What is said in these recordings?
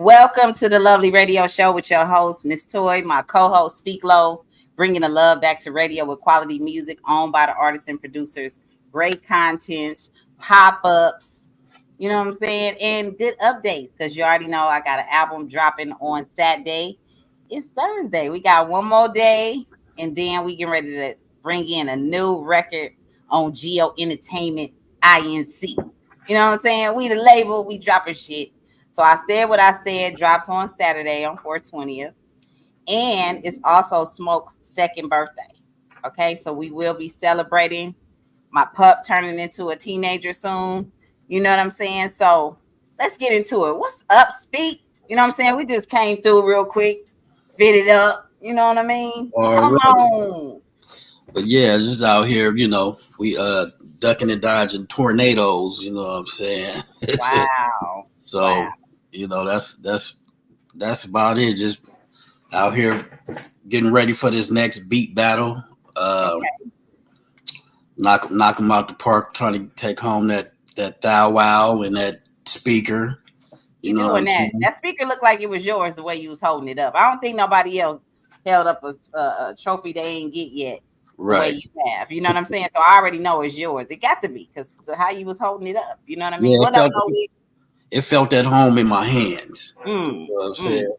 Welcome to the Lovely Radio Show with your host, Miss Toy, my co-host, Speak Low, bringing the love back to radio with quality music owned by the artists and producers, great contents, pop-ups, you know what I'm saying, and good updates, because you already know I got an album dropping on Saturday. It's Thursday. We got one more day, and then we get ready to bring in a new record on Geo Entertainment Inc. You know what I'm saying? We the label, we dropping shit. So I said what I said, drops on Saturday on 4/20th. And it's also Smoke's second birthday. Okay, so we will be celebrating my pup turning into a teenager soon. You know what I'm saying? So let's get into it. What's up, Speak? You know what I'm saying? We just came through real quick, fit it up. You know what I mean? Come on. But yeah, just out here, we ducking and dodging tornadoes, you know what I'm saying? Wow. So, wow. That's about it. Just out here getting ready for this next beat battle. Okay. Knock them out the park, trying to take home that thou wow and that speaker. You know doing that. Saying? That speaker looked like it was yours the way you was holding it up. I don't think nobody else held up a trophy they ain't get yet. Right. The way you have. You know what I'm saying? So I already know it's yours. It got to be, because how you was holding it up. You know what I mean? Yeah, it felt at home in my hands. You know what I'm saying?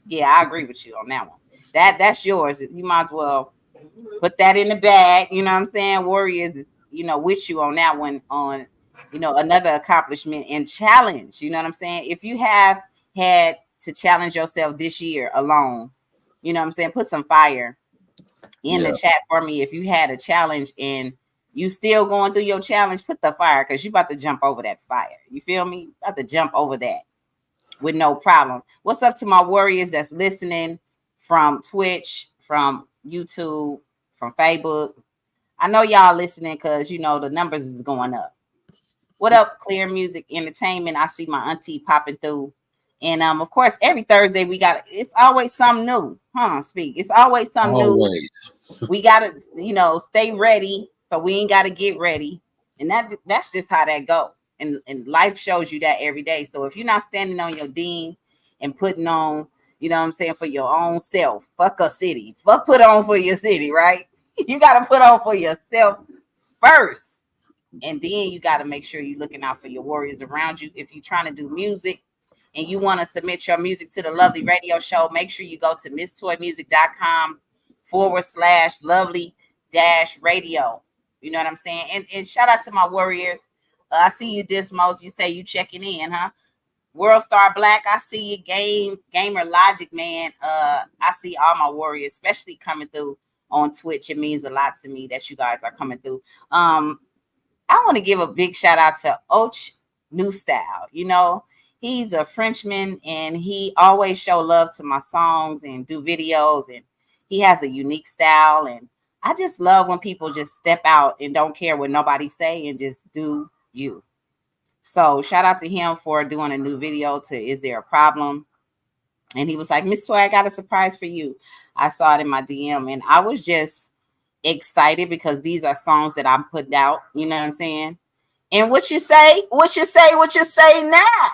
Yeah, I agree with you on that one. That's yours. You might as well put that in the bag. You know what I'm saying? Warriors, with you on that one, on another accomplishment and challenge. You know what I'm saying? If you have had to challenge yourself this year alone, you know what I'm saying? Put some fire in the chat for me. If you had a challenge and you still going through your challenge, put the fire, because you about to jump over that fire. You feel me? About to jump over that with no problem. What's up to my warriors that's listening from Twitch, from YouTube, from Facebook? I know y'all listening because the numbers is going up. What up, Clear Music Entertainment? I see my auntie popping through. And of course, every Thursday it's always something new. Speak. It's always something new. We gotta, stay ready. So we ain't gotta get ready. And that's just how that go. And life shows you that every day. So if you're not standing on your dean and putting on, you know what I'm saying, for your own self, fuck a city. Put on for your city, right? You gotta put on for yourself first. And then you gotta make sure you're looking out for your warriors around you. If you're trying to do music and you want to submit your music to the Lovely Radio Show, make sure you go to misstoymusic.com/lovely-radio. You know what I'm saying? And shout out to my warriors. I see you, Dismos. You say you checking in, huh? World Star Black, I see you. Gamer Logic, man. I see all my warriors, especially coming through on Twitch. It means a lot to me that you guys are coming through. I want to give a big shout out to Och New Style. He's a Frenchman, and he always show love to my songs and do videos, and he has a unique style. And I just love when people just step out and don't care what nobody say and just do you. So shout out to him for doing a new video to Is There a Problem? And he was like, Miss Toy, I got a surprise for you. I saw it in my DM, and I was just excited because these are songs that I'm putting out. You know what I'm saying? And what you say now?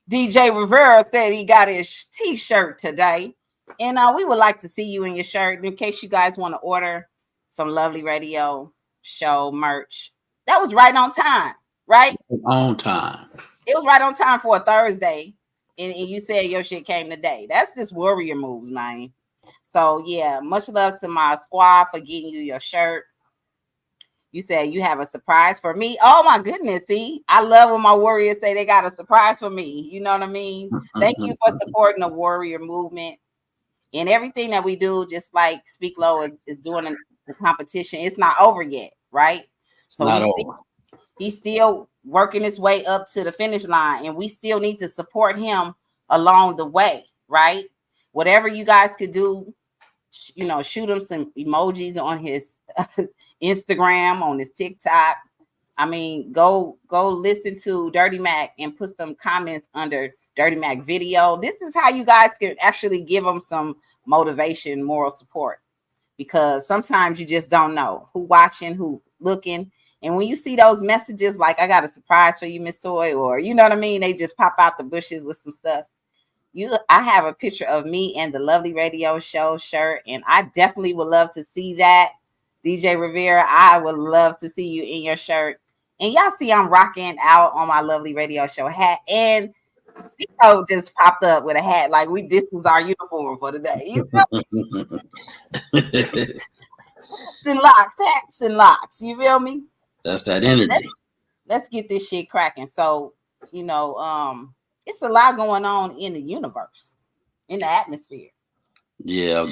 DJ Rivera said he got his t-shirt today. And we would like to see you in your shirt in case you guys want to order some Lovely Radio Show merch. That was right on time, right? On time. It was right on time for a Thursday. And you said your shit came today. That's just warrior moves, man. So, yeah, much love to my squad for getting you your shirt. You said you have a surprise for me. Oh, my goodness. See, I love when my warriors say they got a surprise for me. You know what I mean? Thank you for supporting the warrior movement and everything that we do. Just like Speak Low is doing the competition. It's not over yet, right? So he's still working his way up to the finish line, and we still need to support him along the way, right? Whatever you guys could do, shoot him some emojis on his Instagram, on his TikTok. I mean, go listen to Dirty Mac and put some comments under Dirty Mac video. This is how you guys can actually give them some motivation, moral support, because sometimes you just don't know who watching, who looking. And when you see those messages like, I got a surprise for you, Miss Toy, or you know what I mean, they just pop out the bushes with some stuff. I have a picture of me and the Lovely Radio Show shirt, and I definitely would love to see that. DJ Rivera, I would love to see you in your shirt. And y'all see I'm rocking out on my Lovely Radio Show hat, and Speedo just popped up with a hat like this was our uniform for the day. You know? Hats and locks. You feel me? That's that energy. Let's get this shit cracking. So, it's a lot going on in the universe, in the atmosphere. Yeah.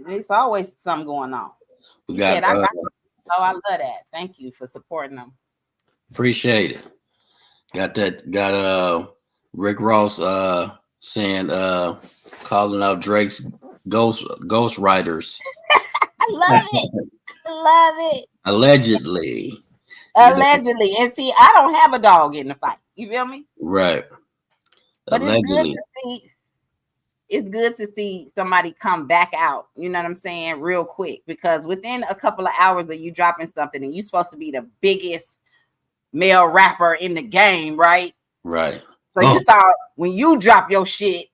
It's always something going on. I love that. Thank you for supporting them. Appreciate it. Got Rick Ross saying calling out Drake's ghost writers. I love it. Allegedly. And see, I don't have a dog in the fight. You feel me? Right. But it's good to see somebody come back out, you know what I'm saying, real quick, because within a couple of hours of you dropping something and you're supposed to be the biggest male rapper in the game, right? Right. So you thought when you drop your shit,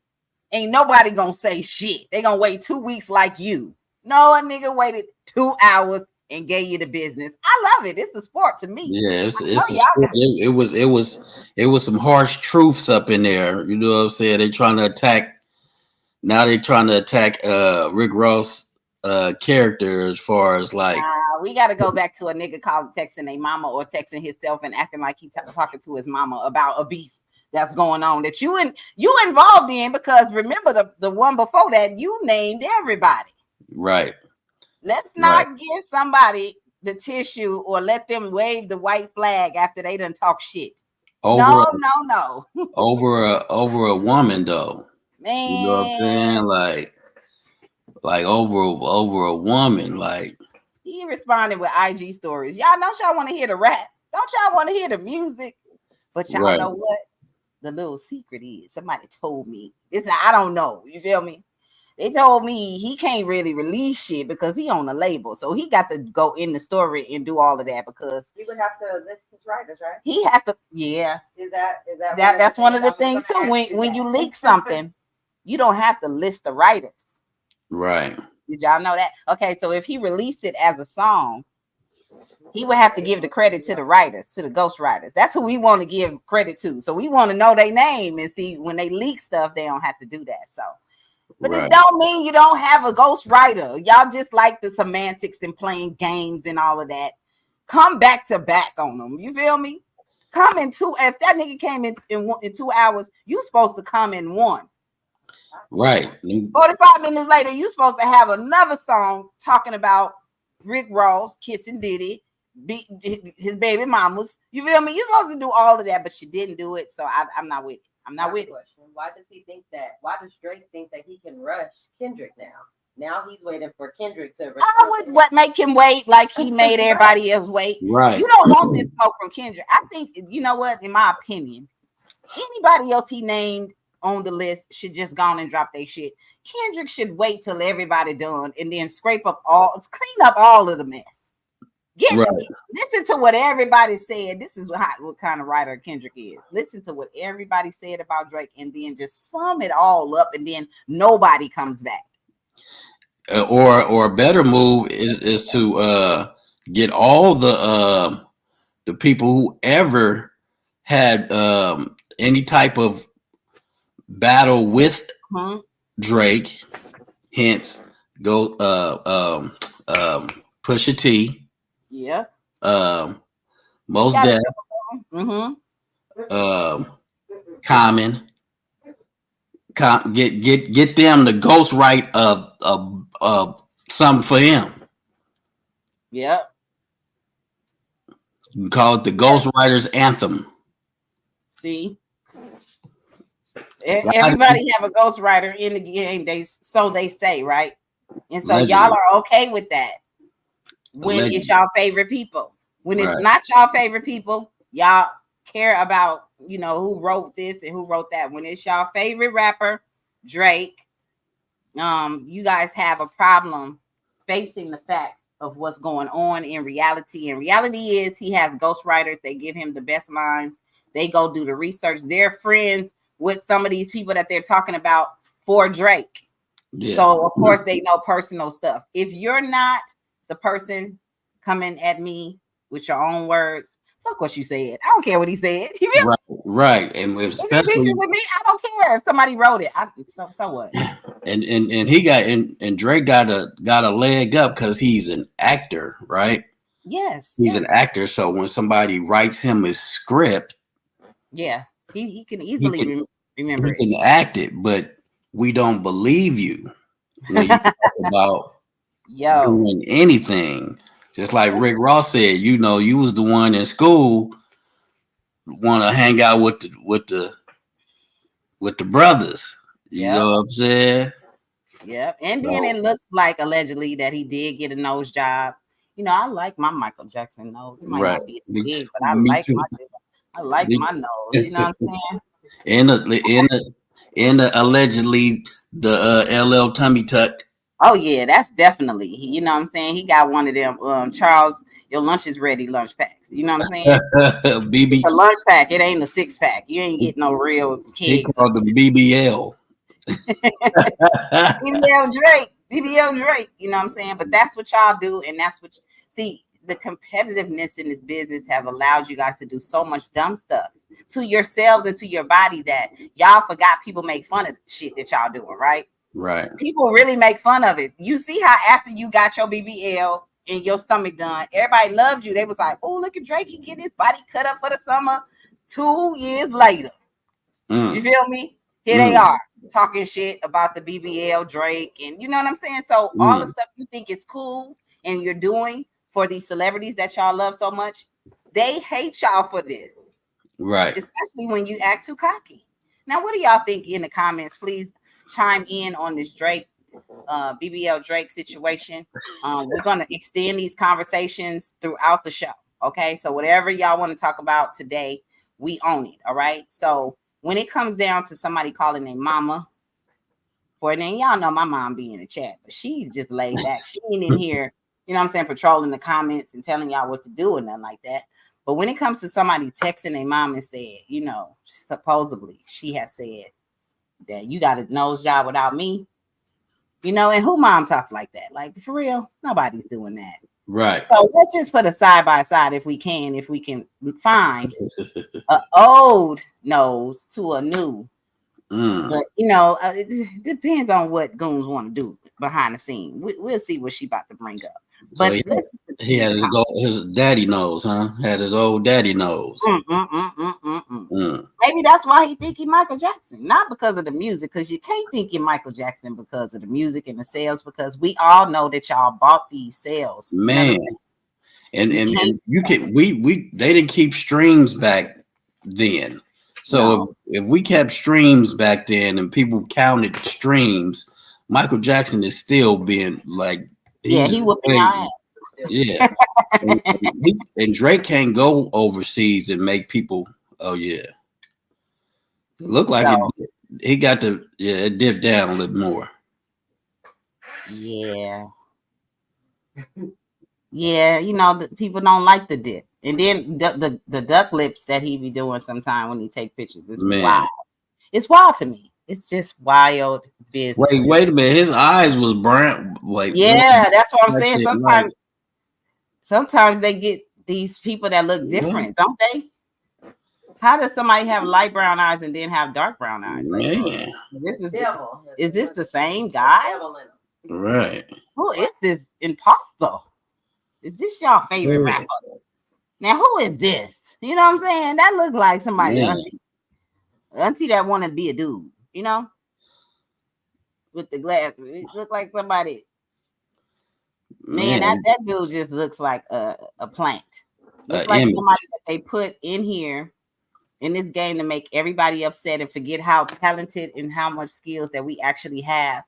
ain't nobody gonna say shit. They gonna wait 2 weeks like you. No, a nigga waited 2 hours and gave you the business. I love it. It's a sport to me. Yeah, it was some harsh truths up in there. You know what I'm saying? They're trying to attack Rick Ross character as far as like we got to go back to a nigga calling, texting a mama or texting himself and acting like he talking to his mama about a beef that's going on that you involved in, because remember the one before that you named everybody. Right. Let's not give somebody the tissue or let them wave the white flag after they done talk shit. No. Over a woman though. Man. You know what I'm saying? Like over a woman. Like he responded with IG stories. Y'all want to hear the rap. Don't y'all want to hear the music? But y'all know what the little secret is. Somebody told me. I don't know. You feel me? They told me he can't really release shit because he on the label. So he got to go in the story and do all of that because he would have to list his writers, right? He have to, yeah. Is that that's one of the things too. When you leak something, you don't have to list the writers. Right. Did y'all know that? Okay, so if he released it as a song, he would have to give the credit to the writers, to the ghost writers. That's who we want to give credit to. So we want to know their name and see when they leak stuff, they don't have to do that. So. But it don't mean you don't have a ghost writer. Y'all just like the semantics and playing games and all of that. Come back to back on them. You feel me? Come in two. If that nigga came in 2 hours, you supposed to come in one. Right. 45 minutes later, you supposed to have another song talking about Rick Ross kissing Diddy, his baby mamas. You feel me? You're supposed to do all of that, but she didn't do it. So I'm not with it. I'm not with it. Why does he think that? Why does Drake think that he can rush Kendrick now? Now he's waiting for Kendrick to. I would make him wait like he made everybody else wait. Right. You don't want this smoke from Kendrick. I think, you know what? In my opinion, anybody else he named on the list should just go on and drop their shit. Kendrick should wait till everybody done and then clean up all of the mess. Listen to what everybody said. This is what kind of writer Kendrick is. Listen to what everybody said about Drake and then just sum it all up and then nobody comes back. Or a better move is to get all the people who ever had any type of battle with Drake, hence go Pusha T. Yeah. Most Def. Common. Get them the ghost write of something for him. Yep. You can call it the Ghost Writers Anthem. See? Everybody have a ghostwriter in the game. They say, right? And so y'all are okay with that when it's y'all favorite people. When it's not y'all favorite people, y'all care about, who wrote this and who wrote that. When it's y'all favorite rapper, Drake, you guys have a problem facing the facts of what's going on in reality. And reality is he has ghostwriters. They give him the best lines. They go do the research. They're friends with some of these people that they're talking about for Drake. Yeah. So of course they know personal stuff. If you're not the person coming at me with your own words, fuck what you said. I don't care what he said. You feel right. And especially with me, I don't care if somebody wrote it. So what? And he got and Drake got a leg up because he's an actor, right? Yes, he's an actor. So when somebody writes him a script, yeah, he can easily remember he can act it, but we don't believe you when you talk about doing anything. Just like Rick Ross said, you was the one in school want to hang out with the brothers. You know what I'm saying? Yep. And then it looks like allegedly that he did get a nose job. I like my Michael Jackson nose. It might not be big, but I like my nose. You know what I'm saying? And allegedly the LL tummy tuck. Oh yeah, that's definitely. You know what I'm saying? He got one of them. Charles, your lunch is ready lunch packs. You know what I'm saying? BB, it's a lunch pack. It ain't a 6-pack. You ain't getting no real kids. He called the BBL. BBL Drake. You know what I'm saying? But that's what y'all do, and that's what see. The competitiveness in this business have allowed you guys to do so much dumb stuff to yourselves and to your body that y'all forgot people make fun of the shit that y'all doing, right? Right. People really make fun of it. You see how after you got your BBL and your stomach done, everybody loved you. They was like, oh, look at Drake. He get his body cut up for the summer. 2 years later. You feel me? Here they are talking shit about the BBL Drake. And you know what I'm saying? So all the stuff you think is cool and you're doing for these celebrities that y'all love so much, they hate y'all for this. Right. Especially when you act too cocky. Now, what do y'all think in the comments? Please chime in on this Drake, BBL Drake situation. We're going to extend these conversations throughout the show. Okay. So whatever y'all want to talk about today, we own it. All right. So when it comes down to somebody calling their mama for a name, y'all know my mom be in the chat, but she's just laid back. She ain't in here, you know what I'm saying, patrolling the comments and telling y'all what to do and nothing like that. But when it comes to somebody texting their mom and said, supposedly she has said that you got a nose job without me, and who mom talk like that? Like, for real, nobody's doing that. Right. So let's just put a side by side if we can find an old nose to a new. But it depends on what goons want to do behind the scene. We'll see what she about to bring up. But so he had his daddy nose, huh? Had his old daddy nose. Maybe that's why he think he Michael Jackson, not because of the music, because you can't think you're Michael Jackson because of the music and the sales, because we all know that y'all bought these sales. Man. And you can they didn't keep streams back then. So if we kept streams back then and people counted streams, Michael Jackson is still being like, he whooping your ass. Yeah. and Drake can't go overseas and make people. Oh yeah. Look like he got to it dipped down a little more. Yeah. Yeah, the people don't like the dip. And then the duck lips that he be doing sometime when he take pictures. It's wild. It's wild to me. It's just wild business. Wait a minute. His eyes was brown. That's what I'm saying. Sometimes they get these people that look different, don't they? How does somebody have light brown eyes and then have dark brown eyes? Man. Is this the same guy? Right. Who is this imposter? Is this y'all favorite rapper? Now, who is this? You know what I'm saying? That look like somebody auntie that want to be a dude, with the glasses. It look like somebody. Man, that dude just looks like a plant. Looks like somebody that they put in here in this game to make everybody upset and forget how talented and how much skills that we actually have.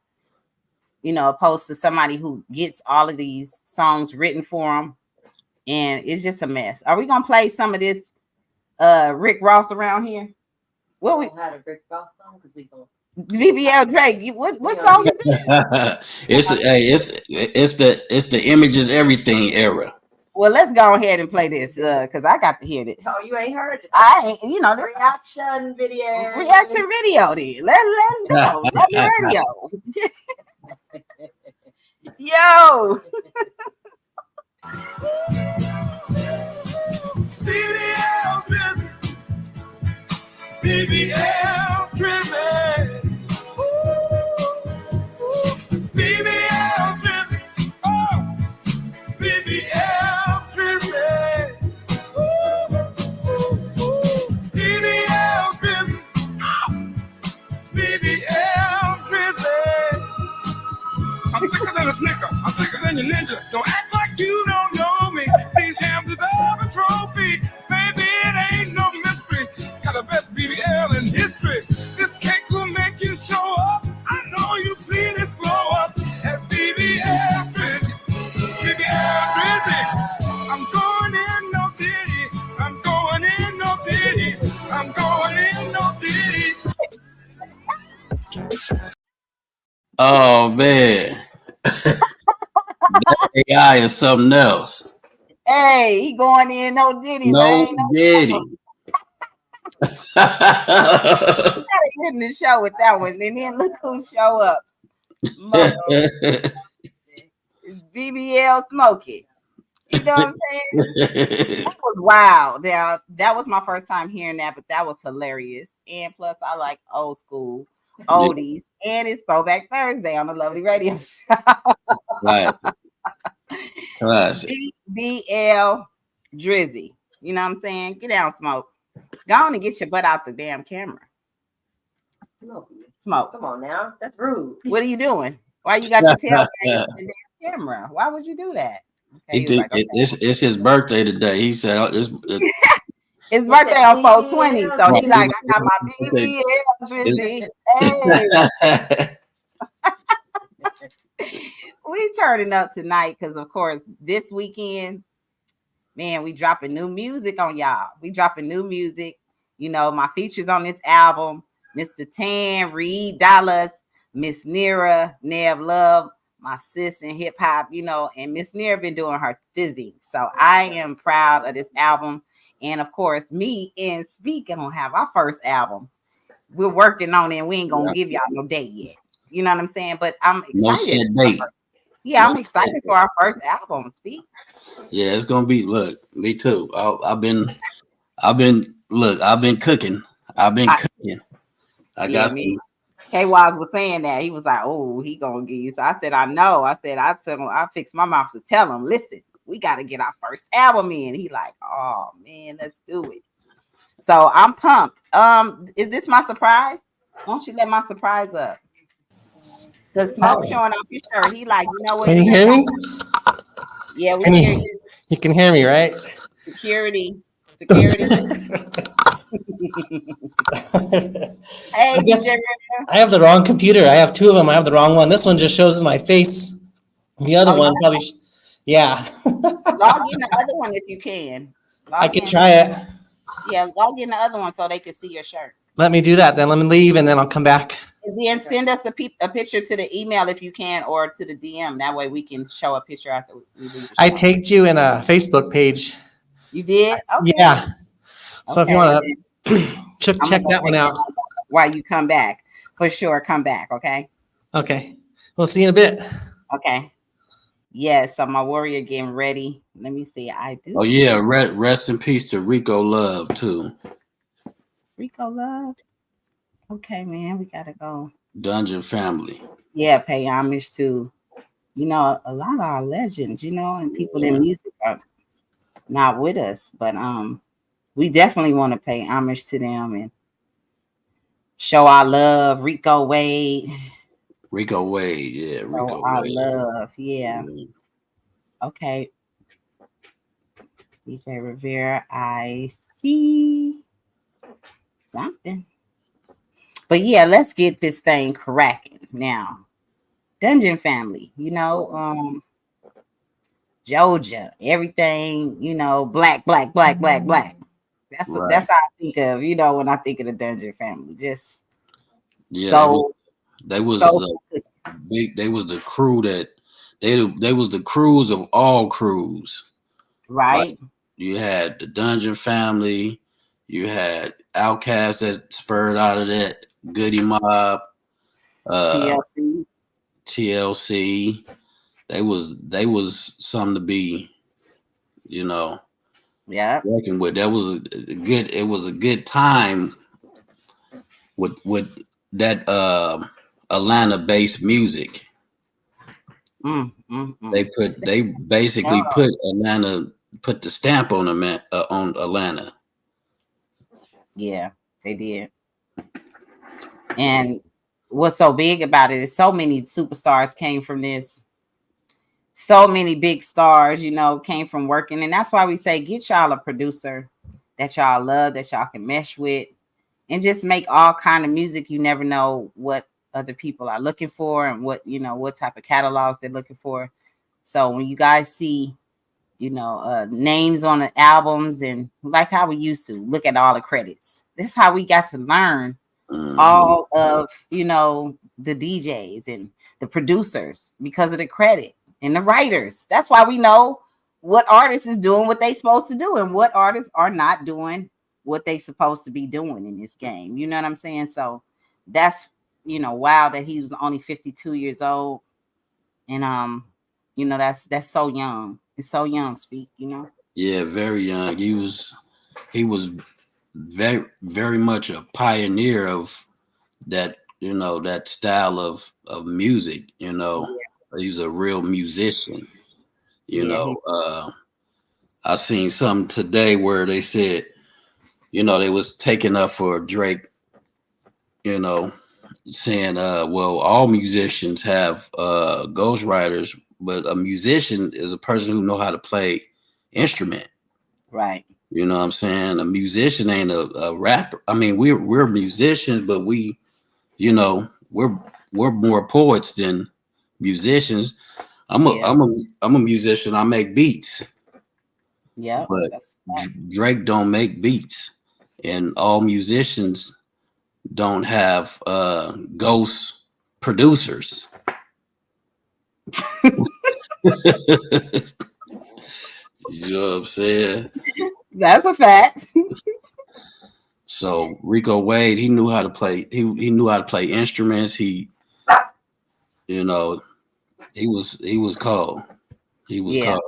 Opposed to somebody who gets all of these songs written for them, and it's just a mess. Are we gonna play some of this Rick Ross around here? What we had a Rick Ross song because we going BBL Drake. What song is this? It's the Images Everything era. Well, let's go ahead and play this because I got to hear this. Oh, you ain't heard it. I ain't, you know, this Reaction video. reaction video. Then let's go. Let me radio. Yo. BBL Drizzy. BBL Drizzy. BBL Drizzy. Oh, BBL Drizzy. BBL Drizzy. BBL Drizzy. I'm thicker than a snicker. I'm thicker than your ninja. Don't act like you don't know me. These hams deserve a trophy. Baby, it ain't no mystery. Got the best BBL in history. This cake will make you show up. I know you see this glow up. As BBL Drizzy. BBL Drizzy. I'm going in no ditty. I'm going in no ditty. I'm going in no ditty. Oh man, that AI is something else. Hey, he going in no diddy, No man. diddy. Gotta end the show with that one. And then look who show up. BBL Smokey. You know what I'm saying? That was wild. Now that was my first time hearing that, but that was hilarious. And plus, I like old school oldies, and it's Throwback Thursday on the Lovely Radio Show. Classic. BBL Drizzy. You know what I'm saying? Get down, Smoke. Go on and get your butt out the damn camera. Smoke. Come on now. That's rude. What are you doing? Why you got your tail back in the damn camera? Why would you do that? Okay, It's his birthday today. He said his birthday on 420. So he's like, I got my BBL Drizzy. Hey. We turning up tonight because, of course, this weekend, man, we dropping new music on y'all. We dropping new music. You know, my features on this album, Mr. Tan, Reed Dallas, Miss Nira, Nev Love, my sis in hip hop, you know, and Miss Nira been doing her thizzy. So I am proud of this album. And of course, me and Speak gonna have our first album. We're working on it, and we ain't gonna give y'all no date yet. You know what I'm saying? But I'm excited. No set date. Yeah, I'm excited for our first album, Speak. Yeah, it's gonna be. Look, me too. I've been cooking. I got some. K-Waz was saying that. He was like, oh, he gonna give you. So I said, I know. I said, I tell him, I fixed my mouth to tell him, listen, we gotta get our first album in. He like, oh man, let's do it. So I'm pumped. Is this my surprise? Won't you let my surprise up? The smoke showing off your shirt. He like, you know what? Can you hear me? Yeah, we hear you. You can hear me, right? Security. Hey, I guess I have the wrong computer. I have two of them. I have the wrong one. This one just shows my face. The other one probably, yeah. Log in the other one if you can. I could try it. Yeah, log in the other one so they can see your shirt. Let me do that then. Let me leave and then I'll come back. And then send us a picture to the email if you can, or to the DM. That way we can show a picture after we leave. I tagged you in a Facebook page. You did? Okay. Yeah. So if you want to check that one out. While you come back. For sure, come back, okay? Okay. We'll see you in a bit. Okay. Yeah, so my warrior getting ready. Let me see. I do. Oh, yeah. Rest in peace to Rico Love, too. Rico Love? Okay, man. We got to go. Dungeon family. Yeah, pay homage to, you know, a lot of our legends, you know, and people in music are not with us. But we definitely want to pay homage to them and show our love. Rico Wade. Yeah. Rico Wade. Our love, yeah. Mm-hmm. Okay. DJ Rivera, I see something. But yeah, let's get this thing cracking now. Dungeon family, you know, Georgia, everything, you know, black. That's that's how I think of, you know, when I think of the Dungeon family. Just they was the crew that they was the crews of all crews. Right. You had the Dungeon Family. You had Outkast that spurred out of that. Goody Mob. TLC. TLC. They was something to be, Yeah. working with. That was a good. It was a good time with that Atlanta based music. They basically put the stamp on Atlanta. Yeah, they did. And what's so big about it is so many superstars came from this. So many big stars, came from working. And that's why we say get y'all a producer that y'all love, that y'all can mesh with, and just make all kind of music. You never know what other people are looking for and what type of catalogs they're looking for. So when you guys see, names on the albums, and like how we used to look at all the credits, this is how we got to learn all of, the DJs and the producers because of the credit and the writers. That's why we know what artists is doing what they supposed to do and what artists are not doing what they supposed to be doing in this game. You know what I'm saying? So that's, wow, that he was only 52 years old. And that's so young. It's so young, Speak, Yeah, very young. He was very, very much a pioneer of that, that style of music. He's a real musician. I seen something today where they said, they was taking up for Drake, saying, well, all musicians have ghostwriters, but a musician is a person who know how to play instrument. Right. You know what I'm saying? A musician ain't a rapper. I mean, we're musicians, but we're more poets than musicians. I'm a musician. I make beats. Yeah. But Drake don't make beats, and all musicians don't have ghost producers. You know what I'm saying? That's a fact. So Rico Wade, he knew how to play. He knew how to play instruments. He was called. He was called.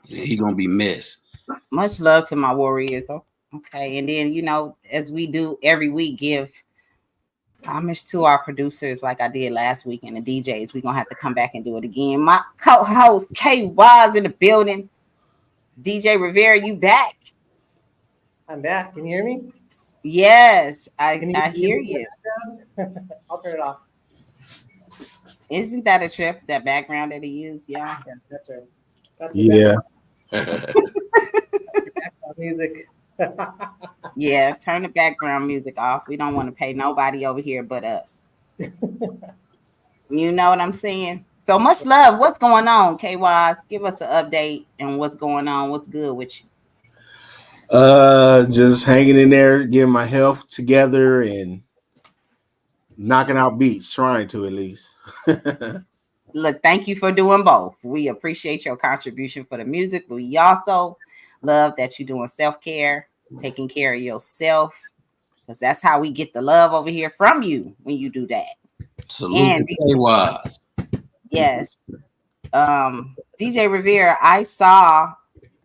He gonna be missed. Much love to my warriors. Okay, and then as we do every week, give homage to our producers like I did last week, and the DJs. We're gonna have to come back and do it again. My co-host K was in the building. DJ Rivera, you back? I'm back. Can you hear me? Yes, I hear you. I'll turn it off. Isn't that a trip? That background that he used, yeah. That's right. Yeah. Music. Yeah, turn the background music off. We don't want to pay nobody over here but us. You know what I'm saying? So much love. What's going on, KY? Give us an update and what's going on. What's good with you? Just hanging in there, getting my health together and knocking out beats, trying to at least. Look, thank you for doing both. We appreciate your contribution for the music, but we also love that you're doing self-care, taking care of yourself, because that's how we get the love over here from you when you do that. Salute to KY. Yes. DJ Rivera, I saw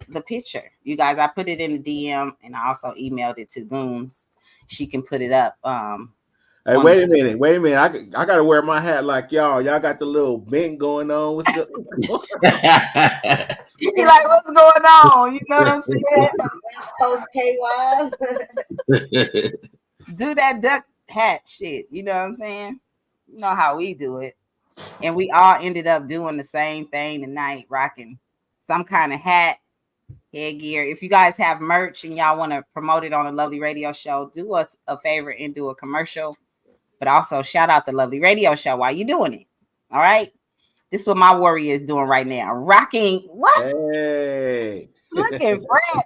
the picture. You guys, I put it in the DM and I also emailed it to Goons. She can put it up. Hey, wait a minute. I gotta wear my hat like y'all. Y'all got the little bend going on. What's the You be like, what's going on? You know what I'm saying? Do that duck hat shit. You know what I'm saying? You know how we do it. And we all ended up doing the same thing tonight, rocking some kind of hat, headgear. If you guys have merch and y'all want to promote it on a Lovely Radio Show, do us a favor and do a commercial. But also shout out the Lovely Radio Show while you're doing it. All right. This is what my warrior is doing right now. Rocking what? Hey. Looking fresh.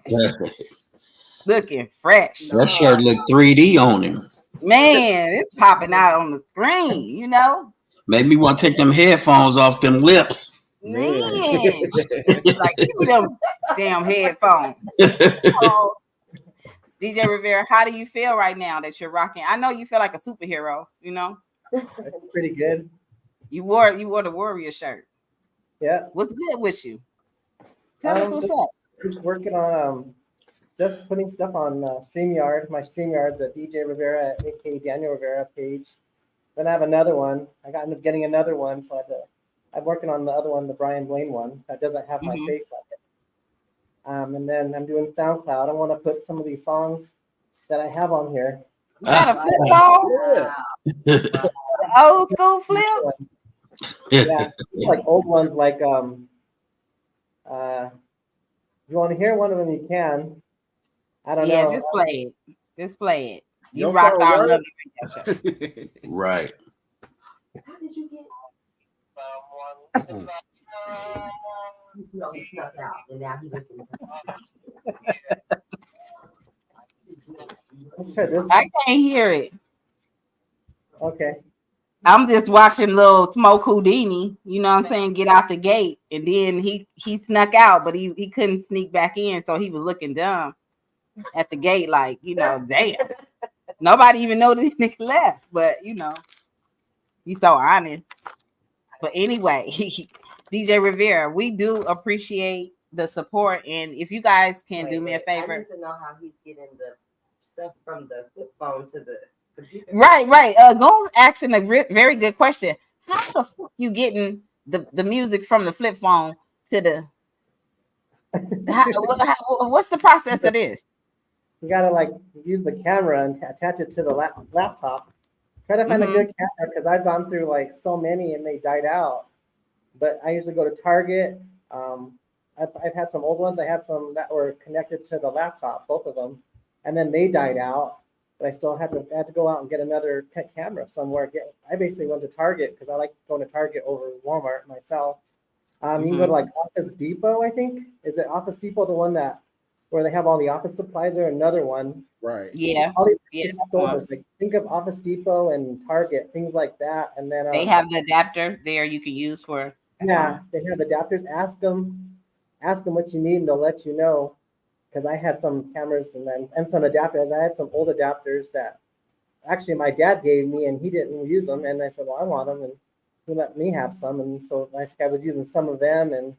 Looking fresh. That shirt look 3D on him. Man, it's popping out on the screen, you know. Made me want to take them headphones off them lips. Man. Like, give me them damn headphones. Oh, DJ Rivera, how do you feel right now that you're rocking? I know you feel like a superhero, you know? That's pretty good. You wore the Warrior shirt. Yeah. What's good with you? Tell us what's up. Just working on just putting stuff on StreamYard, my StreamYard, the DJ Rivera, aka Daniel Rivera page. Then I have another one. I got into getting another one, so I'm working on the other one, the Brian Blaine one that doesn't have my face on it. And then I'm doing SoundCloud. I want to put some of these songs that I have on here. You got a flip phone? The old school flip? Yeah, it's like old ones like if you want to hear one of them, you can. I don't know. Yeah, just play it. Just play it. You Your rocked phone our work? lovely radio show. Right. How did you get? No, he snuck out, and now he's looking. Let's try this. I can't hear it. Okay. I'm just watching little Smoke Houdini, you know what I'm saying, get out the gate. And then he snuck out, but he couldn't sneak back in. So he was looking dumb at the gate, like, you know, damn. Nobody even know this nigga left, but you know, he's so honest. But anyway, DJ Rivera, we do appreciate the support. And if you guys can do me a favor. I need to know how he's getting the stuff from the flip phone to the computer. Right. Go asking a very good question. How the fuck you getting the music from the flip phone to the? What's the process of this? You gotta like use the camera and attach it to the laptop. Try to find a good camera because I've gone through like so many and they died out. But I usually go to Target. I've had some old ones. I had some that were connected to the laptop, both of them, and then they died out. But I still had to go out and get another camera somewhere. I basically went to Target because I like going to Target over Walmart myself. You can go to like Office Depot, I think. Is it Office Depot, the one where they have all the office supplies, or another one? Right. Yeah. All these stores, like think of Office Depot and Target, things like that. And then they have the adapter there you can use for. Yeah, they have adapters. Ask them what you need, and they'll let you know. Because I had some cameras and some adapters. I had some old adapters that actually my dad gave me, and he didn't use them. And I said, "Well, I want them," and he let me have some. And so I think I was using some of them, and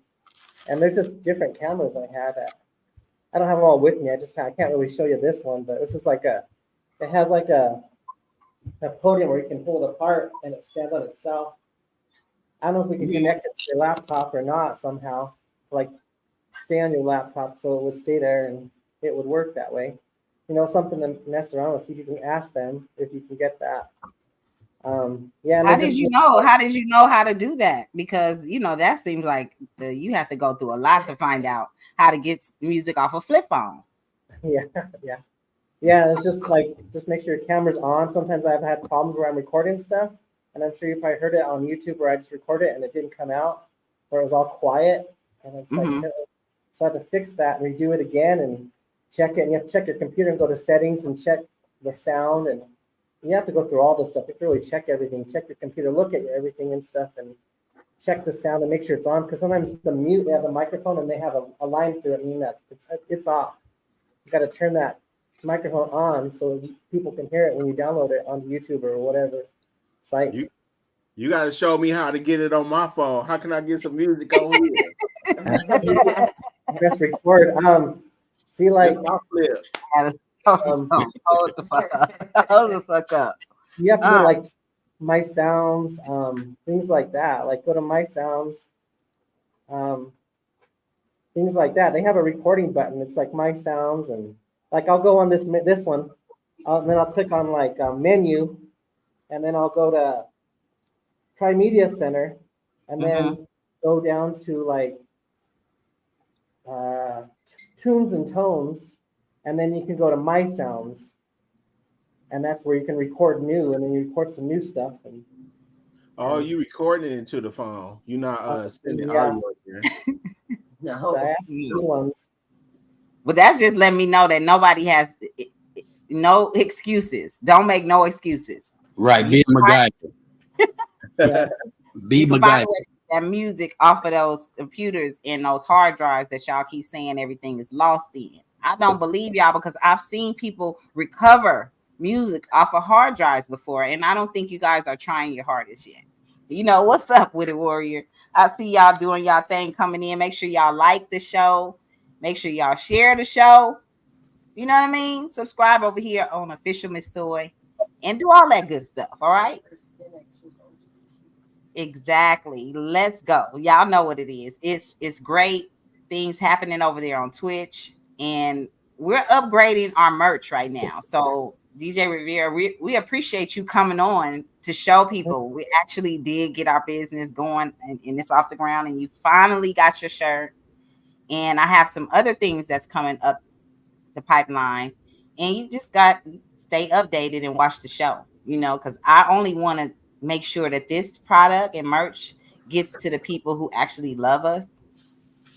they're just different cameras I had. I don't have them all with me. I can't really show you this one, but this is like it has like a podium where you can pull it apart and it stands on itself. I don't know if we can connect it to your laptop or not somehow, like stay on your laptop so it would stay there and it would work that way. You know, something to mess around with. See if you can ask them if you can get that. Yeah. How did you know? How did you know how to do that? Because you know that seems like you have to go through a lot to find out how to get music off a flip phone. Yeah. It's just make sure your camera's on. Sometimes I've had problems where I'm recording stuff, and I'm sure you probably heard it on YouTube where I just recorded it and it didn't come out, or it was all quiet, and it's like. So I had to fix that, redo it again, and check it. And you have to check your computer and go to settings and check the sound, and you have to go through all this stuff. You have to really check everything. Check your computer, look at everything and stuff, and check the sound and make sure it's on. Because sometimes the mute, they have a microphone and they have a line through it, meaning that it's off. You got to turn that microphone on so people can hear it when you download it on YouTube or whatever site. You got to show me how to get it on my phone. How can I get some music on here? Press record. See, like, I'll flip. Hold the fuck up. Hold the fuck up. You have to go like My Sounds, things like that. Like go to My Sounds, things like that. They have a recording button. It's like My Sounds, and like I'll go on this one, then I'll click on like menu, and then I'll go to Try Media Center, and then go down to like tunes and tones, and then you can go to My Sounds, and that's where you can record new, and then you record some new stuff. And you recording it into the phone. You're not sending audio here. No. But that's just letting me know that nobody has no excuses. Don't make no excuses. Right. Be MacGyver. Be MacGyver. that music off of those computers and those hard drives that y'all keep saying everything is lost in. I don't believe y'all because I've seen people recover music off of hard drives before, and I don't think you guys are trying your hardest yet. You know, what's up with it, Warrior? I see y'all doing y'all thing coming in. Make sure y'all like the show. Make sure y'all share the show. You know what I mean? Subscribe over here on Official Miss Toy and do all that good stuff. All right. Exactly. Let's go. Y'all know what it is. It's great things happening over there on Twitch, and we're upgrading our merch right now. So DJ Rivera, we appreciate you coming on to show people we actually did get our business going and it's off the ground, and you finally got your shirt. And I have some other things that's coming up the pipeline, and you just got to stay updated and watch the show, you know, because I only want to make sure that this product and merch gets to the people who actually love us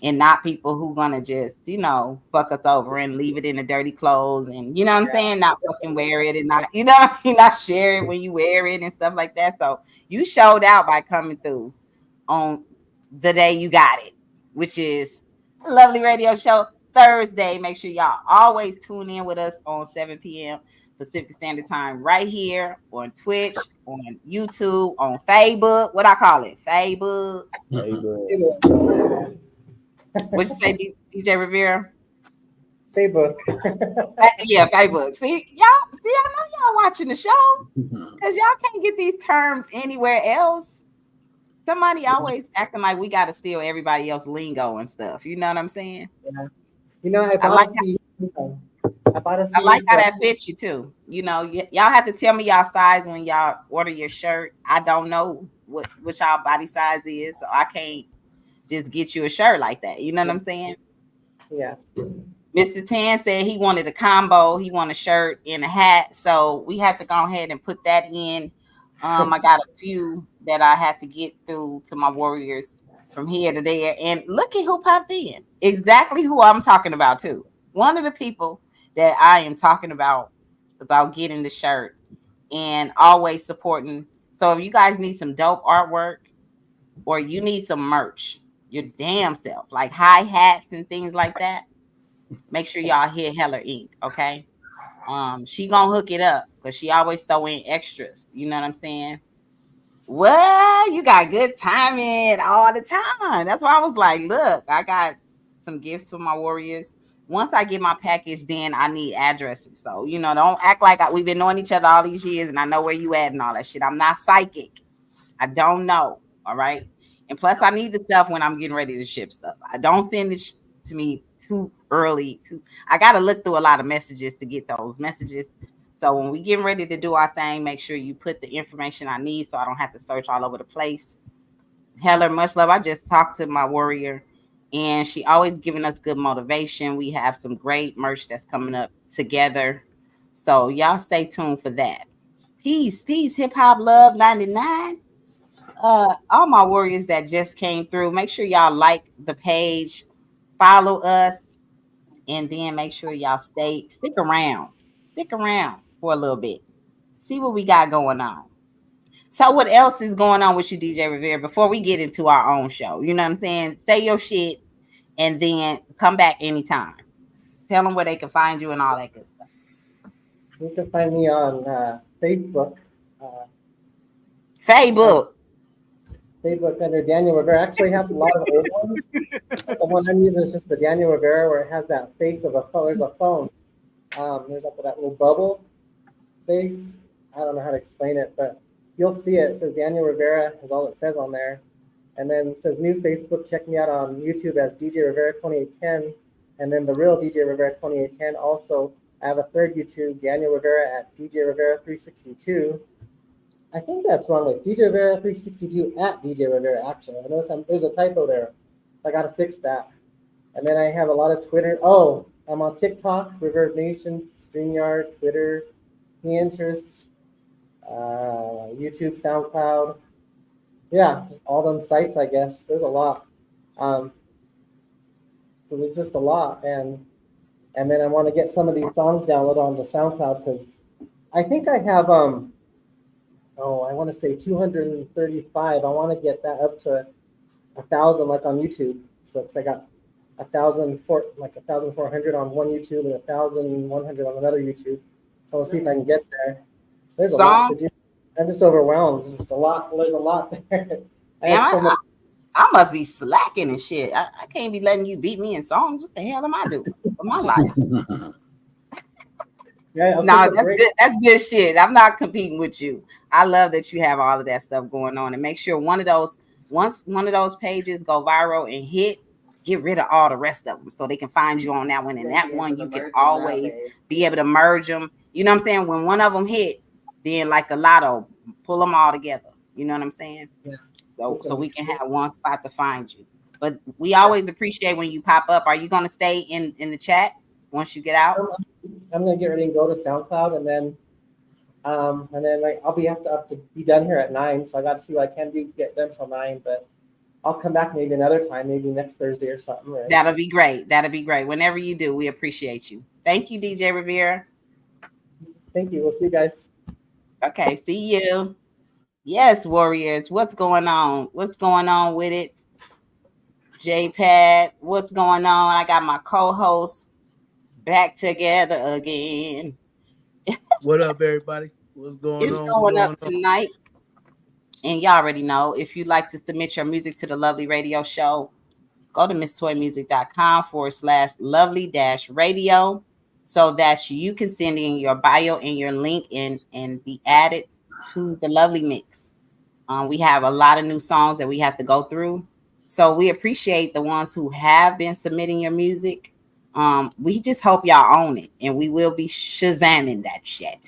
and not people who gonna just, you know, fuck us over and leave it in the dirty clothes and, you know what I'm saying, not fucking wear it and not, you know, not share it when you wear it and stuff like that. So you showed out by coming through on the day you got it, which is a lovely radio show Thursday. Make sure y'all always tune in with us on 7 p.m. Pacific Standard Time right here on Twitch, on YouTube, on Facebook. What I call it? Facebook. What you say, DJ Rivera? Facebook. Yeah, Facebook. See, y'all. See, I know y'all watching the show because y'all can't get these terms anywhere else. Somebody always acting like we got to steal everybody else's lingo and stuff. You know what I'm saying? Yeah. You know, I like how that fits you too. You know, y'all have to tell me y'all size when y'all order your shirt. I don't know what y'all body size is, so I can't just get you a shirt like that. You know what I'm saying? Yeah. Mr. Tan said he wanted a combo. He wanted a shirt and a hat, so we had to go ahead and put that in. I got a few that I had to get through to my warriors from here to there, and look at who popped in. Exactly who I'm talking about too. One of the people that I am talking about getting the shirt and always supporting. So if you guys need some dope artwork or you need some merch, your damn self, like high hats and things like that, make sure y'all hit Heller Inc. Okay. She gonna hook it up because she always throw in extras. You know what I'm saying? Well, you got good timing all the time. That's why I was like, look, I got some gifts for my warriors. Once I get my package, then I need addresses. So, you know, don't act like we've been knowing each other all these years and I know where you at and all that shit. I'm not psychic. I don't know. All right. And plus, I need the stuff when I'm getting ready to ship stuff. I don't send it to me too early. I got to look through a lot of messages to get those messages. So when we getting ready to do our thing, make sure you put the information I need so I don't have to search all over the place. Heller, much love. I just talked to my warrior and she always giving us good motivation. We have some great merch that's coming up together. So y'all stay tuned for that. Peace, hip hop love 99. All my warriors that just came through, make sure y'all like the page, follow us, and then make sure y'all stick around for a little bit. See what we got going on. So what else is going on with you, DJ Rivera, before we get into our own show? You know what I'm saying? Say your shit and then come back anytime. Tell them where they can find you and all that good stuff. You can find me on Facebook. Facebook under Daniel Rivera. Actually has a lot of old ones. The one I'm using is just the Daniel Rivera where it has that face of a phone. There's a phone. There's that little bubble face. I don't know how to explain it, but you'll see it. It says Daniel Rivera is all it says on there. And then it says new Facebook. Check me out on YouTube as DJ Rivera 2810. And then the real DJ Rivera 2810. Also, I have a third YouTube, Daniel Rivera at DJ Rivera 362. I think that's wrong. It's DJ Rivera 362 at DJ Rivera. Actually, I know there's a typo there. I got to fix that. And then I have a lot of Twitter. Oh, I'm on TikTok, Reverb Nation, StreamYard, Twitter, Pinterest, YouTube, SoundCloud. Yeah, just all them sites, I guess. There's a lot. So there's just a lot. And then I want to get some of these songs downloaded onto SoundCloud because I think I have I want to say 235. I want to get that up to 1,000 like on YouTube. So it's I got 1,400 on one YouTube and 1,100 on another YouTube. So we'll see if I can get there. There's a lot to Songs? do. I'm just overwhelmed. There's a lot. There's a lot there. I Damn, had so much. I must be slacking and shit. I can't be letting you beat me in songs. What the hell am I doing with my life? Yeah, No, that's good. That's good shit. I'm not competing with you. I love that you have all of that stuff going on, and make sure once one of those pages go viral and hit, get rid of all the rest of them so they can find you on that one. And that one you can always be able to merge them. You know what I'm saying? When one of them hit, then like the lotto, pull them all together. You know what I'm saying? Yeah. So we can have one spot to find you. But we always appreciate when you pop up. Are you going to stay in the chat once you get out? I'm gonna get ready and go to SoundCloud, and then like I'll have to be done here at 9. So I got to see what I can do, get done till 9. But I'll come back maybe another time, maybe next Thursday or something. Right? That'll be great. That'll be great. Whenever you do, we appreciate you. Thank you, DJ Rivera. Thank you. We'll see you guys. Okay, see you. Yes, Warriors. What's going on? What's going on with it? JPad, what's going on? I got my co-host back together again. What up, everybody? What's going on? It's going up tonight. And y'all already know, if you'd like to submit your music to the Lovely Radio Show, go to misstoymusic.com/lovely-radio so that you can send in your bio and your link and be added to the Lovely Mix. We have a lot of new songs that we have to go through. So we appreciate the ones who have been submitting your music. We just hope y'all own it, and we will be shazamming that shit.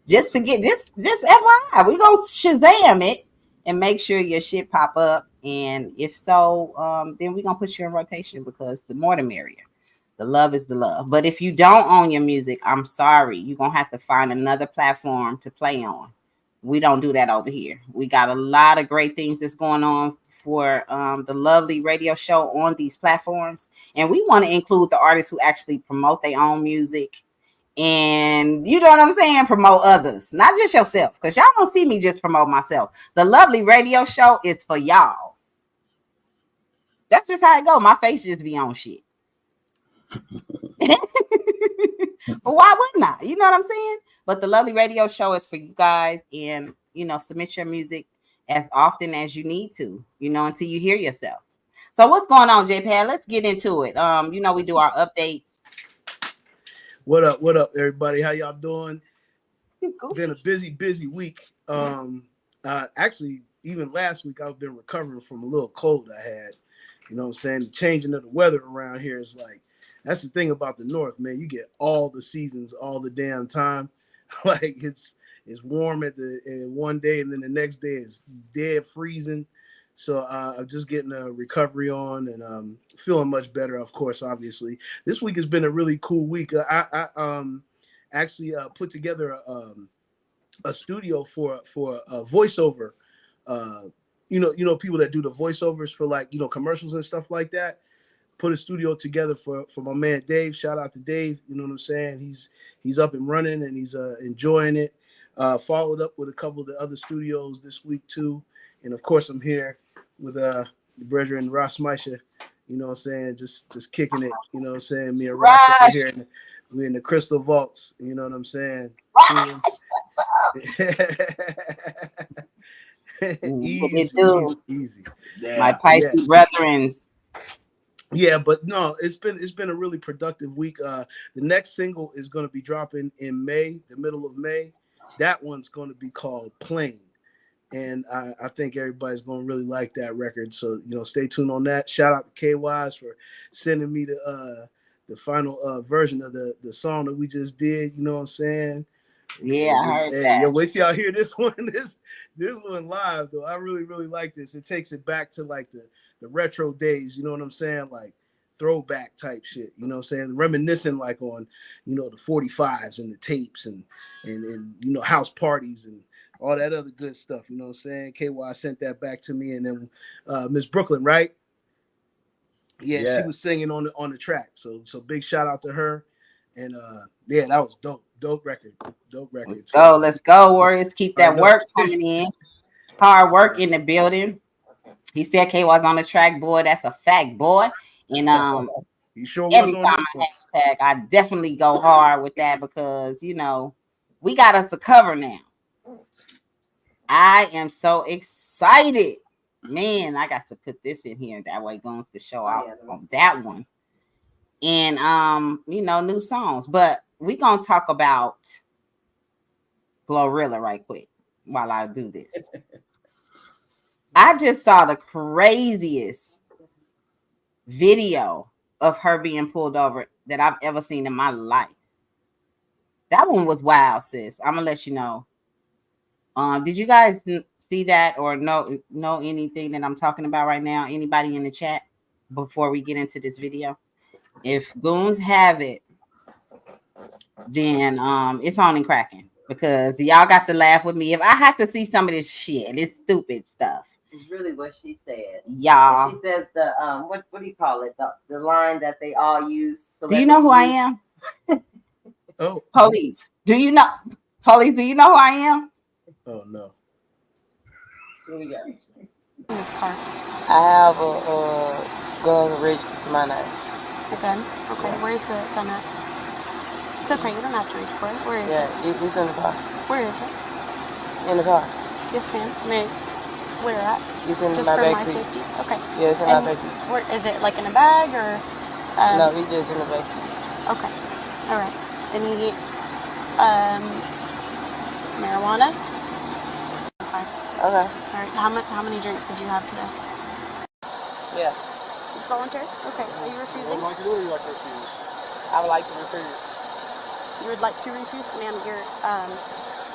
just FYI, we gonna Shazam it and make sure your shit pop up. And if so, then we're gonna put you in rotation, because the more the merrier. The love is the love. But if you don't own your music, I'm sorry, you're gonna have to find another platform to play on. We don't do that over here. We got a lot of great things that's going on for the Lovely Radio Show on these platforms, and we want to include the artists who actually promote their own music, and you know what I'm saying, promote others, not just yourself, because y'all don't see me just promote myself. The Lovely Radio Show is for y'all. That's just how it go. My face just be on shit. But why wouldn't I? You know what I'm saying? But the Lovely Radio Show is for you guys, and submit your music as often as you need to, until you hear yourself. So what's going on, JPad? Let's get into it. We do our updates. What up, everybody? How y'all doing? Been a busy week. Actually, even last week I've been recovering from a little cold I had. You know what I'm saying? The changing of the weather around here is like, that's the thing about the North, man. You get all the seasons all the damn time. Like it's warm in one day, and then the next day is dead freezing. So I'm just getting a recovery on, and feeling much better, of course, obviously. This week has been a really cool week. I actually put together a studio for a voiceover. People that do the voiceovers for commercials and stuff like that. Put a studio together for my man Dave. Shout out to Dave. You know what I'm saying? He's up and running, and he's enjoying it. Followed up with a couple of the other studios this week too, and of course I'm here with the brethren Ross Meisha. You know what I'm saying? Just kicking it. You know what I'm saying? Me and Ross are here. We're in the Crystal Vaults. You know what I'm saying? Easy. Yeah. My Pisces brethren. Yeah, but no, it's been a really productive week. The next single is going to be dropping in May, the middle of May. That one's going to be called Plain, and I think everybody's going to really like that record. So stay tuned on that. Shout out to KYs for sending me the final version of the song that we just did. You know what I'm saying? Yeah, I heard that. Yeah, wait till y'all hear this one. This one live though. I really like this. It takes it back to like the retro days, you know what I'm saying? Like throwback type shit, you know what I'm saying? Reminiscing like on, the 45s and the tapes and house parties and all that other good stuff, you know what I'm saying? KY sent that back to me, and then Miss Brooklyn, right? Yeah, she was singing on the track. So big shout out to her. And that was dope record. Let's go, Warriors. Keep that work coming in. Hard work in the building. He said K was on the track, boy. That's a fact, boy. And He sure was every on time this I one. hashtag, I definitely go hard with that because we got us to cover now. I am so excited. Man, I got to put this in here. That way Goons could show out on that one. And new songs. But we gonna talk about Glorilla right quick while I do this. I just saw the craziest video of her being pulled over that I've ever seen in my life. That one was wild, sis. I'm gonna let you know. Did you guys see that or know anything that I'm talking about right now? Anybody in the chat before we get into this video? If Goons have it, then it's on and cracking because y'all got to laugh with me. If I have to see some of this shit, it's stupid stuff. It's really what she said. Y'all. She says the what do you call it? The line that they all use. Do you know who I am? Oh, Police. Do you know Police? Do you know who I am? oh no. Here we go. This car. I have a gun registered to my name. A gun? Okay, where's the gun at? It's okay, you don't have to reach for it. Where is it? Yeah, it's in the car. Where is it? In the car. Yes, ma'am. Where at? It's in Just my for back my seat. safety? Okay. Yeah, it's in my back seat. Where is it, like in a bag or? No, it's just in the back seat. Okay. All right. Any marijuana? Okay. Okay. All right. How many drinks did you have today? Yeah. It's voluntary? Okay. Are you refusing? What would you like to do? Or you like to refuse? I would like to refuse. You would like to refuse? Ma'am, you're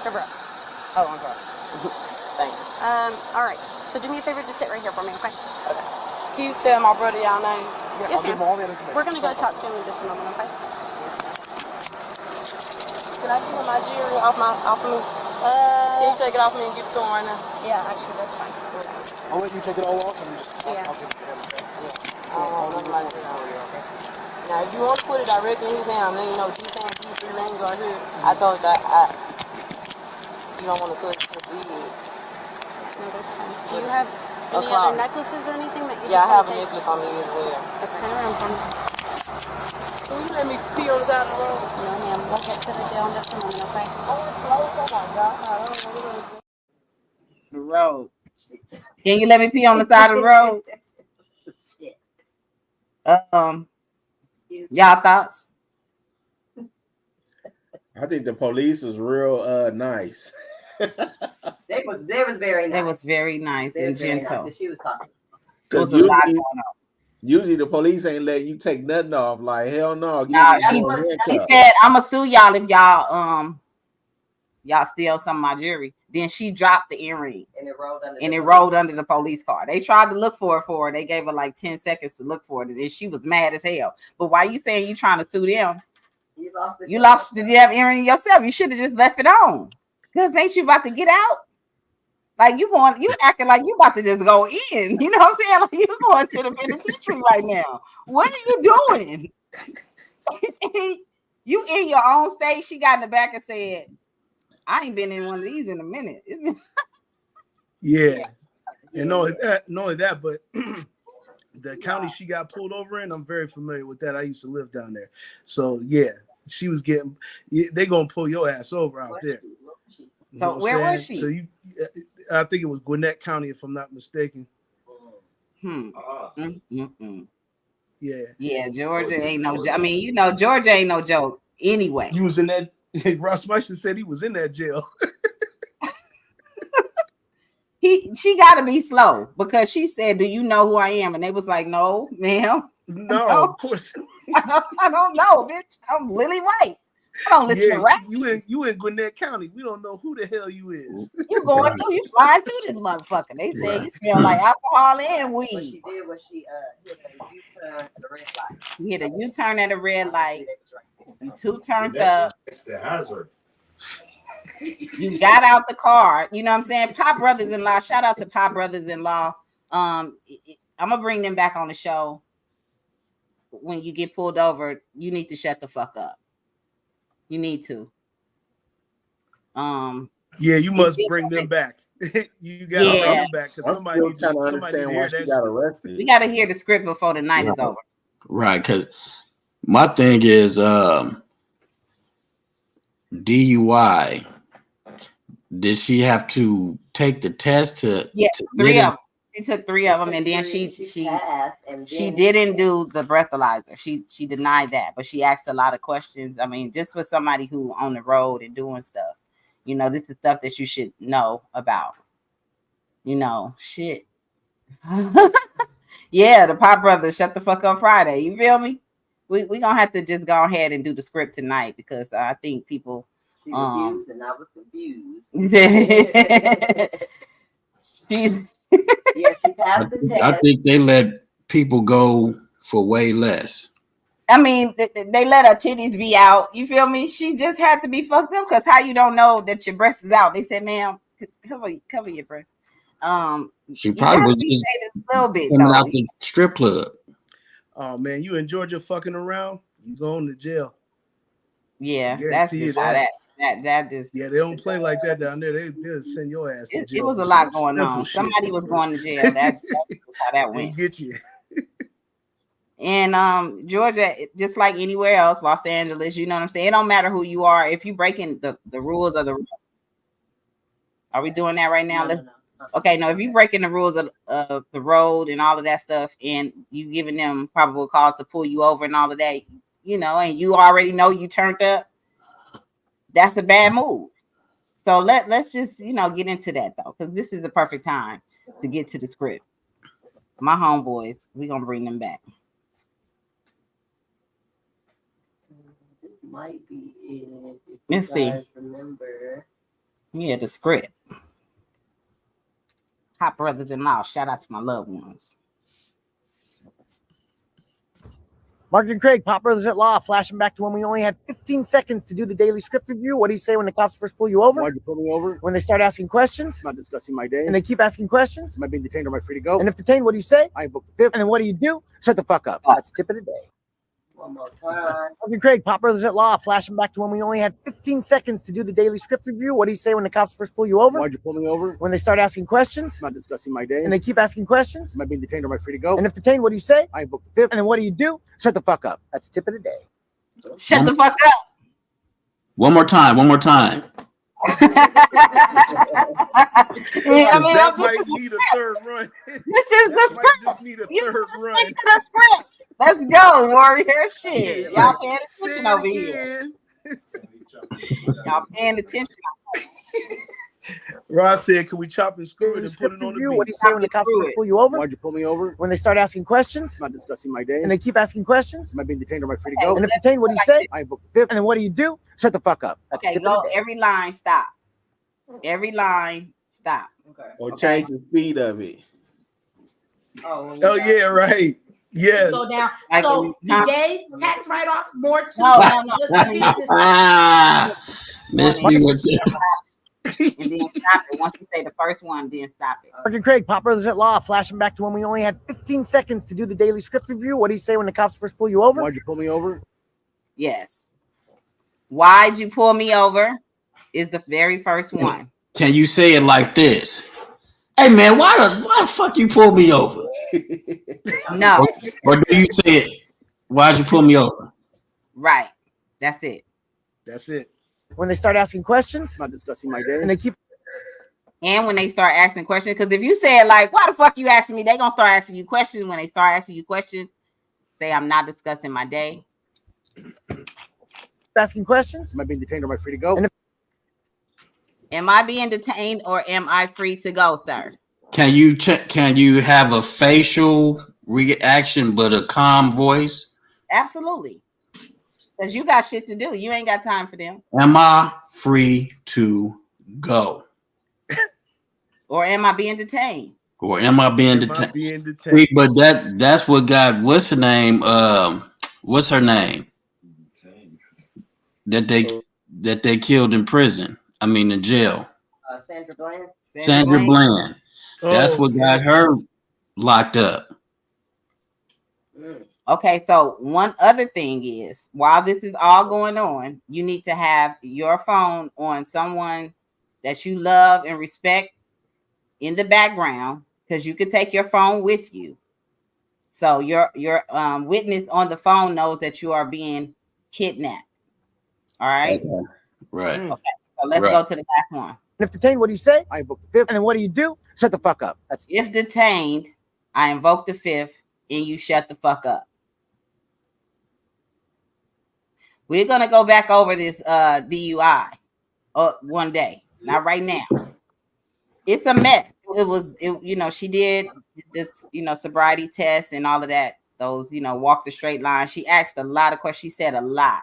cover up. Oh, I'm sorry. Thanks. All right. So do me a favor, just sit right here for me, okay? Okay. Can you tell my brother y'all names? Yes, I'll give ma'am. him all the information. We're gonna go talk to him in just a moment, okay? Can I see my jewelry off of me? Can you take it off me and give it to him right now? Yeah, actually, that's fine. I'll let you take it all off and just Yeah. I'll give it to him. Okay? I don't want nothing like that. Now, if you want to put it directly in his hand, then you know, these 3 rings are here. I told you that you don't want to put it to be. No, that's fine. Do you have any clock. other necklaces or anything that you Yeah, I just have want a to take? necklace on me as well. Turn around for me. Can you let me pee on the side of the road? No, ma'am. We'll get to the jail in just a moment, okay? The road. Can you let me pee on the side of the road? Y'all thoughts? I think the police is real nice. They was very nice. It was very nice They and was very nice gentle. 'cause she was talking. It was Because a lot going on. usually the police ain't letting you take nothing off. Like, hell no. Nah, Give me more she handcuffs. said, "I'ma sue y'all if y'all steal some of my jewelry." Then she dropped the earring And it rolled under. and it rolled under the police car. They tried to look for her. They gave her like 10 seconds to look for it, and she was mad as hell. But why you saying you trying to sue them? You lost it. You lost the damn earring yourself. You should have just left it on. Because ain't you about to get out? Like you acting like you about to just go in. You know what I'm saying? Like you going to the penitentiary right now. What are you doing? You in your own state. She got in the back and said, I ain't been in one of these in a minute. Yeah. And not only that, but the county she got pulled over in, I'm very familiar with that. I used to live down there. So yeah, she was getting, they gonna pull your ass over out there. You know So what where I'm was saying? she? So I think it was Gwinnett County, if I'm not mistaken. Yeah. Georgia ain't no joke. I mean, Georgia ain't no joke anyway. You was in that. Ross Meister said he was in that jail. She got to be slow because she said, "Do you know who I am?" And they was like, "No, ma'am." No, of course. I don't know, bitch. I'm Lily White. I don't listen to rap. You in Gwinnett County. We don't know who the hell you is. You going through? You flying through this motherfucker? They said you smell like alcohol and What weed. she did was she hit a U-turn at a red light. You hit a U-turn at a red light. You two turned up. It's the hazard. You got out the car. You know what I'm saying? Pop Brothers-in-Law. Shout out to Pop Brothers-in-Law. I'm gonna bring them back on the show. When you get pulled over, you need to shut the fuck up. You need to. Yeah, you must bring them back. You got to bring Yeah. them back because I'm somebody still needs trying to somebody understand need to why hear she that got shit. arrested. We got to hear the script before the night is Right. over. Right, because my thing is DUI. Did she have to take the test to? Yeah, to 3 get of it? them. She took 3 of them, and then She passed, and she then didn't do the breathalyzer. She denied that, but she asked a lot of questions. I mean, this was somebody who on the road and doing stuff. You know, this is stuff that you should know about. You know, shit. Yeah, the Pop Brothers, shut the fuck up Friday. You feel me? We gonna have to just go ahead and do the script tonight because I think people. she refused, and I was confused. she Yeah, she passed the I test. think they let people go for way less. I mean, they let her titties be out. You feel me? She just had to be fucked up because how you don't know that your breast is out? They said, "Ma'am, cover your breast." She You probably gotta was be just shaded a little bit coming though. out the strip club. Oh man, you in Georgia fucking around, you going to jail. Yeah, Guarantee that's you just how that just. Yeah, they don't play like that down there. They'll send your ass to It jail. was for a lot some going simple on. shit. Somebody was going to jail. That's how that They went. get you. And Georgia, just like anywhere else, Los Angeles, you know what I'm saying? It don't matter who you are. If you breaking the rules of the, are we doing that right now? No, Let's no. okay. No, if you breaking the rules of the road and all of that stuff, and you giving them probable cause to pull you over and all of that, you know, and you already know you turned up, that's a bad move. So let's just get into that though, because this is the perfect time to get to the script. My homeboys, we gonna bring them back. This might be it. If Let's see. guys remember. Yeah, the script. Hot brothers-in-law. Shout out to my loved ones. Mark and Craig, Pop Brothers at Law, flashing back to when we only had 15 seconds to do the daily script review. What do you say when the cops first pull you over? Why'd you pull me over? When they start asking questions? Not discussing my day. And they keep asking questions? Am I being detained or am I free to go? And if detained, what do you say? I invoke the fifth. And then what do you do? Shut the fuck up. That's tip of the day. One more time. Mark and Craig, Pop Brothers at Law, flashing back to when we only had 15 seconds to do the daily script review. What do you say when the cops first pull you over? Why'd you pull me over? When they start asking questions? Not discussing my day. And they keep asking questions? Am I being detained or am I free to go? And if detained, what do you say? I invoke the fifth. And then what do you do? Shut the fuck up. That's tip of the day. Shut the fuck up. One more time. I mean, That might need a third run. this is the Might script. just need a You third gotta run. stick to the script. Let's go, warrior. Shit, Yeah, y'all paying attention over here. Y'all paying attention. Ross said, "Can we chop and screw it and put Script it on the review. beat?" What do you say when the cops first pull you over? Why'd you pull me over? When they start asking questions? Not discussing my day. And they keep asking questions? Am I being detained or am I free to Okay, go? And if detained, what do you say? I invoke the fifth. And then what do you do? Shut the fuck up. That's Okay, tip go of the day. every line. Stop. Every line. Stop. Okay. Or Okay. change the speed of it. Oh, when you Oh got- yeah, right. Yes. Go down. Like, So huh? you gave tax write-offs more to No. the business. Miss me with that. And then stop it. Once you say the first one, then stop it. Mark and Craig, Pop Brothers at Law, flashing back to when we only had 15 seconds to do the daily script review. What do you say when the cops first pull you over? Why'd you pull me over? Yes. Why'd you pull me over? Is the very first one. Can you say it like this? Hey man, why the fuck you pull me over? No. Or do you say it? Why'd you pull me over? Right. That's it. That's it. When they start asking questions? Not discussing my day. And they keep And when they start asking questions, because if you say it like, why the fuck you asking me? They're gonna start asking you questions. When they start asking you questions, say I'm not discussing my day. asking questions? Am I being detained or am I free to go? And Am I being detained or am I free to go, sir? Can you have a facial reaction but a calm voice? Absolutely. Because you got shit to do. You ain't got time for them. Am I free to go? Or am I being detained? Or am I being Am I detained? being detained? See, but that's what got what's her name? What's her name? That they killed in prison. I mean in jail. Sandra Bland. Sandra Bland. That's Oh, what got her locked up. Okay, so one other thing is, while this is all going on, you need to have your phone on someone that you love and respect in the background because you could take your phone with you. So your witness on the phone knows that you are being kidnapped. All right. Okay. Right. Okay. So let's Right. go to the last one. And if detained, what do you say? I invoke the fifth. And then what do you do? Shut the fuck up. That's If detained, I invoke the fifth, and you shut the fuck up. We're gonna go back over this DUI one day, not right now. It's a mess. She did this, sobriety test and all of that. Those, walk the straight line. She asked a lot of questions. She said a lot.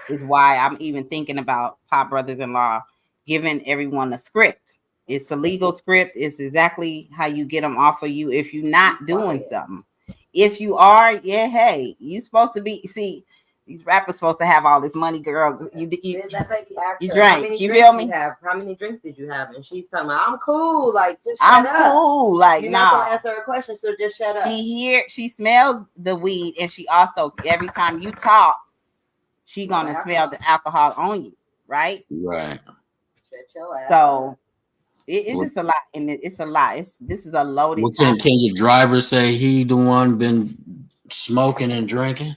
Is why I'm even thinking about Pop Brothers-in-Law giving everyone a script. It's a legal script. It's exactly how you get them off of you if you're not doing something. If you are, hey, you supposed to be. See, these rappers supposed to have all this money, girl. You That lady asked you her, how drank. many You drinks feel me? you have? How many drinks did you have? And she's talking about, I'm cool. Like, just I'm shut up. cool. Like, You're not nah. gonna answer her question, so just shut up. She smells the weed, and she also every time you talk, she gonna smell the alcohol on you, right? Right. Shut your ass So up. it's just a lot, and it's a lot. This is a loaded Well, topic. can your driver say he the one been smoking and drinking?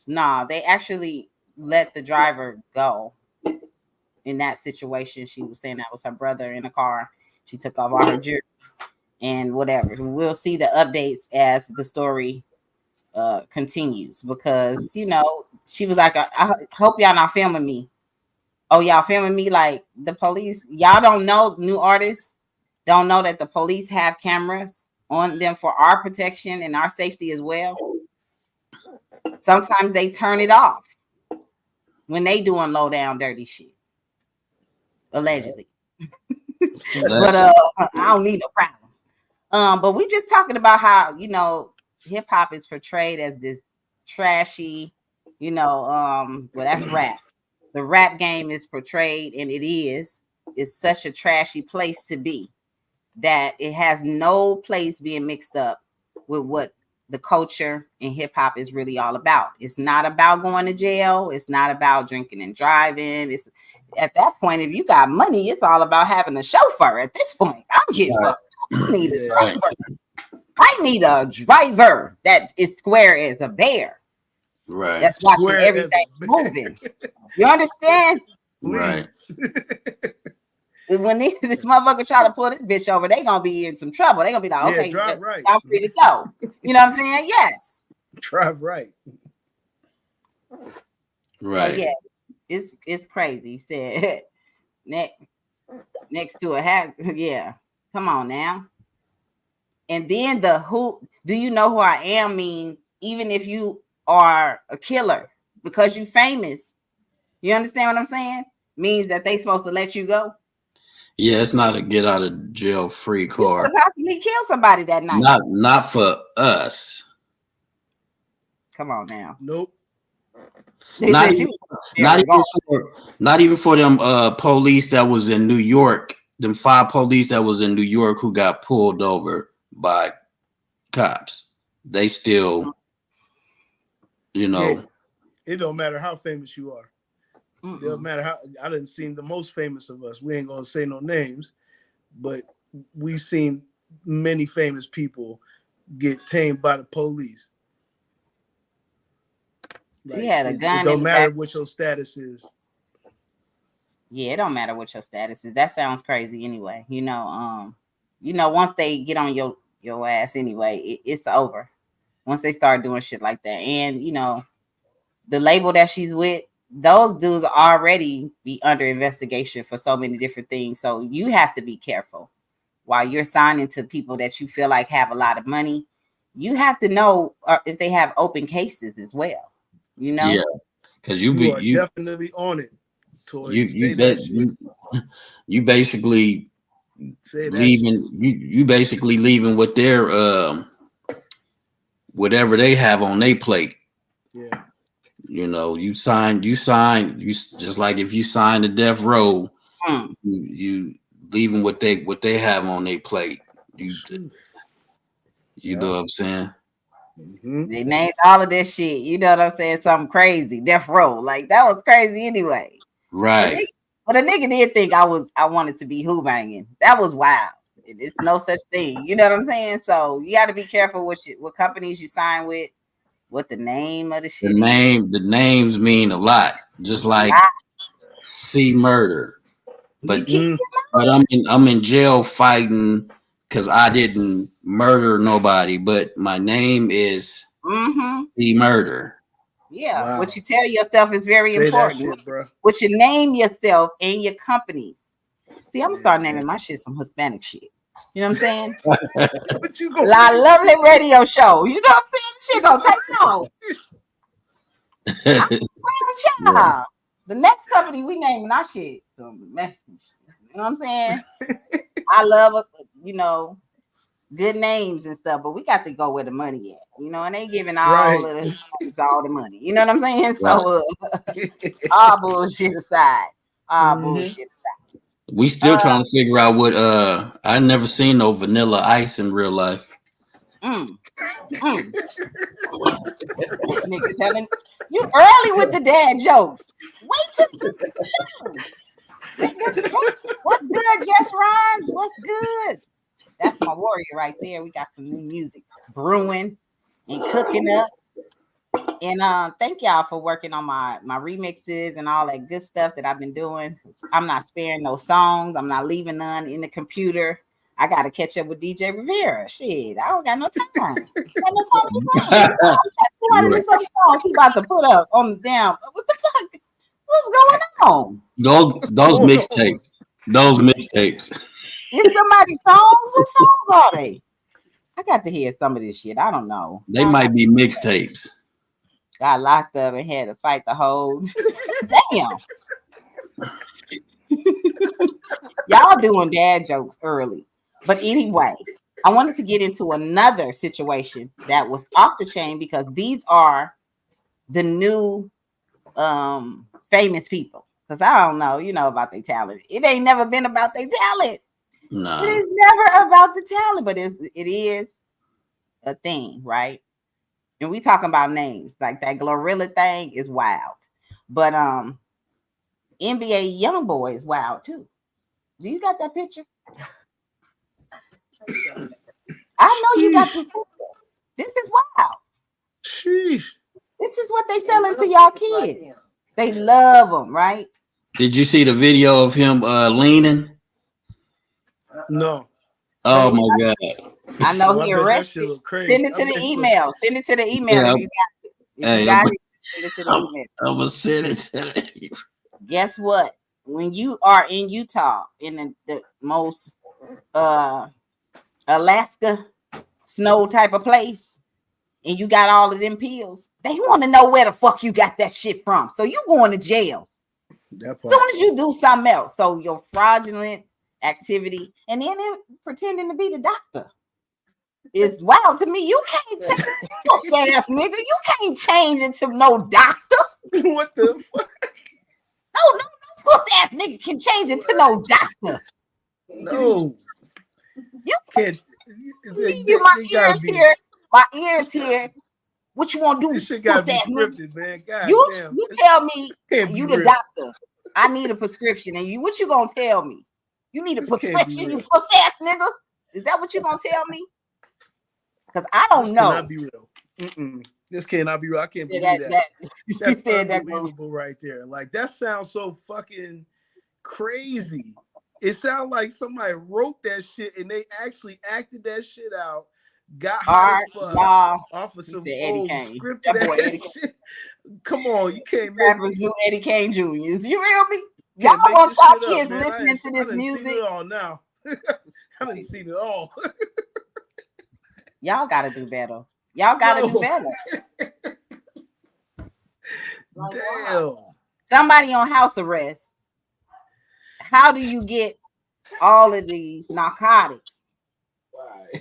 No, they actually let the driver go in that situation. She was saying that was her brother in the car. She took off all her jewelry and whatever. We'll see the updates as the story continues, because she was like, I hope y'all not filming me. Oh, y'all filming me? Like, the police, y'all don't know, new artists don't know that the police have cameras on them for our protection and our safety as well. Sometimes they turn it off when they doing low down dirty shit, allegedly. But I don't need no problems. But we just talking about how hip hop is portrayed as this trashy, well, that's rap. The rap game is portrayed, and it's such a trashy place to be that it has no place being mixed up with what the culture and hip hop is really all about. It's not about going to jail. It's not about drinking and driving. It's at that point, if you got money, it's all about having a chauffeur. At this point, I'm getting fucked. I need a driver. I need a driver that is square as a bear. Right. That's watching everything moving. You understand? Right. When this motherfucker try to pull this bitch over, they gonna be in some trouble. They gonna be like, okay, drive right. y'all free to go. You know what I'm saying? Yes. Drive right. Right. So yeah, it's crazy. He said next to a hat. Yeah. Come on now. And then the who do you know who I am means, even if you are a killer, because you famous, you understand what I'm saying? Means that they supposed to let you go. Yeah, it's not a get out of jail free card. You could possibly kill somebody that night. Not for us. Come on now. Nope. Not even for them police that was in New York. Them 5 police that was in New York who got pulled over by cops. They still, Yeah, it don't matter how famous you are. It don't matter how. I didn't see the most famous of us. We ain't gonna say no names, but we've seen many famous people get tamed by the police. She had a gun. It don't matter what your status is. Yeah, it don't matter what your status is. That sounds crazy anyway. Once they get on your ass anyway, it's over. Once they start doing shit like that. And the label that she's with, those dudes already be under investigation for so many different things. So you have to be careful while you're signing to people that you feel like have a lot of money. You have to know if they have open cases as well. Yeah, because you are definitely on it. You basically leaving. You basically leaving with their whatever they have on their plate. Yeah. You just like if you sign the death row, you leaving what they have on their plate. You know what I'm saying? Mm-hmm. They named all of this shit. You know what I'm saying? Something crazy, death row. Like that was crazy anyway. Right. But a nigga did think I wanted to be who banging. That was wild. It's no such thing. You know what I'm saying? So you got to be careful what companies you sign with, what the name of the shit is. The names mean a lot, just like C Murder. But I'm in jail fighting because I didn't murder nobody, but my name is C Murder. Yeah, Wow. what you tell yourself is very Say important. that shit, bro. What you name yourself and your companies. See, I'm gonna start naming my shit some Hispanic shit. You know what I'm saying? What you gonna La Lovely Radio Show. You know what I'm saying? Shit gonna take off. I'm with y'all. The next company we naming our shit some Mexican shit. You know what I'm saying? I love good names and stuff, but we got to go where the money at, and they giving all the money. You know what I'm saying? So all bullshit aside. Bullshit aside. We still trying to figure out what I never seen no Vanilla Ice in real life. Nigga telling you early with the dad jokes. Wait till what's good, Jess Rhymes? What's good? That's my warrior right there. We got some new music brewing and cooking up. And thank y'all for working on my remixes and all that good stuff that I've been doing. I'm not sparing no songs. I'm not leaving none in the computer. I got to catch up with DJ Rivera. Shit, I don't got no time. I got no time to play. 200 and some songs he about to put up on the damn. What the fuck? What's going on? Those mixtapes. Those mixtapes. Is somebody's songs? Whose songs are they? I got to hear some of this shit. I don't know. They might be mixtapes. Got locked up and had to fight the whole. Damn. Y'all doing dad jokes early. But anyway, I wanted to get into another situation that was off the chain because these are the new famous people. Because I don't know, about their talent. It ain't never been about their talent. No. It is never about the talent, but it is a thing, right? And we talking about names. Like that Glorilla thing is wild. But NBA Youngboy is wild too. Do you got that picture? I know you got this picture. This is wild. Sheesh. This is what they selling to y'all kids. They love them, right? Did you see the video of him leaning? No. Oh my God. I know he arrested. Send it to the email. Send it to the email. Yeah. If you got it. If you got it, send it to the email. I'm gonna send it to the Guess what? When you are in Utah, in the most Alaska snow type of place, and you got all of them pills, they want to know where the fuck you got that shit from. So you going to jail. As soon as you do something else. So your fraudulent activity, and then pretending to be the doctor. It's wild to me. You can't change ass nigga. You can't change it to no doctor. What the fuck? No puss ass nigga can change it to no doctor. No. You can't. My ears here. What you want to do? This shit gotta be scripted, man. God you damn. You tell me you the real. doctor. I need a prescription, and what you gonna tell me? You need a prescription, you puss ass nigga. Is that what you gonna tell me? Because I don't know. Cannot be real. This cannot be real. I can't believe that. That's unbelievable right there. Like that sounds so fucking crazy. It sounds like somebody wrote that shit and they actually acted that shit out. Got high as fuck off of some old scripted ass shit. Come on, you can't make rappers new Eddie Kane Jr.'s. You hear me? Y'all want y'all kids listening to this music? Seen it all now. I didn't see it all. Y'all gotta do better. Y'all gotta do better. Damn. Somebody on house arrest. How do you get all of these narcotics?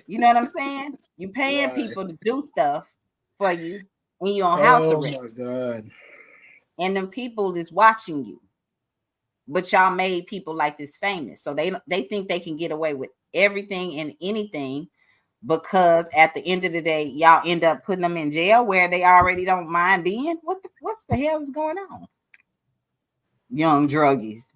You know what I'm saying? You paying people to do stuff for you when you're on house arrest. Oh my God. And them people is watching you. But y'all made people like this famous. So they think they can get away with everything and anything because at the end of the day, y'all end up putting them in jail where they already don't mind being. What's the hell is going on? Young druggies.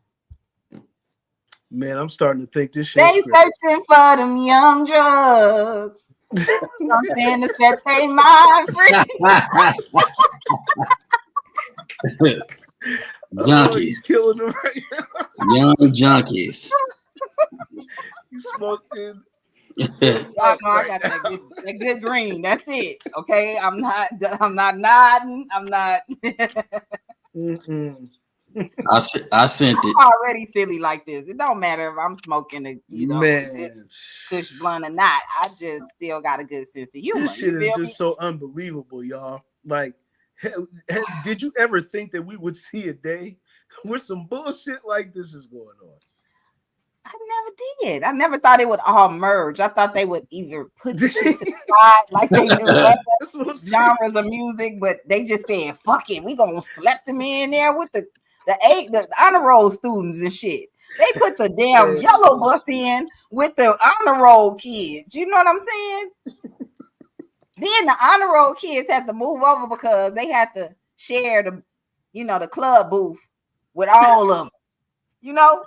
Man, I'm starting to think this shit. They searching for them young drugs. Something to set their mind free. Junkies. Killing them right now. Young junkies. You smoking. I got that good green. That's it. Okay. I'm not nodding. I'm not. I sent it. I'm already silly like this. It don't matter if I'm smoking a kush blunt or not. I just still got a good sense of humor. This shit is just so unbelievable, y'all. Like, did you ever think that we would see a day where some bullshit like this is going on? I never did. I never thought it would all merge. I thought they would either put the shit to the side like they do other genres of music, but they just said, fuck it, we gonna slap them in there with the honor roll students and shit. They put the damn yellow bus in with the honor roll kids. You know what I'm saying? Then the honor roll kids had to move over because they had to share the club booth with all of them. You know?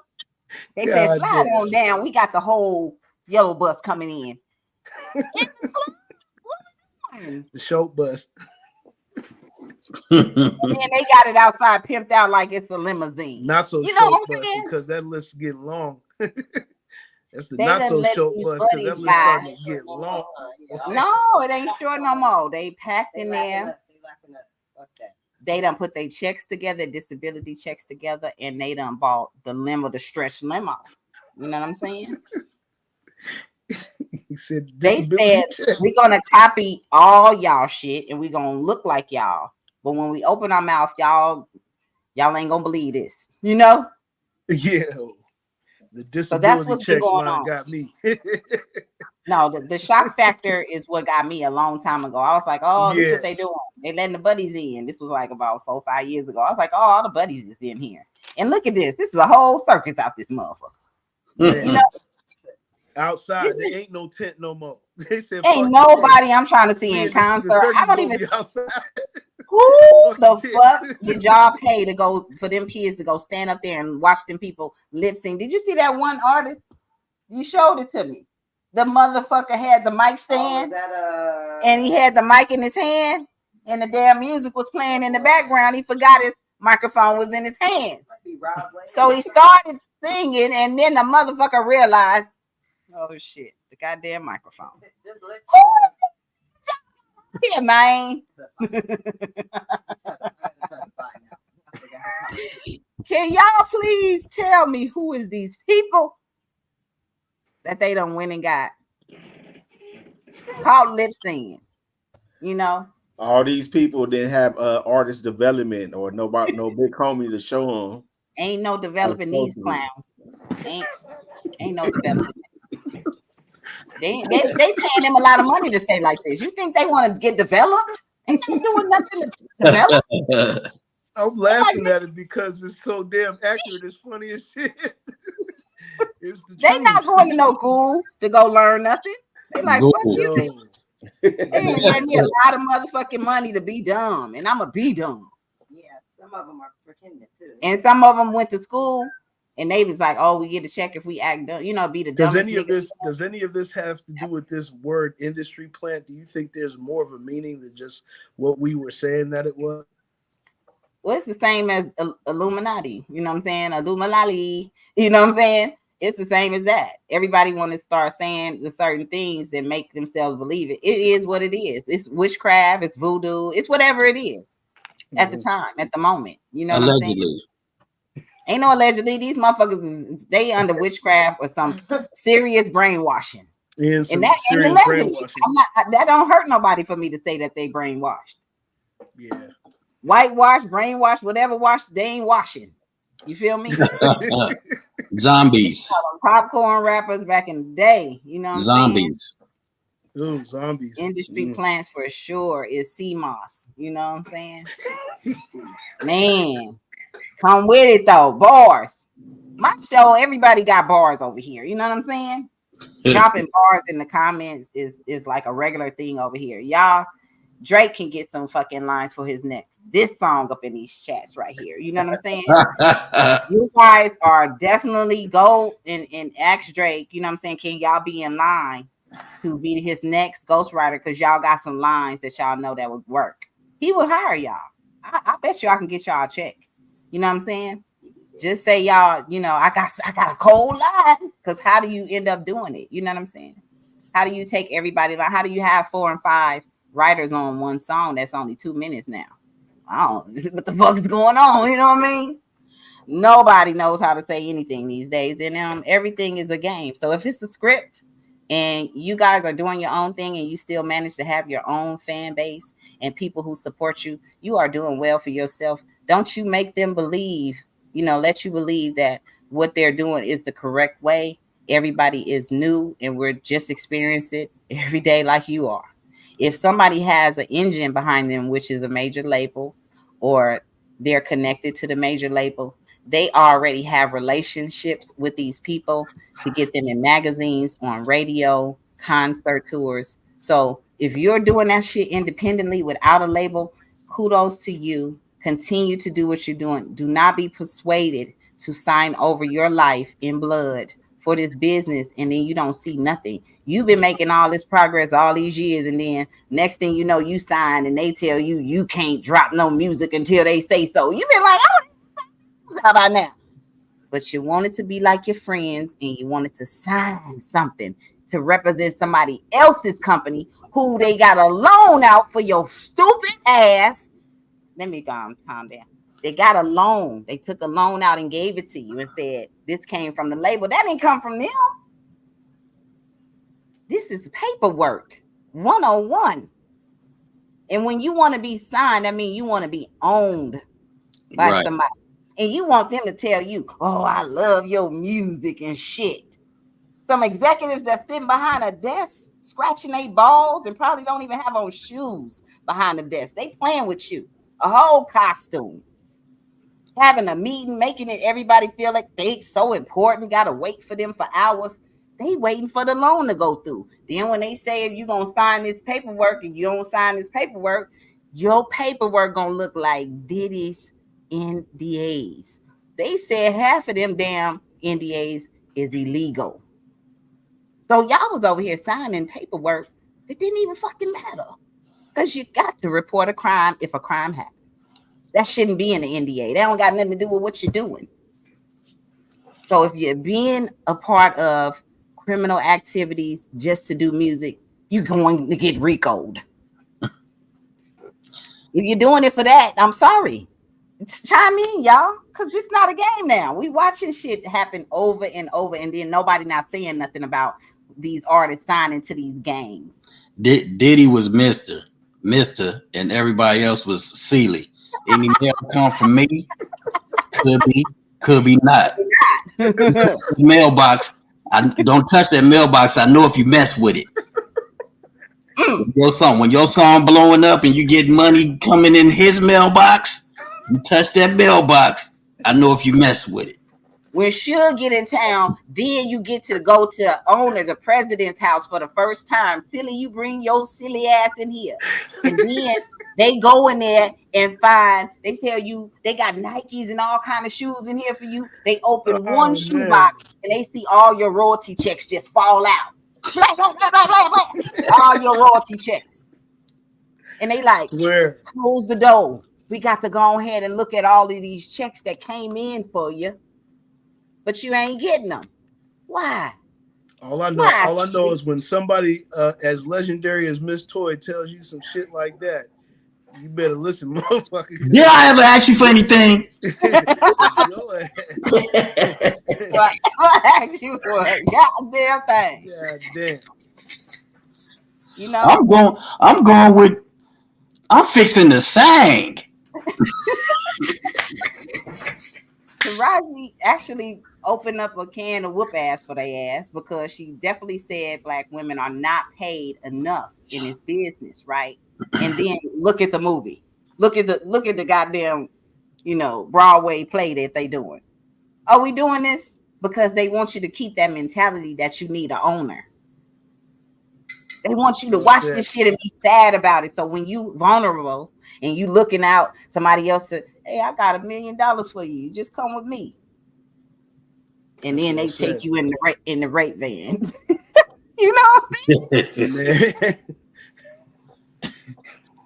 They said, slide on down. We got the whole yellow bus coming in. The show bus. And they got it outside, pimped out like it's the limousine. Not so show bus because that list is getting long. That's the not so show bus because that list starting to get long. No, it ain't short no more. They packed in there. They done put their checks together, disability checks together, and they done bought the limo, the stretch limo. You know what I'm saying? He said they said we're gonna copy all y'all shit and we're gonna look like y'all. But when we open our mouth, y'all ain't gonna believe this. You know? Yeah. The disability so that's what's check going line on. Got me. No, the shock factor is what got me a long time ago. I was like, oh, this is what they doing. They letting the buddies in. This was like about 4 or 5 years ago. I was like, oh, all the buddies is in here. And look at this. This is a whole circus out this motherfucker. You know? Outside, there ain't no tent no more. They said, ain't nobody I'm trying to see in concert. I don't even. Who the fuck did y'all pay to go for them kids to go stand up there and watch them people lip sync? Did you see that one artist? You showed it to me. The motherfucker had the mic stand, and he had the mic in his hand, and the damn music was playing in the background. He forgot his microphone was in his hand, so he started singing, and then the motherfucker realized, oh shit, the goddamn microphone. Yeah, man. Can y'all please tell me who is these people that they done went and got called lip sync? You know, all these people didn't have artist development or no big homie to show them. Ain't no developing these clowns. Ain't no development. They paying them a lot of money to say like this. You think they want to get developed? Ain't you doing nothing to develop? I'm laughing at it because it's so damn accurate. It's funny as shit. They not going to no school to go learn nothing. They like, fuck you. They ain't getting me a lot of motherfucking money to be dumb, and I'm a be dumb. Yeah, some of them are pretending too. And some of them went to school, and they was like, "Oh, we get a check if we act dumb." You know, be the does dumbest. Does any of this have to do with this word industry plant? Do you think there's more of a meaning than just what we were saying that it was? Well, it's the same as Illuminati. You know what I'm saying? Illuminati. You know what I'm saying? It's the same as that. Everybody want to start saying the certain things and make themselves believe it. It is what it is. It's witchcraft. It's voodoo. It's whatever it is at the time, at the moment. You know what I'm saying? Ain't no allegedly. These motherfuckers, they under witchcraft or some serious brainwashing. And that don't hurt nobody for me to say that they brainwashed. Yeah. Whitewash, brainwash, whatever wash, they ain't washing. You feel me? Zombies. Popcorn rappers back in the day. You know what zombies. I'm saying? Ooh, zombies. Industry plants for sure is CMOS. You know what I'm saying? Man, come with it though. Bars. My show, everybody got bars over here. You know what I'm saying? Dropping bars in the comments is like a regular thing over here. Y'all Drake can get some fucking lines for his this song up in these chats right here. You know what I'm saying? You guys are definitely go and ask Drake, you know what I'm saying? Can y'all be in line to be his next ghostwriter? Because y'all got some lines that y'all know that would work. He will hire y'all. I bet y'all can get y'all a check. You know what I'm saying? Just say y'all, you know, I got a cold line. Because how do you end up doing it? You know what I'm saying? How do you take everybody? Like, how do you have 4 and 5 writers on one song that's only 2 minutes now? I don't what the fuck is going on? You know what I mean? Nobody knows how to say anything these days, and everything is a game. So if it's a script and you guys are doing your own thing and you still manage to have your own fan base and people who support you, you are doing well for yourself. Don't you make them believe, you know, let you believe that what they're doing is the correct way. Everybody is new and we're just experiencing it every day like you are. If somebody has an engine behind them, which is a major label, or they're connected to the major label, they already have relationships with these people to get them in magazines, on radio, concert tours. So if you're doing that shit independently without a label, kudos to you. Continue to do what you're doing. Do not be persuaded to sign over your life in blood for this business and then you don't see nothing. You've been making all this progress all these years, and then next thing you know, you sign and they tell you you can't drop no music until they say so. You've been like, oh, how about now? But you want it to be like your friends and you wanted to sign something to represent somebody else's company who they got a loan out for your stupid ass. Let me calm down. They got a loan. They took a loan out and gave it to you and said, this came from the label. That didn't come from them. This is paperwork 101. And when you want to be signed, I mean, you want to be owned by somebody. And you want them to tell you, oh, I love your music and shit. Some executives that sitting behind a desk, scratching their balls and probably don't even have on shoes behind the desk. They playing with you. A whole costume. Having a meeting, making it everybody feel like they so important, gotta wait for them for hours. They waiting for the loan to go through. Then when they say if you're gonna sign this paperwork and you don't sign this paperwork, your paperwork gonna look like Diddy's NDAs. They said half of them damn NDAs is illegal. So y'all was over here signing paperwork that didn't even fucking matter. Because you got to report a crime if a crime happens. That shouldn't be in the NDA. They don't got nothing to do with what you're doing. So if you're being a part of criminal activities just to do music, you're going to get RICO'd. If you're doing it for that, I'm sorry. Chime in, y'all, because it's not a game now. We watching shit happen over and over, and then nobody not saying nothing about these artists signing to these gangs. Diddy was Mr., and everybody else was Sealy. Any mail come from me? Could be not. Mailbox. I don't touch that mailbox. I know if you mess with it. When your song blowing up and you get money coming in his mailbox, you touch that mailbox. I know if you mess with it. When Suge get in town, then you get to go to the owner, the president's house for the first time. Silly, you bring your silly ass in here. And then they go in there and find, they tell you they got Nikes and all kind of shoes in here for you. They open one shoebox and they see all your royalty checks just fall out. Blah, blah, blah, blah, blah, blah. All your royalty checks. And they like, close the door. We got to go ahead and look at all of these checks that came in for you. But you ain't getting them. Why? All I know is when somebody as legendary as Miss Toy tells you some shit like that, you better listen, motherfucker. Did I ever ask you for anything? I asked you for a goddamn thing. Goddamn. You know, I'm fixing to sing. Taraji actually opened up a can of whoop ass for their ass because she definitely said black women are not paid enough in this business, right? And then look at the movie. Look at the goddamn, Broadway play that they doing. Are we doing this because they want you to keep that mentality that you need an owner? They want you to watch this shit and be sad about it. So when you vulnerable and you looking out, somebody else said, "Hey, I got $1 million for you. Just come with me." And then they take you in the rape van. You know?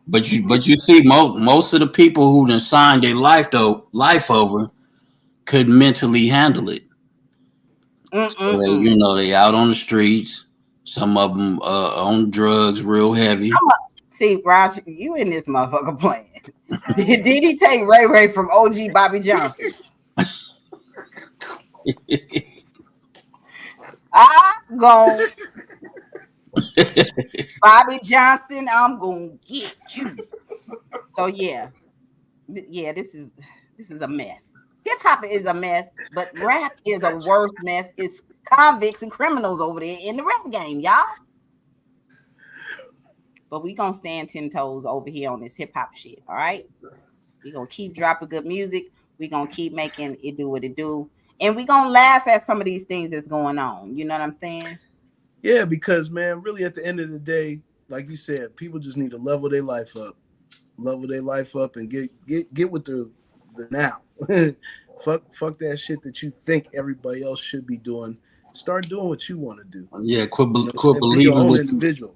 But you see, most of the people who done signed their life over couldn't mentally handle it. So they out on the streets. Some of them on drugs real heavy. See, Raj, you in this motherfucker playing. Did he take Ray from OG Bobby Johnson? I'm going Bobby Johnson, I'm gonna get you. So yeah, this is a mess. Hip hop is a mess, but rap is a worse mess. It's convicts and criminals over there in the rap game, y'all. But we gonna stand 10 toes over here on this hip hop shit. All right, we gonna keep dropping good music. We gonna keep making it do what it do, and we gonna laugh at some of these things that's going on. You know what I'm saying? Yeah, because man, really at the end of the day, like you said, people just need to level their life up and get with the now. fuck that shit that you think everybody else should be doing. Start doing what you want to do. Yeah, quit believing your own individual.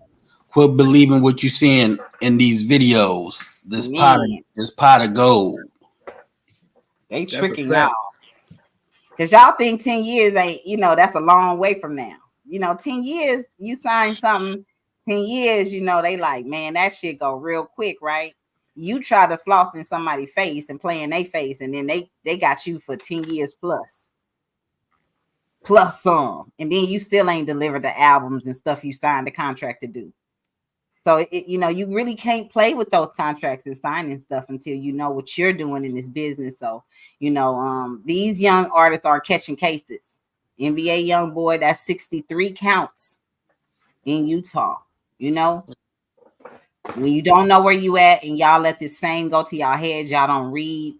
Quit believing what you're seeing in these videos. This pot of gold. They tricking y'all. Because y'all think 10 years ain't, that's a long way from now. 10 years, you sign something, 10 years, they like, man, that shit go real quick, right? You try to floss in somebody's face and play in their face, and then they got you for 10 years plus some. And then you still ain't delivered the albums and stuff you signed the contract to do. So, you really can't play with those contracts and signing stuff until you know what you're doing in this business. So, these young artists are catching cases. NBA Youngboy, that's 63 counts in Utah. When you don't know where you at and y'all let this fame go to y'all heads, y'all don't read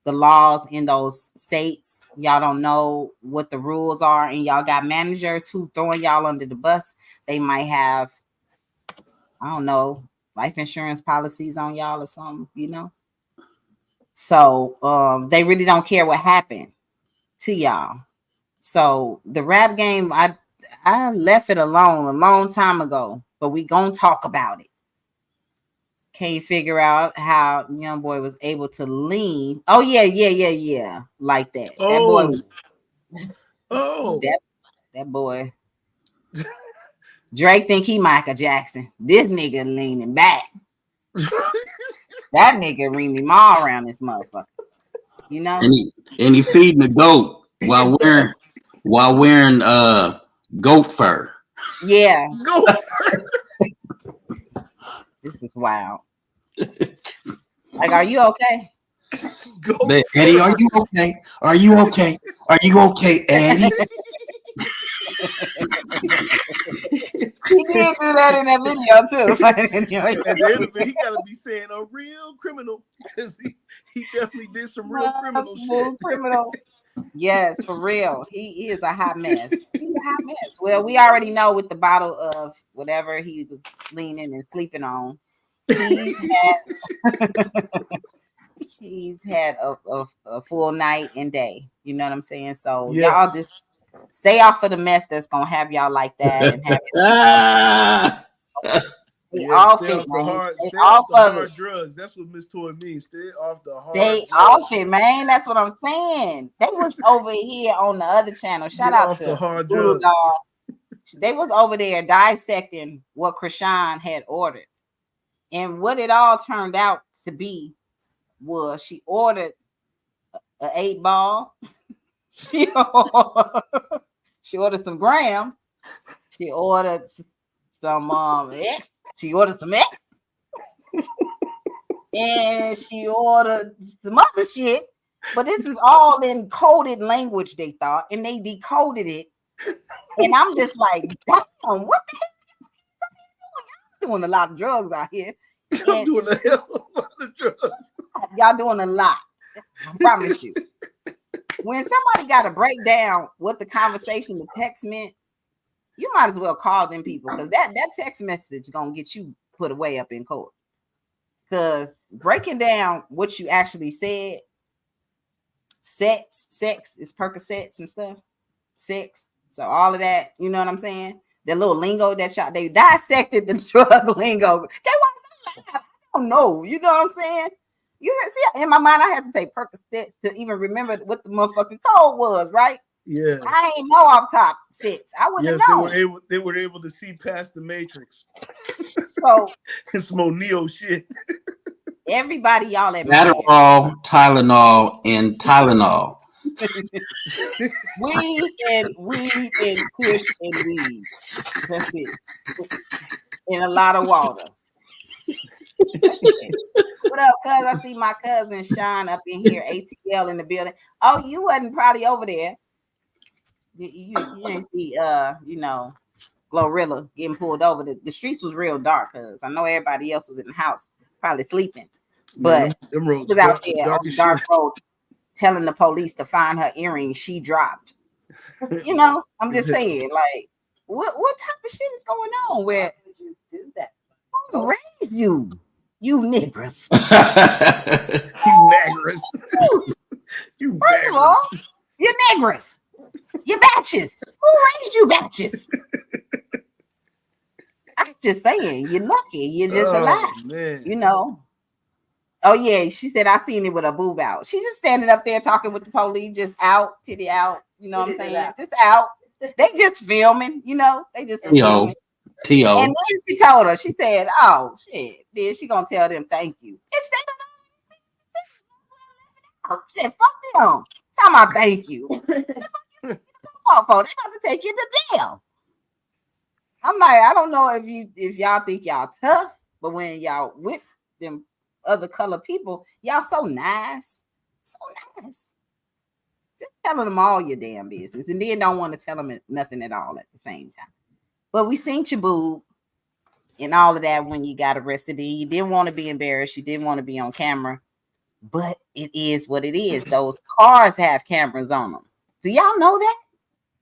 the laws in those states. Y'all don't know what the rules are, and y'all got managers who throwing y'all under the bus. They might have, I don't know, life insurance policies on y'all or something, So they really don't care what happened to y'all. So the rap game, I left it alone a long time ago, but we gonna talk about it. Can't figure out how Youngboy was able to lean. Oh yeah, like that. That boy. Drake think he Michael Jackson. This nigga leaning back. That nigga ring me ma around this motherfucker. And he feeding the goat while wearing goat fur. Yeah. Goat fur. This is wild. Like, are you okay? Eddie, are you okay? Are you okay? Are you okay, Eddie? He did do that in that video too. At the end of it, he gotta be saying a real criminal, because he definitely did some real criminal shit. Yes, for real. He is a hot mess. He's a hot mess. Well, we already know with the bottle of whatever he was leaning and sleeping on, he's had a full night and day. You know what I'm saying? So y'all just stay off of the mess that's gonna have y'all like that and have stay off the hard drugs. That's what Miss Toy means. Stay off the hard drugs. Off it, man. That's what I'm saying. They was over here on the other channel. Shout out to the hard drugs. They was over there dissecting what Krishan had ordered. And what it all turned out to be was she ordered an 8-ball. She ordered some grams. She ordered some X. She ordered some X. And she ordered some other shit. But this is all in coded language, they thought, and they decoded it. And I'm just like, damn, what the hell are you doing? Y'all doing a lot of drugs out here. Y'all doing a hell of a lot of drugs. Y'all doing a lot. I promise you. When somebody got to break down what the conversation, the text meant, you might as well call them people because that text message gonna get you put away up in court. Because breaking down what you actually said, sex is Percocets and stuff. Sex. So all of that, you know what I'm saying? The little lingo that y'all they dissected the drug lingo. They want to laugh. I don't know. You know what I'm saying? You see, in my mind, I had to take Percocets to even remember what the motherfucking code was, right? Yes. I ain't know off top six. I wouldn't have known. They were able to see past the matrix. So it's some old Neo shit. Everybody, y'all at Adderall, Tylenol, and Tylenol. weed and kush and weed. That's it. And a lot of water. That's it. What up, cuz? I see my cousin Sean up in here, ATL in the building. Oh, you wasn't probably over there. You didn't see you know, Glorilla getting pulled over. The streets was real dark, cuz I know everybody else was in the house, probably sleeping. But he was out there on the dark road telling the police to find her earring she dropped. You know, I'm just saying, like, what type of shit is going on? Where would you do that? Who raised you? You niggers. You niggers. First of all, you niggers. You batches. Who raised you batches? I'm just saying, you're lucky. You're just alive. Man. You know. Oh yeah, she said I seen it with a boob out. She's just standing up there talking with the police, just out, titty out. You know what I'm saying? Just out. They just filming. You know, they just filming. T.O. And then she told her, she said, "Oh shit." Then she gonna tell them thank you. Bitch, they don't know. She said, "Fuck them." Tell them thank you. They about to take you to jail. I'm like, I don't know if y'all think y'all tough, but when y'all with them other color people, y'all so nice. So nice. Just telling them all your damn business and then don't want to tell them nothing at all at the same time. But we seen your boob and all of that when you got arrested. And you didn't want to be embarrassed. You didn't want to be on camera. But it is what it is. Those cars have cameras on them. Do y'all know that?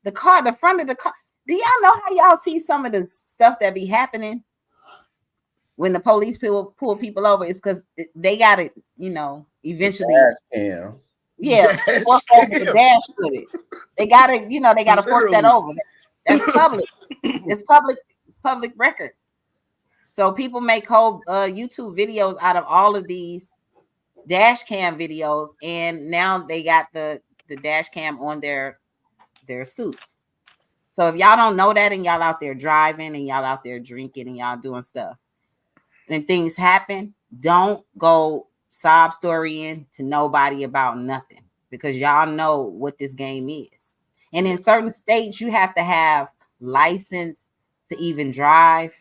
The front of the car. Do y'all know how y'all see some of the stuff that be happening when the police pull people over? It's because they got to, you know, eventually. Yeah, fork over the dash with it. They gotta, you know, they gotta fork that over. That's public. It's public records. So people make whole YouTube videos out of all of these dash cam videos, and now they got the dash cam on their suits. So if y'all don't know that and y'all out there driving and y'all out there drinking and y'all doing stuff and things happen, don't go sob storying to nobody about nothing because y'all know what this game is. And in certain states, you have to have license to even drive.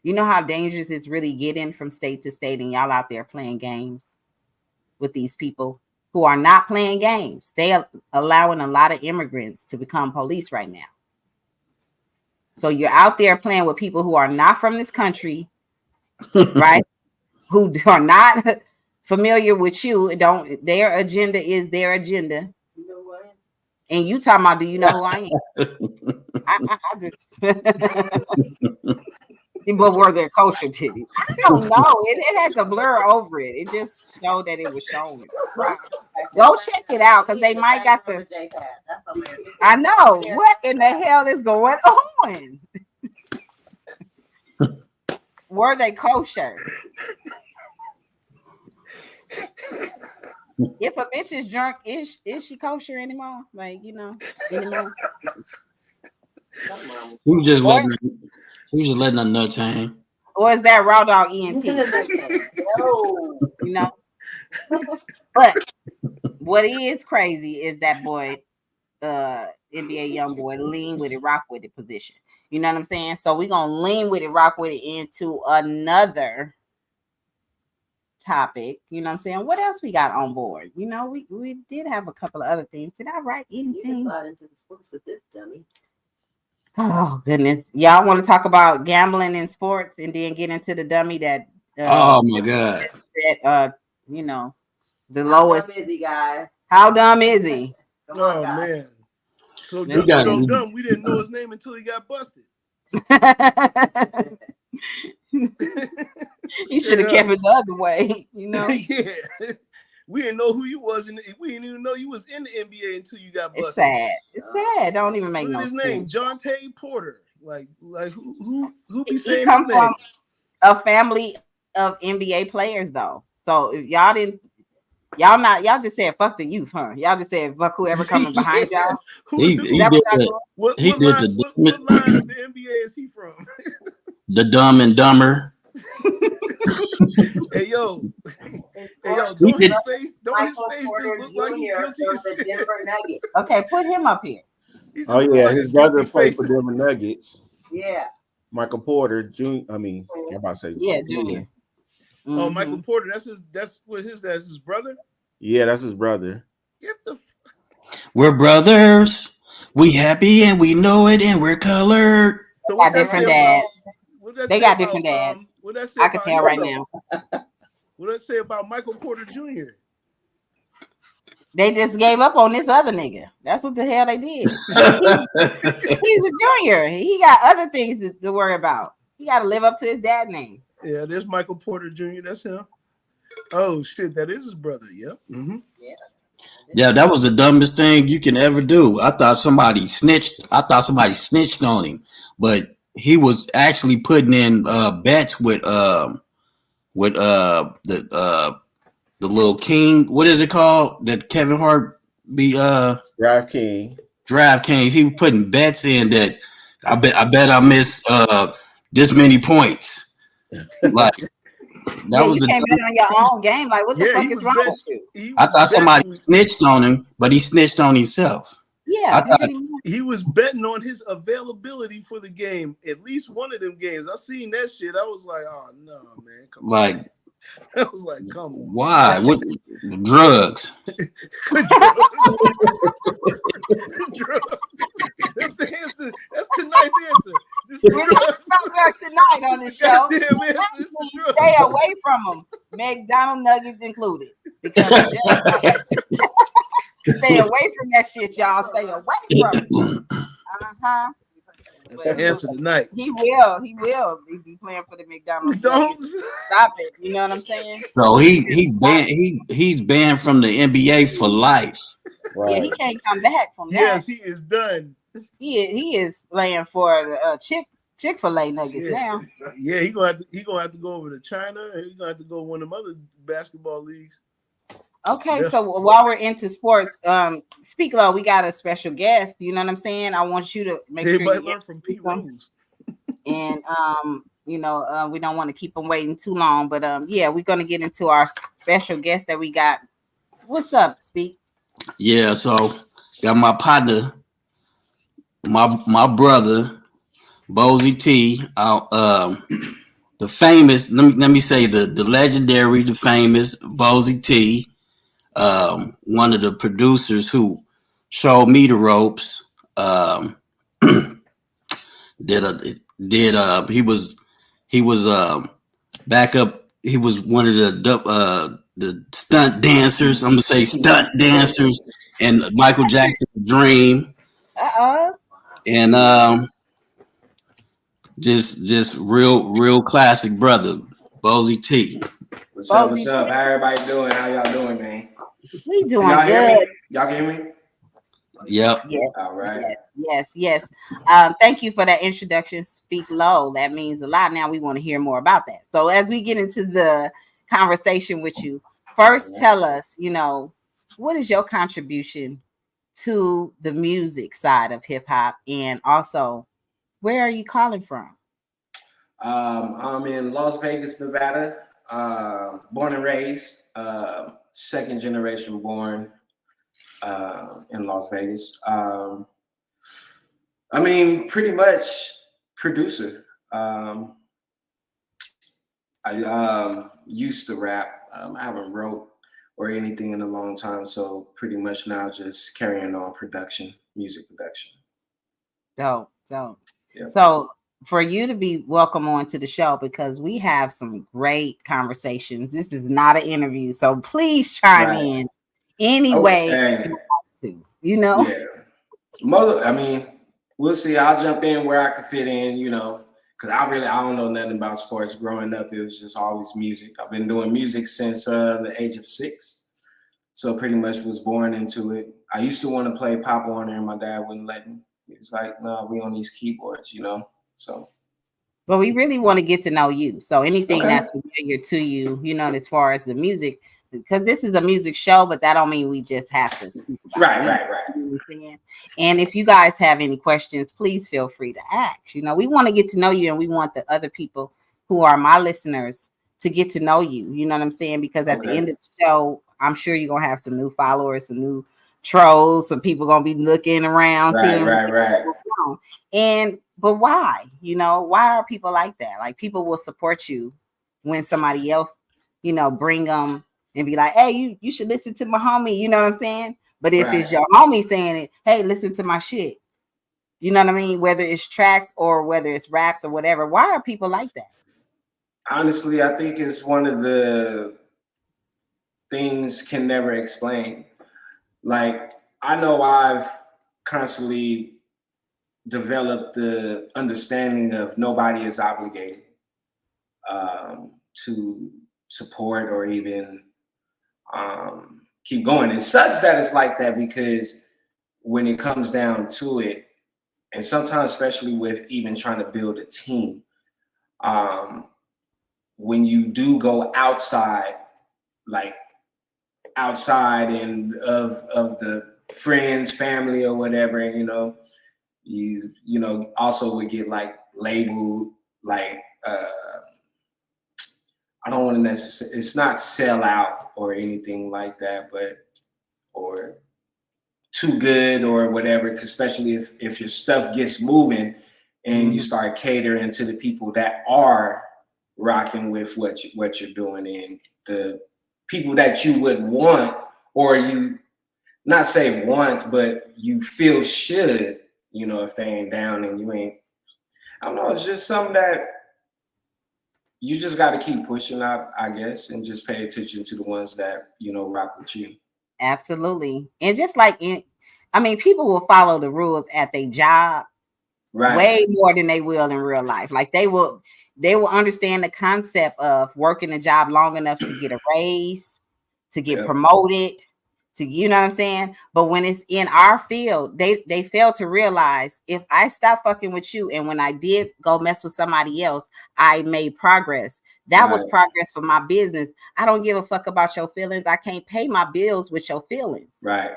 You know how dangerous it's really getting from state to state, and y'all out there playing games with these people who are not playing games. They are allowing a lot of immigrants to become police right now. So you're out there playing with people who are not from this country, right? Who are not familiar with you. Their agenda is their agenda. You know who I am? And you talking about, do you know who I am? I just but were there kosher titties? I don't know. It had to blur over it. It just showed that it was showing. Right. Go check it out because they might got the. I know. What in the hell is going on? Were they kosher? If a bitch is drunk, is she kosher anymore? Like, you know, anymore? He was just letting her nuts hang. Or is that raw dog ENT? No, you know. But what is crazy is that boy, NBA Youngboy, lean with it, rock with it position. You know what I'm saying? So we're gonna lean with it, rock with it into another topic. You know what I'm saying? What else we got on board? You know, we did have a couple of other things. Did I write anything? You can slide into the sports with this dummy. Oh goodness, y'all want to talk about gambling in sports and then get into the dummy that oh my god, that you know, the lowest. How dumb is he, guys? How dumb is he? Oh man, So You got dumb. We didn't know his name until he got busted. You should have kept it the other way, you know. Yeah. We didn't know who you was, and we didn't even know you was in the NBA until you got busted. It's sad. It's sad. Don't even make Look no at his sense. name, Jonte Porter. Like who be He saying come his name? from a family of NBA players, though. So if y'all just said fuck the youth, huh? Y'all just said fuck whoever coming behind y'all. He Is that what y'all doing? What did line of the NBA is he from? the Dumb and Dumber. Hey yo, don't He his did- face Porter just look like he Jr. guilty from as the shit. Denver Nuggets. Okay, put him up here. He just Oh look yeah, like his a brother guilty played face. for Denver Nuggets. Yeah. Michael Porter Jr. I mean, I'm about to say Yeah, Junior. Oh, Michael Porter, that's his brother. Yeah, that's his brother. Get the We're brothers. We happy and we know it, and we're colored. So Got different dads. They got different dads. What that say I can about tell him, right though? now. What that say about Michael Porter Jr.? They just gave up on this other nigga. That's what the hell they did. He's a junior. He got other things to worry about. He got to live up to his dad name. Yeah, there's Michael Porter Jr. That's him. Oh shit, that is his brother. Yep. Mm-hmm. Yeah, that was the dumbest thing you can ever do. I thought somebody snitched on him, but he was actually putting in bets with the little king. What is it called? That Kevin Hart be DraftKings. He was putting bets in that I bet I miss this many points. Like that was you can't bet on your own game. Like, what the fuck is wrong with you? I thought somebody snitched on him, but he snitched on himself. Yeah, he was betting on his availability for the game. At least one of them games. I seen that shit. I was like, oh no, man. Come on. I was like, come on. Why? What drugs? Drugs. That's the answer. That's the nice answer. We're not drugs tonight on this show. Goddamn answer. It's the drugs. Stay away from them, McDonald's nuggets included. Because stay away from that shit, y'all. Stay away from it. That's the answer tonight. He will be playing for the McDonald's. Stop it. You know what I'm saying? So he's banned from the NBA for life. Right. Yeah, he can't come back from that. Yes, he is done. He is playing for the Chick-fil-A Nuggets now. Yeah, he gonna have to go over to China. He's gonna have to go one of them other basketball leagues. Okay, so while we're into sports, Speak Low, we got a special guest. You know what I'm saying? I want you to make sure you learn from Pete Rose. And we don't want to keep them waiting too long, but yeah, we're gonna get into our special guest that we got. What's up, Speak? Yeah, so got my partner, my brother, Bozy T, the famous. Let me say the legendary, the famous Bozy T. One of the producers who showed me the ropes. He was back up. He was one of the stunt dancers. I'm gonna say stunt dancers and Michael Jackson's Dream. And just real classic brother, Bozy T. What's up? What's up? How everybody doing? How y'all doing, man? We doing y'all good. Hear me? Y'all can hear me? Yep. Yes. All right. Yes. Thank you for that introduction. Speak Low. That means a lot. Now we want to hear more about that. So as we get into the conversation with you, first tell us, what is your contribution to the music side of hip hop, and also where are you calling from? I'm in Las Vegas, Nevada. Born and raised, second generation born in Las Vegas. Pretty much producer. I used to rap. I haven't wrote or anything in a long time, so pretty much now just carrying on music production. Dope. Yeah. So for you to be welcome onto the show, because we have some great conversations. This is not an interview, so please chime in any way you want to. Yeah. I mean, we'll see. I'll jump in where I can fit in, you know, because I don't know nothing about sports. Growing up, it was just always music. I've been doing music since the age of 6. So pretty much was born into it. I used to want to play Pop Warner and my dad wouldn't let me. He was like, no, we on these keyboards, you know? So. But we really want to get to know you. So anything Okay. that's familiar to you, you know, as far as the music, because this is a music show, but that don't mean we just have to speak about Right. You know what I'm saying? And if you guys have any questions, please feel free to ask. You know, we want to get to know you, and we want the other people who are my listeners to get to know you. You know what I'm saying? Because at the end of the show, I'm sure you're gonna have some new followers, some new trolls, some people gonna be looking around, seeing what's going on. And but why? You know, why are people like that? Like, people will support you when somebody else, you know, bring them and be like, hey, you should listen to my homie. You know what I'm saying? But if it's your homie saying it, hey, listen to my shit. You know what I mean? Whether it's tracks or whether it's raps or whatever. Why are people like that? Honestly, I think it's one of the things can never explain. Like, I know I've constantly developed the understanding of nobody is obligated to support or even keep going. It sucks that it's like that, because when it comes down to it, and sometimes especially with even trying to build a team, when you do go outside, like outside and of the friends, family, or whatever, and you know also would get like labeled like I don't want to necessarily, it's not sell out or anything like that, but or too good or whatever, especially if your stuff gets moving and you start catering to the people that are rocking with what you're doing, and the people that you would want, or you not say want, but you feel should, you know, if they ain't down and you ain't, I don't know, it's just something that you just got to keep pushing up, I guess, and just pay attention to the ones that, you know, rock with you. Absolutely. And just like people will follow the rules at their job way more than they will in real life. Like, they will understand the concept of working a job long enough to get a raise, to get promoted, to, you know what I'm saying? But when it's in our field, they fail to realize, if I stop fucking with you and when I did go mess with somebody else, I made progress. That was progress for my business. I don't give a fuck about your feelings. I can't pay my bills with your feelings. Right.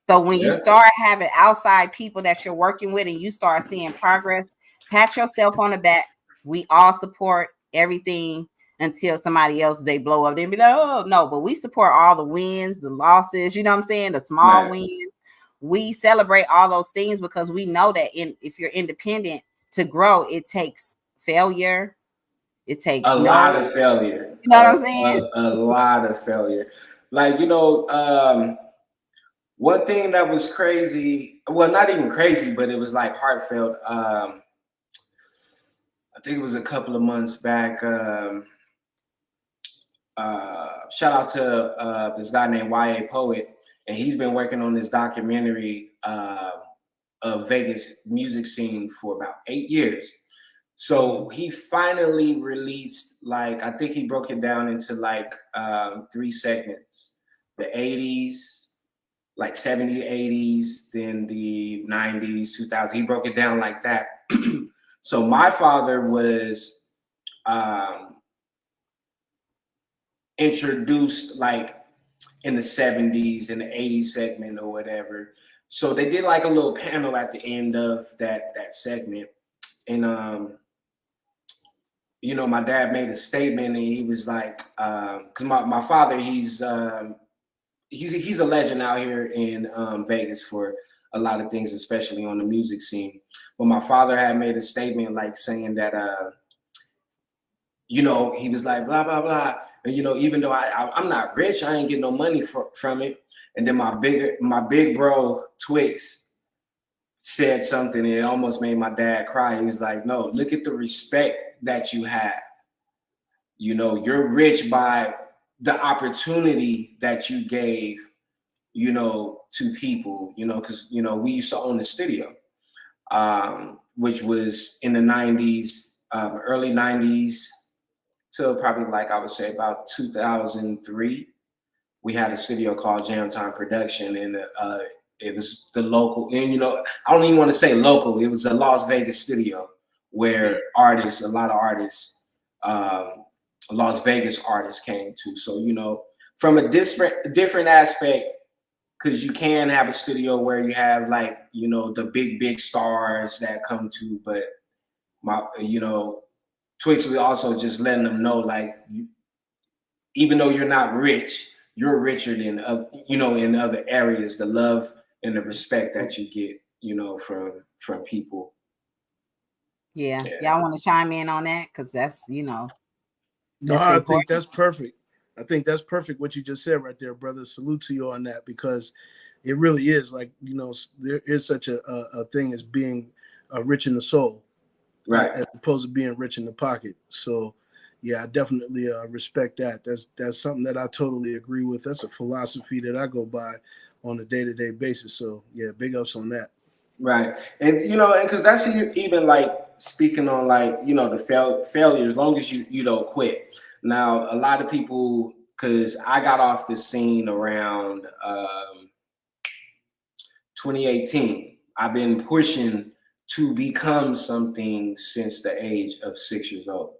So when you start having outside people that you're working with and you start seeing progress, pat yourself on the back. We all support everything until somebody else, they blow up. They be like, oh no, but we support all the wins, the losses, you know what I'm saying? The small wins. We celebrate all those things because we know that if you're independent, to grow, it takes failure. It takes a lot of failure. You know what I'm saying? A lot of failure. Like, you know, one thing that was crazy, well, not even crazy, but it was like heartfelt. I think it was a couple of months back. Shout out to this guy named YA Poet, and he's been working on this documentary of Vegas music scene for about 8 years. So he finally released, like, I think he broke it down into like 3 segments: the 80s, like 70s, 80s, then the 90s, 2000s. He broke it down like that. So my father was introduced like in the 70s and the 80s segment or whatever. So they did like a little panel at the end of that segment. And you know, my dad made a statement, and he was like, because my father, he's a legend out here in Vegas for a lot of things, especially on the music scene. But my father had made a statement like saying that, you know, he was like, blah, blah, blah. And, you know, even though I'm not rich, I ain't getting no money from it. And then my big bro, Twix, said something, and it almost made my dad cry. He was like, no, look at the respect that you have. You know, you're rich by the opportunity that you gave to people, because, we used to own the studio, which was in the 90s, early 90s, till probably like I would say about 2003. We had a studio called Jam Time Production, and it was the local, and I don't even want to say local, it was a Las Vegas studio where a lot of artists, Las Vegas artists came to. So, from a different aspect, because you can have a studio where you have like, the big stars that come to, but Twix was also just letting them know, like, even though you're not rich, you're richer than, in other areas, the love and the respect that you get, from people. Yeah. Y'all want to chime in on that? Because that's, No, that's I important. think that's perfect. I think that's perfect what you just said right there, brother. Salute to you on that, because it really is like, there is such a thing as being rich in the soul, right, as opposed to being rich in the pocket. So, yeah, I definitely respect that. That's something that I totally agree with. That's a philosophy that I go by on a day-to-day basis. So, yeah, big ups on that. Right, and and because that's even like speaking on like the failure. As long as you don't quit. Now, a lot of people, because I got off the scene around 2018. I've been pushing to become something since the age of 6 years old,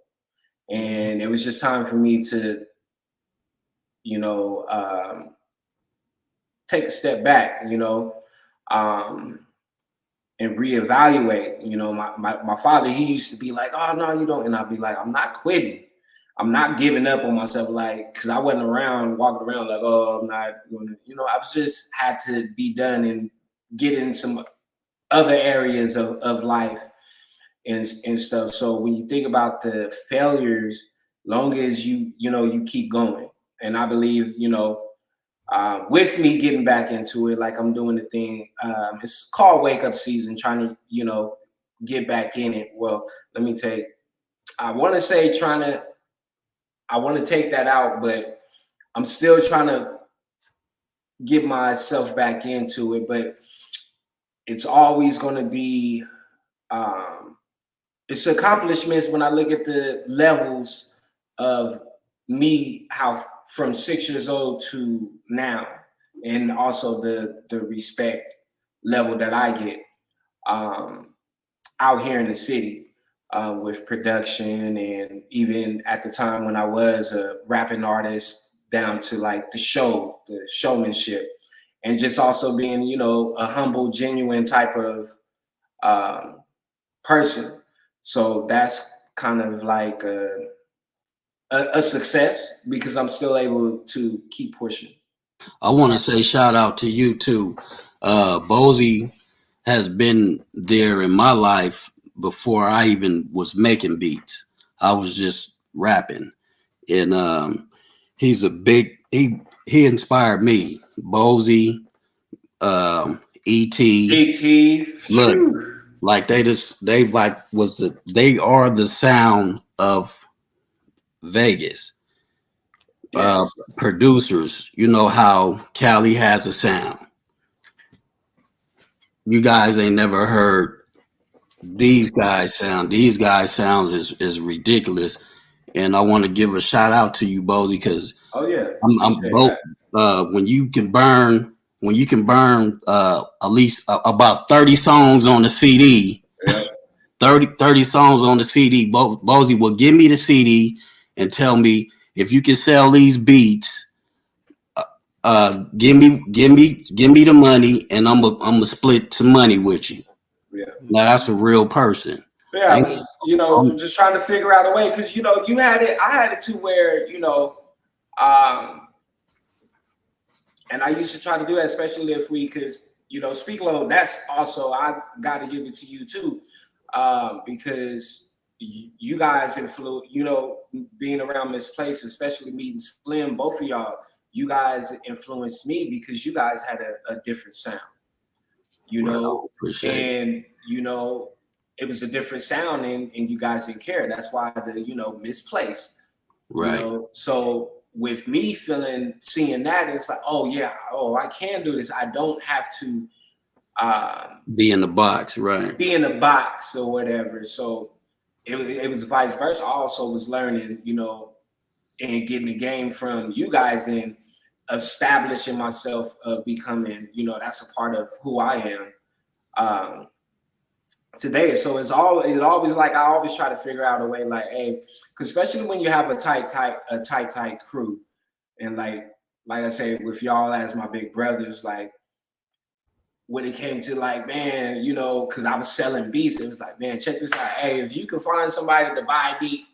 and it was just time for me to, take a step back, and reevaluate. My father, he used to be like, "Oh no, you don't," and I'd be like, "I'm not quitting. I'm not giving up on myself." Like, because I wasn't walking around like, "Oh, I'm not going to," I was just had to be done and get in some other areas of life and stuff. So when you think about the failures, long as you keep going, and I believe, with me getting back into it, like I'm doing the thing, it's called Wake Up Season, trying to, get back in it. Well, let me tell you, I want to take that out, but I'm still trying to get myself back into it. But it's always going to be, it's accomplishments when I look at the levels of me, how from 6 years old to now, and also the respect level that I get out here in the city with production, and even at the time when I was a rapping artist, down to like the showmanship, and just also being, a humble, genuine type of person. So that's kind of like a success, because I'm still able to keep pushing. I want to say shout out to you too. Bozy has been there in my life before I even was making beats. I was just rapping, and he's he inspired me. Bozy, E.T. Look, like they are the sound of Vegas. Yes. Producers, you know how Cali has a sound. You guys ain't never heard these guys sound. These guys sounds is ridiculous. And I want to give a shout out to you, Bozy, because I'm both when you can burn at least about 30 songs on the CD. Yeah. 30 songs on the CD. Bozy will give me the CD and tell me, if you can sell these beats, give me the money, and I'm gonna split some money with you. Yeah. Now that's a real person. Yeah, I was, just trying to figure out a way, because you had it, I had it too, where and I used to try to do that, especially if because Speak Low, that's also, I got to give it to you too, because you guys influence, being around this place, especially meeting Slim, both of y'all, you guys influenced me, because you guys had a different sound, and it was a different sound, and you guys didn't care. That's why the misplaced, right? So with me seeing that, it's like, oh yeah, oh, I can do this. I don't have to be in the box, right? Be in the box or whatever. So it was vice versa. I also was learning, you know, and getting the game from you guys and establishing myself of becoming, you know, that's a part of who I am today. So it's always like, I always try to figure out a way, like, hey, because especially when you have a tight crew, and like I say, with y'all as my big brothers, like when it came to like, man, you know, because I was selling beats, it was like, man, check this out. Hey, if you can find somebody to buy a beat,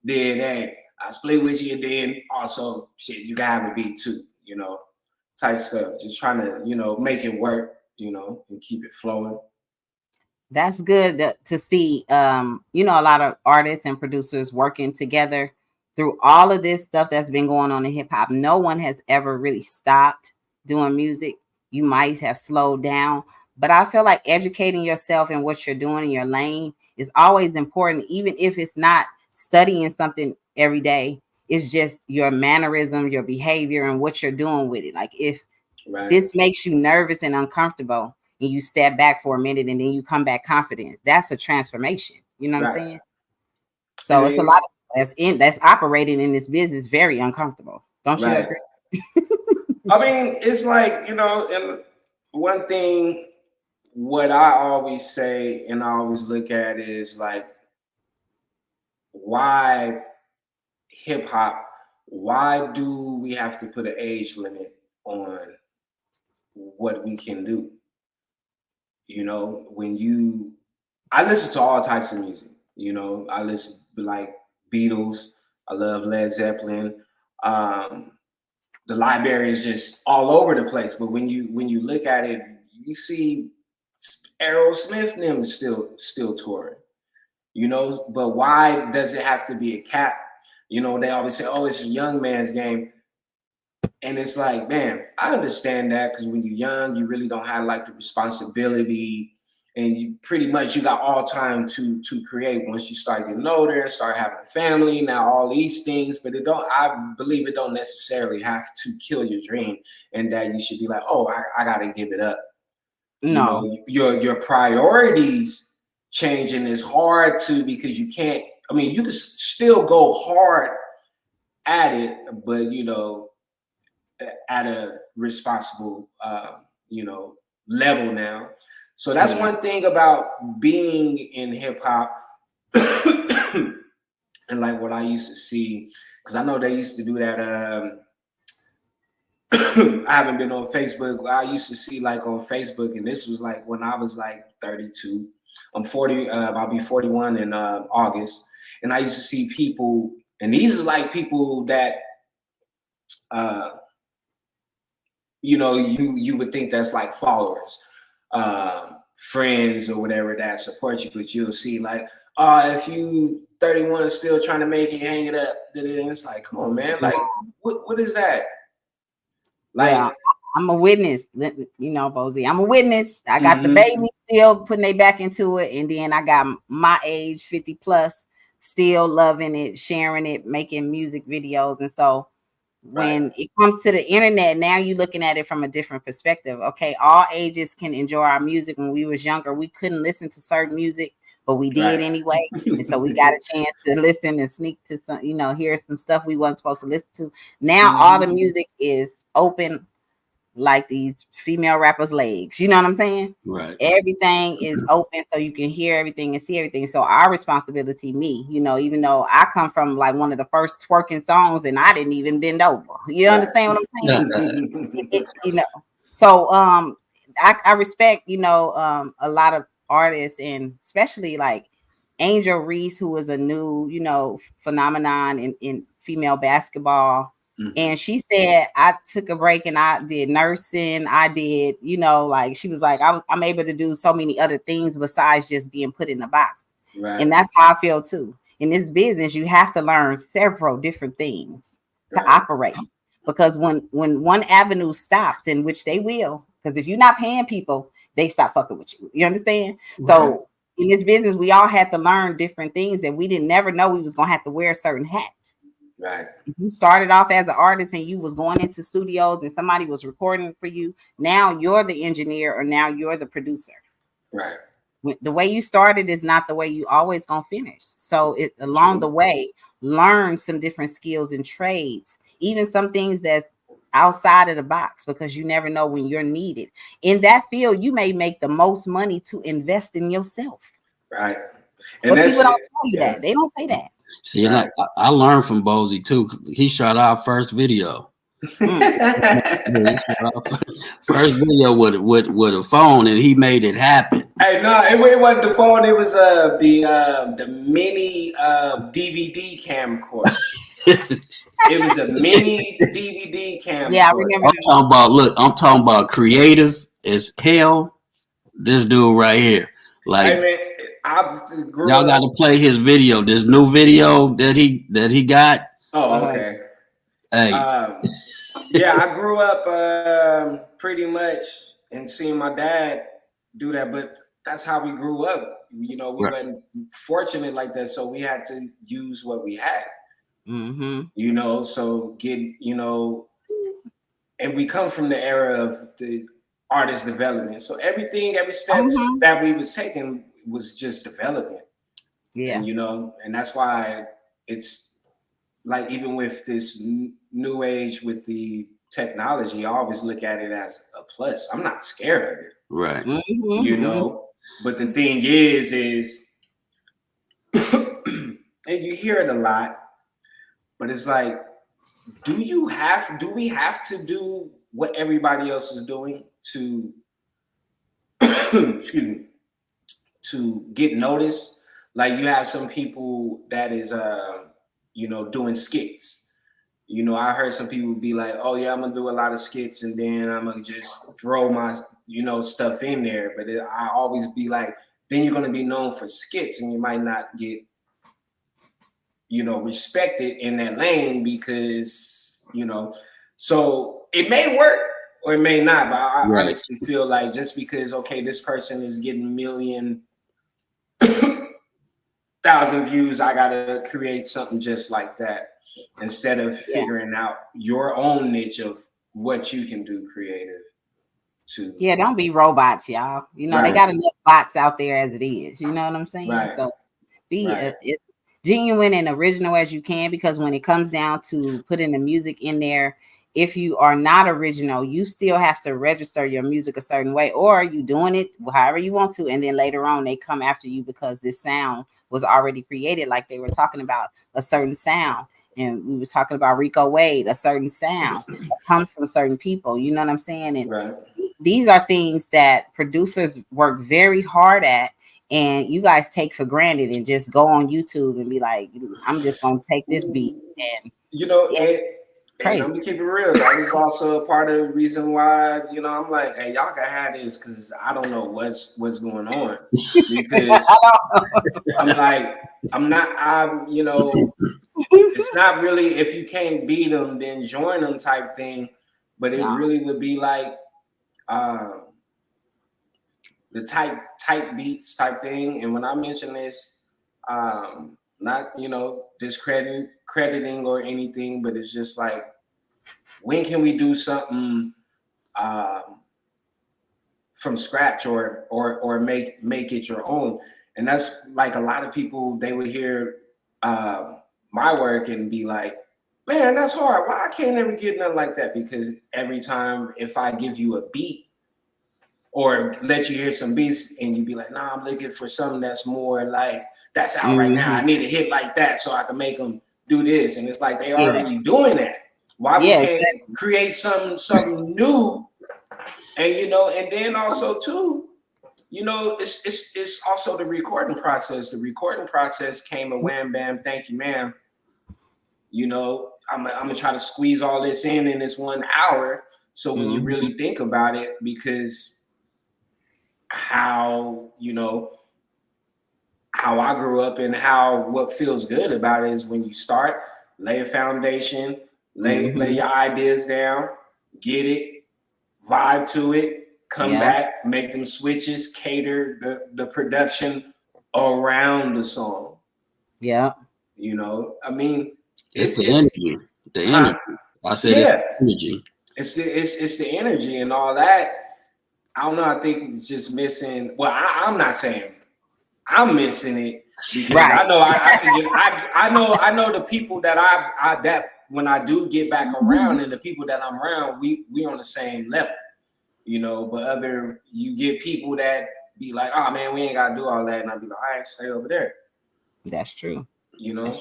then hey, I split with you, and then also shit, you can have a beat too, you know, type stuff. Just trying to, you know, make it work, you know, and keep it flowing. That's good to see. You know, a lot of artists and producers working together through all of this stuff that's been going on in hip hop. No one has ever really stopped doing music. You might have slowed down, but I feel like educating yourself in what you're doing in your lane is always important, even if it's not studying something every day. It's just your mannerism, your behavior, and what you're doing with it. Like if this makes you nervous and uncomfortable, and you step back for a minute and then you come back confident, that's a transformation. You know what I'm saying? So it's a lot of that's operating in this business very uncomfortable. Don't you agree? I mean, it's like, you know, and one thing, what I always say and I always look at is like, why hip hop? Why do we have to put an age limit on what we can do? You know, I listen to all types of music. You know, I listen to like Beatles. I love Led Zeppelin. The library is just all over the place. But when you look at it, you see Aerosmith and them still touring. You know, but why does it have to be a cap? You know, they always say, oh, it's a young man's game. And it's like, man, I understand that, because when you're young, you really don't have like the responsibility, and you pretty much, you got all time to create. Once you start getting older and start having a family, now all these things, but I believe it don't necessarily have to kill your dream, and that you should be like, oh, I gotta give it up. No. You know, your priorities changing is hard to, because you can't, I mean, you can still go hard at it, but you know, at a responsible, you know, level now. So that's one thing about being in hip hop, and like what I used to see, because I know they used to do that. I haven't been on Facebook. I used to see like on Facebook, and this was like when I was like 32. I'm 40. I'll be 41 in August, and I used to see people, and these is like people that. You know, you would think that's like followers, friends or whatever that support you, but you'll see like, if you 31 still trying to make it, hang it up, then it's like, come on, man, like what is that? Like, yeah, I'm a witness, you know, Bozy. I'm a witness. I got the baby still putting their back into it, and then I got my age, 50 plus, still loving it, sharing it, making music videos, and so. When it comes to the internet, now you're looking at it from a different perspective. Okay, all ages can enjoy our music. When we was younger, we couldn't listen to certain music, but we did anyway. And so we got a chance to listen and sneak to some, you know, hear some stuff we wasn't supposed to listen to. Now all the music is open, like these female rappers' legs. You know what I'm saying? Right. Everything is open, so you can hear everything and see everything. So our responsibility, you know, even though I come from like one of the first twerking songs, and I didn't even bend over. You understand what I'm saying? You know. So I respect, you know, a lot of artists, and especially like Angel Reese, who is a new, you know, phenomenon in female basketball. And she said, I took a break and I did nursing. I did, you know, like she was like, I'm able to do so many other things besides just being put in a box. And that's how I feel too. In this business, you have to learn several different things to operate, because when one avenue stops, in which they will, because if you're not paying people, they stop fucking with you. You understand? So in this business, we all had to learn different things that we didn't never know we was going to have to wear certain hats. Right. If you started off as an artist and you was going into studios and somebody was recording for you, now you're the engineer or now you're the producer. Right. The way you started is not the way you always gonna finish. So along the way, learn some different skills and trades, even some things that's outside of the box, because you never know when you're needed. In that field, you may make the most money to invest in yourself. Right. And but people don't tell you that. They don't say that. See, and I learned from Bozy too. He shot our first video. First video with a phone, and he made it happen. Hey, no, it wasn't the phone. It was the mini DVD camcorder. It was a mini DVD camcorder. Yeah, I remember. I'm talking about creative as hell. This dude right here, like, hey, man, y'all got to play his video. This new video that he got. Oh, okay. Hey. Yeah, I grew up pretty much and seeing my dad do that, but that's how we grew up. You know, we weren't fortunate like that, so we had to use what we had. Mm-hmm. You know, so and we come from the era of the artist development. So every step that we was taking was just development. Yeah. And, and that's why it's like, even with this new age with the technology, I always look at it as a plus. I'm not scared of it. Right. Mm-hmm. But the thing is and you hear it a lot, but it's like, do we have to do what everybody else is doing to excuse me, to get noticed? Like, you have some people that is doing skits. I heard some people be like, oh yeah, I'm gonna do a lot of skits and then I'm gonna just throw my stuff in there. But I always be like, then you're gonna be known for skits and you might not get respected in that lane, because so it may work or it may not, but I honestly feel like just because this person is getting 1,000,000 views, I gotta create something just like that, instead of figuring out your own niche of what you can do creative to. Yeah, don't be robots, y'all. They got enough bots out there as it is. You know what I'm saying? Right. So be genuine and original as you can, because when it comes down to putting the music in there, if you are not original, you still have to register your music a certain way, or you doing it however you want to, and then later on they come after you because this sound was already created. Like they were talking about a certain sound, and we were talking about Rico Wade, a certain sound that comes from certain people. You know what I'm saying? And these are things that producers work very hard at, and you guys take for granted and just go on YouTube and be like, I'm just gonna take this beat and and I'm gonna keep it real. That was also a part of the reason why, I'm like, hey, y'all can have this, because I don't know what's going on. Because it's not really, if you can't beat them, then join them type thing. But it really would be like the type beats type thing. And when I mention this, not discrediting or anything, but it's just like, when can we do something from scratch or make it your own? And that's like, a lot of people, they would hear my work and be like, man, that's hard. Why I can't never get nothing like that? Because every time, if I give you a beat or let you hear some beats and you be like, nah, I'm looking for something that's more like, that's out right now. I need a hit like that so I can make them do this. And it's like, they already doing that. Why we can't create something new? And and then also too, it's also the recording process. The recording process came a wham bam, thank you, ma'am. I'm gonna try to squeeze all this in this 1 hour. So when you really think about it, because how I grew up and what feels good about it is when you start, lay a foundation, lay your ideas down, get it, vibe to it, come back, make them switches, cater the production around the song. Yeah. I mean, It's the energy. The energy. I said it's the energy. It's the energy and all that. I don't know. I think it's just missing. Well, I'm not saying I'm missing it because I know I can get. I know the people that I that when I do get back around and the people that I'm around, we on the same level, you know. But you get people that be like, oh man, we ain't gotta do all that, and I'll be like, all right, stay over there. That's true. You know.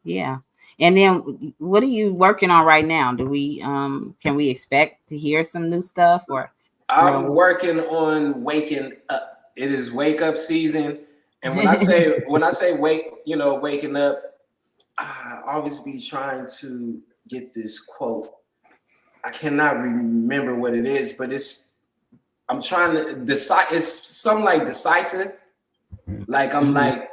Yeah. And then what are you working on right now? Do we can we expect to hear some new stuff or? I'm working on waking up. It is wake up season. And when I say waking up, I always be trying to get this quote. I cannot remember what it is, but I'm trying to decide. It's something like decisive. Like I'm like,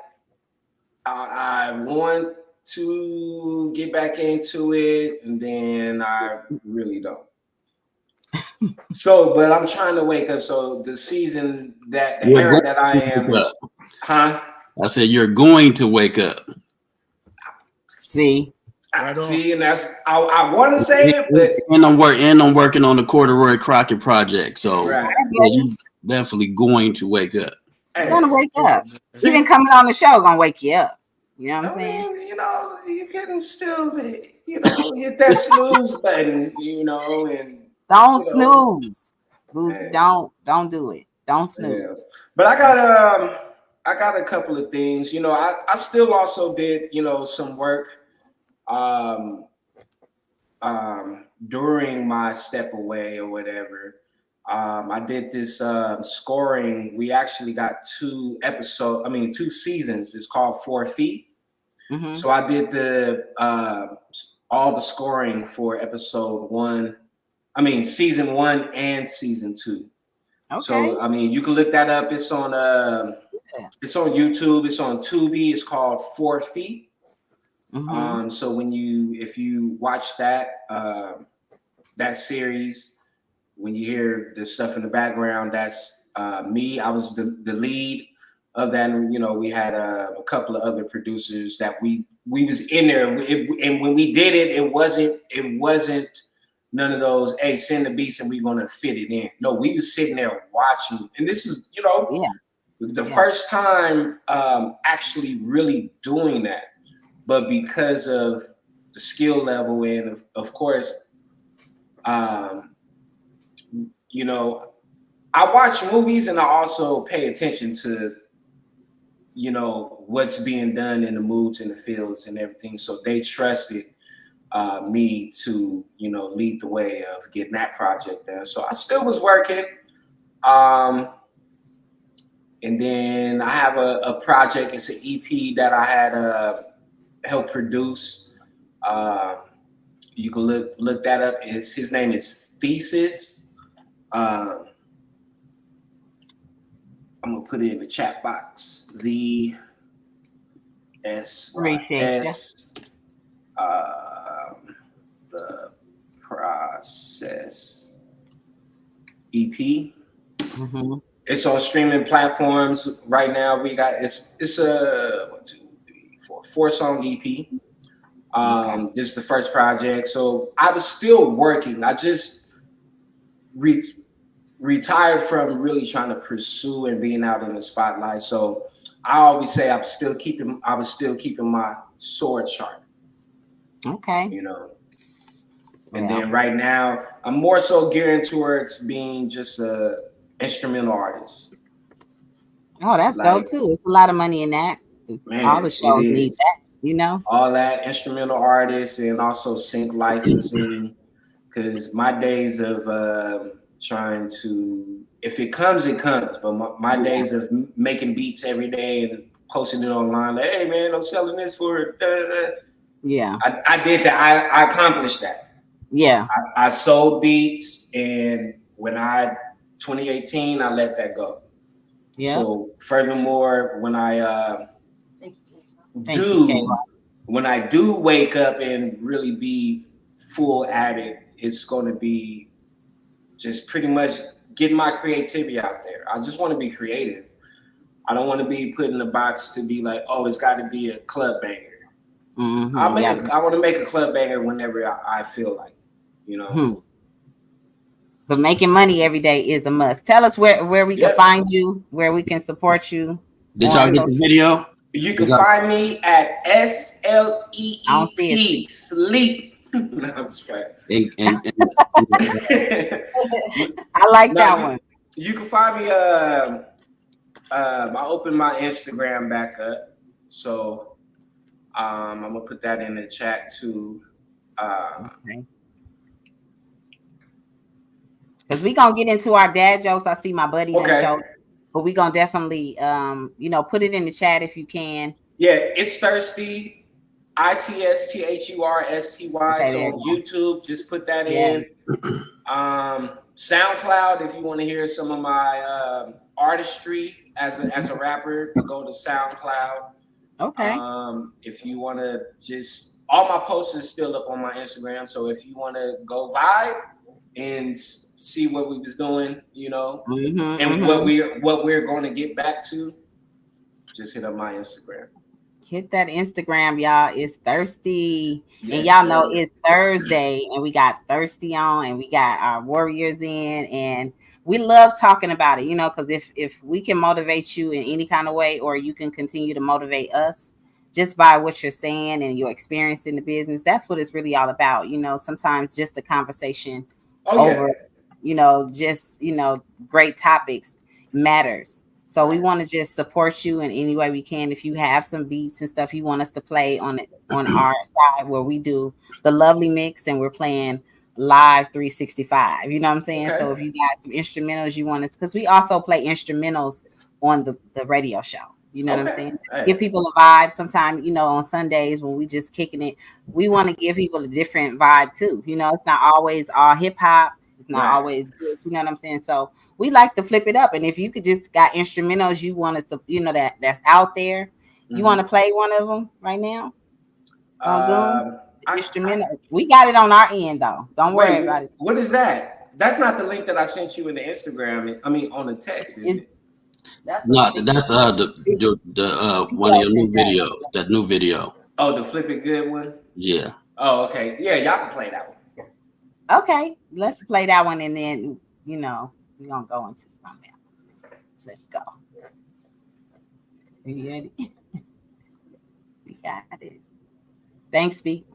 I want to get back into it, and then I really don't. So, but I'm trying to wake up. So the season the era that I am is, I said you're going to wake up. See, and that's I want to say it, but and I'm working on the Corduroy Crockett project. So you're definitely going to wake up. You're gonna wake up. Even coming on the show gonna wake you up. You know what I'm saying? You know, you can still, hit that snooze button, and don't snooze. Don't do it. Don't snooze. Yeah. But I got a couple of things. I still also did, some work during my step away or whatever. I did this scoring. We actually got 2 seasons. It's called 4 Feet. Mm-hmm. So I did all the scoring for season 1 and season 2. Okay. So you can look that up. It's on YouTube. It's on Tubi. It's called 4 Feet. Mm-hmm. So if you watch that series, when you hear the stuff in the background, that's me. I was the lead of that. And, we had a couple of other producers that we was in there. And when we did it, it wasn't none of those, hey, send the beats and we're going to fit it in. No, we was sitting there watching. And this is, the first time actually really doing that. But because of the skill level and, of course, I watch movies and I also pay attention to, what's being done in the moods and the fields and everything. So they trusted me to, lead the way of getting that project done. So I still was working. And then I have a project. It's an EP that I had helped produce. You can look that up. His name is Thesis. I'm gonna put it in the chat box. The Process EP. Mm-hmm. It's on streaming platforms right now. We got it's a 1, 2, 3, 4 4-song EP. This is the first project, so I was still working. I just retired from really trying to pursue and being out in the spotlight. So I always say I was still keeping my sword sharp. Okay. And then right now I'm more so gearing towards being just a instrumental artist. Oh, that's dope too. It's a lot of money in that. Man, all the shows need that, all that instrumental artists and also sync licensing. Because my days of trying to, if it comes, it comes. But my days of making beats every day and posting it online, like, hey man, I'm selling this for Yeah. I did that. I accomplished that. Yeah. I sold beats, and when 2018, I let that go. Yeah. So furthermore, when I do wake up and really be full at it, it's going to be just pretty much getting my creativity out there. I just want to be creative. I don't want to be put in a box to be like, oh, it's got to be a club banger. Mm-hmm. I want to make a club banger whenever I feel like, you know. But making money every day is a must. Tell us where we can find you, where we can support you. Did y'all get the video? You can find me at SLEEP sleep. No, I'm just playing. I like that one. You can find me. I opened my Instagram back up, so I'm gonna put that in the chat too. Okay. Because we gonna get into our dad jokes. I see my buddy that show, but we gonna definitely put it in the chat if you can. Yeah, it's Thirsty, ITSTHURSTY. Okay, so on YouTube, just put that in. SoundCloud, if you want to hear some of my artistry as a rapper, go to SoundCloud. Okay. If you want to all my posts is still up on my Instagram. So if you want to go vibe and see what we was doing, what we're going to get back to, just hit up my Instagram. Hit that Instagram, y'all. It's Thirsty. And y'all know it's Thursday and we got Thirsty on and we got our warriors in, and we love talking about it, because if we can motivate you in any kind of way, or you can continue to motivate us just by what you're saying and your experience in the business, that's what it's really all about. Sometimes just a conversation over, great topics matters. So we want to just support you in any way we can. If you have some beats and stuff you want us to play on our side where we do the lovely mix and we're playing live 365, you know what I'm saying? Okay. So if you got some instrumentals you want us, because we also play instrumentals on the radio show. You know what I'm saying? Right. Give people a vibe. Sometimes, on Sundays when we just kicking it, we want to give people a different vibe too. It's not always all hip hop. It's not always good. You know what I'm saying? So we like to flip it up. And if you could just got instrumentals you want us to, that's out there. You want to play one of them right now? Instrumental. We got it on our end though. Don't worry about it. What is that? That's not the link that I sent you in the Instagram. On the text, is it? That's one of your new video. That new video. Oh, the Flip It Good one? Yeah. Oh, okay. Yeah, y'all can play that one. Okay, let's play that one, and then we're gonna go into something else. Let's go. Are you ready? We got it. Thanks, B.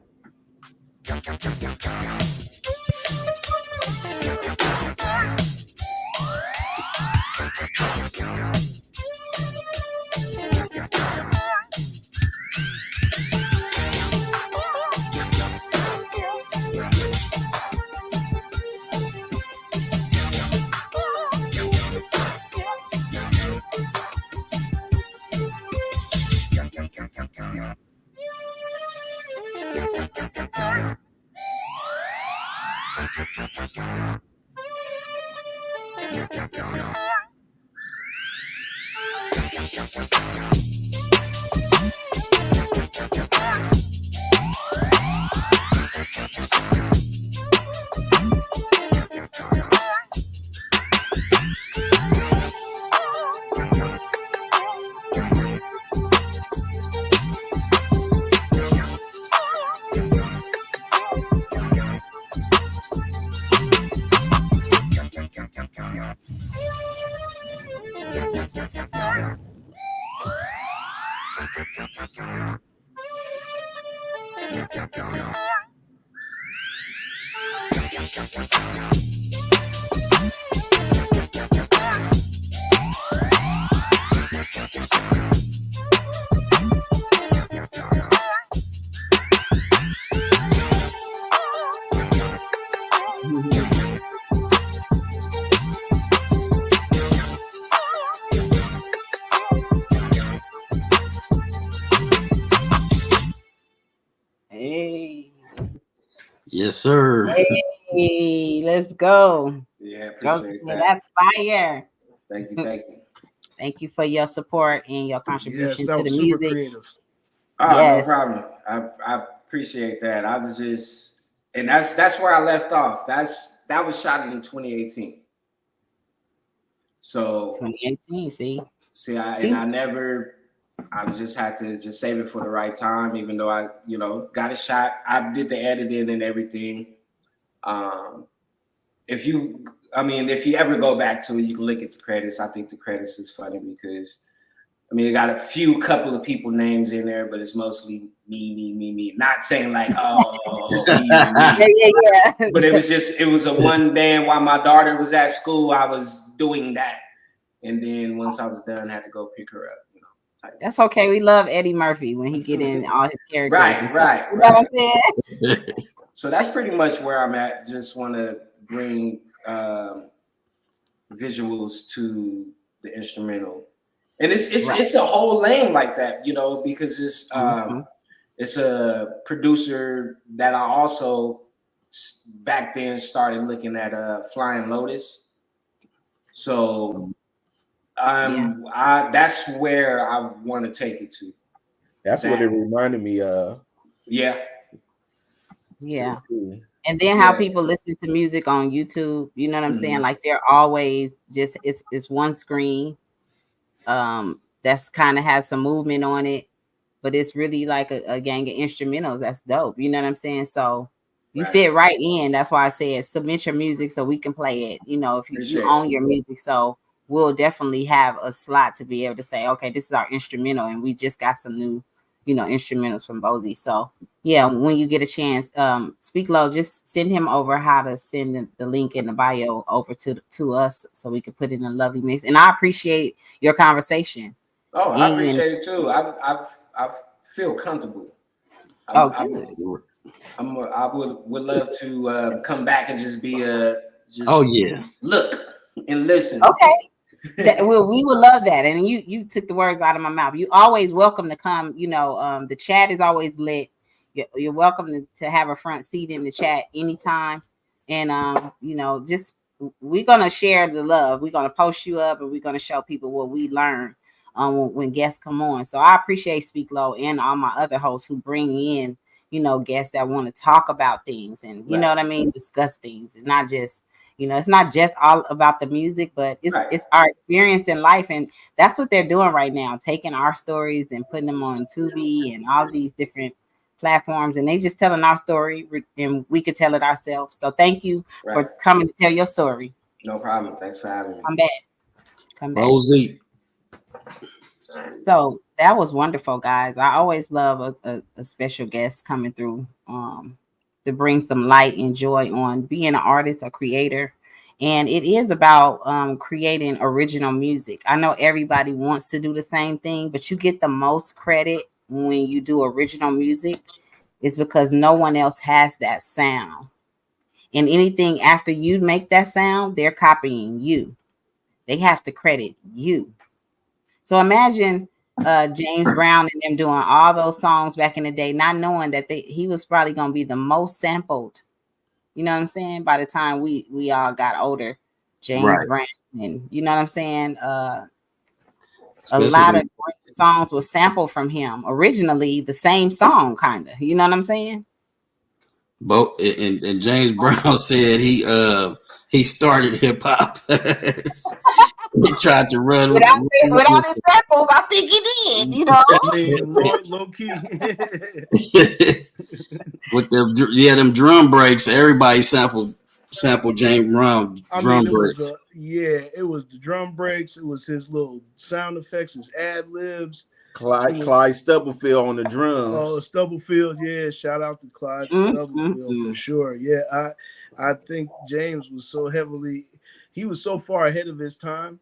Hey. Yes, sir. Hey, let's go. Yeah, appreciate that. That's fire. Thank you. Thank you for your support and your contribution to the super music. Creative. Oh, yes. No problem. I appreciate that. I was just, and that's where I left off. That was shot in 2018. So 2018. See, I never I just had to just save it for the right time, even though I, got a shot. I did the editing and everything. If you ever go back to it, you can look at the credits. I think the credits is funny because, it got a couple of people names in there, but it's mostly me. Not saying like, me. Yeah. But it was a one band while my daughter was at school. I was doing that. And then once I was done, I had to go pick her up. That's okay. We love Eddie Murphy when he get in all his characters. Right. You know what I'm saying? So that's pretty much where I'm at. Just want to bring visuals to the instrumental, and it's a whole lane like that, because it's a producer that I also back then started looking at Flying Lotus. So that's where I want to take it to. That's what it reminded me of. Yeah. And then how people listen to music on YouTube, you know what I'm saying? Like they're always just it's one screen. That's kind of has some movement on it, but it's really like a gang of instrumentals. That's dope. You know what I'm saying? So you fit right in. That's why I said submit your music so we can play it. If you own your music, so we'll definitely have a slot to be able to say, okay, this is our instrumental, and we just got some new, instrumentals from Bozy. So yeah, when you get a chance, Speak Low, just send him over how to send the link in the bio over to us so we can put in a lovely mix. And I appreciate your conversation. Oh, I appreciate it too. I feel comfortable. Good. I would love to come back and just be look and listen. Okay. We would love that. And you took the words out of my mouth. You always welcome to come. The chat is always lit. You're welcome to have a front seat in the chat anytime. And just we're gonna share the love. We're gonna post you up, and we're gonna show people what we learn when guests come on. So I appreciate Speak Low and all my other hosts who bring in guests that want to talk about things and you know what I mean, discuss things, and not just. It's not just all about the music, but it's our experience in life. And that's what they're doing right now, taking our stories and putting them on Tubi and all these different platforms. And they just telling our story, and we could tell it ourselves. So thank you for coming to tell your story. No problem. Thanks for having me. Come back. Bozy. So that was wonderful, guys. I always love a special guest coming through. To bring some light and joy on being an artist or creator. And it is about creating original music. I know everybody wants to do the same thing, but you get the most credit when you do original music is because no one else has that sound. And anything after you make that sound, they're copying you. They have to credit you. So imagine James Brown and them doing all those songs back in the day, not knowing that he was probably going to be the most sampled. You know what I'm saying? By the time we all got older, James Brown, and you know what I'm saying? A lot of great songs were sampled from him. Originally, the same song, kind of. You know what I'm saying? And James Brown said he started hip hop. He tried to run without his samples. I think he did. Low key. With them drum breaks, everybody sampled James Brown drum breaks. It was the drum breaks. It was his little sound effects, his ad libs. Clyde Stubblefield on the drums. Oh, Stubblefield, yeah. Shout out to Clyde Stubblefield for sure. Yeah, I think James was he was so far ahead of his time.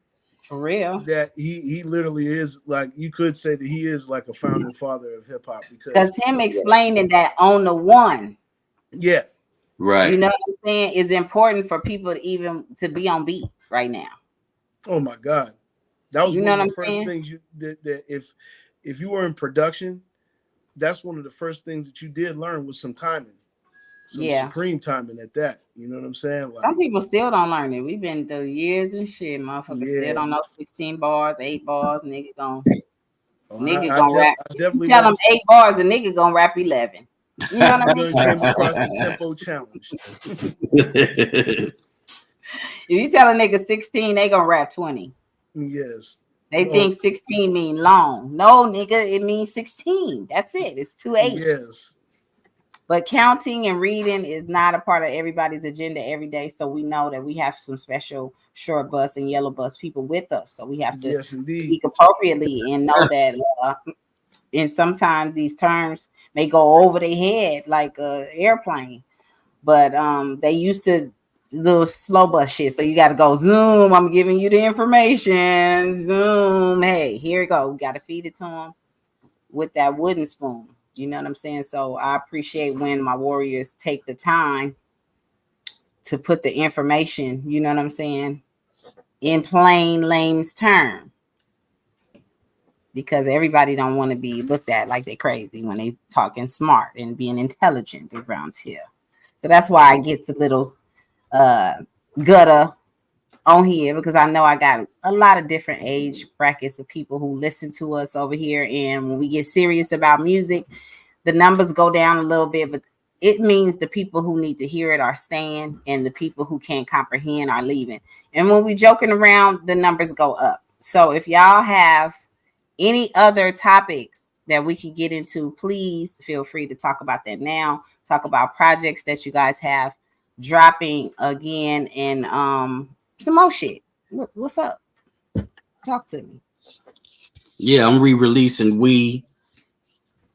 For real. That he literally is, like, you could say that he is like a founding father of hip hop because him explaining that on the one. Yeah. Right. You know what I'm saying? Is important for people to be on beat right now. Oh my God. That was one of the first things that if you were in production, that's one of the first things that you did learn was some timing. Some supreme timing at that. You know what I'm saying? Like, some people still don't learn it. We've been through years and shit, motherfuckers still don't know 16 bars, 8 bars, nigga gonna rap. You tell them 8 bars, the nigga gonna rap 11. You know what I mean? Came across the tempo challenge. If you tell a nigga 16, they gonna rap 20. Yes. They think 16 mean long. No, nigga, it means 16. That's it. It's 2 8s. Yes. But counting and reading is not a part of everybody's agenda every day. So we know that we have some special short bus and yellow bus people with us. So we have to speak appropriately and know that. And sometimes these terms may go over their head like a airplane. But they used to the slow bus shit. So you got to go zoom. I'm giving you the information. Zoom. Hey, here you go. We got to feed it to them with that wooden spoon. You know what I'm saying? So I appreciate when my warriors take the time to put the information, you know what I'm saying, in plain lame's term. Because everybody don't want to be looked at like they're crazy when they talking smart and being intelligent around here. So that's why I get the little gutter on here, because I know I got a lot of different age brackets of people who listen to us over here. And when we get serious about music, the numbers go down a little bit, but it means the people who need to hear it are staying and the people who can't comprehend are leaving. And when we joking around, the numbers go up. So if y'all have any other topics that we can get into, please feel free to talk about that now. Talk about projects that you guys have dropping again, and some more shit. What's up? Talk to me. Yeah, I'm re-releasing We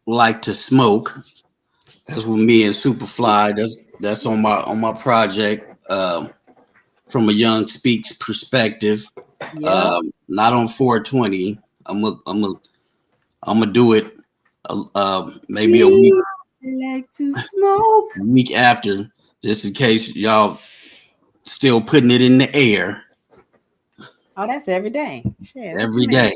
Like to Smoke. That's with me and Superfly. That's on my project. From a young speaks perspective. Yeah. Not on 420. I'm gonna do it maybe a week. Like to smoke. A week after, just in case y'all still putting it in the air. Oh, that's every day. Shit, Every day.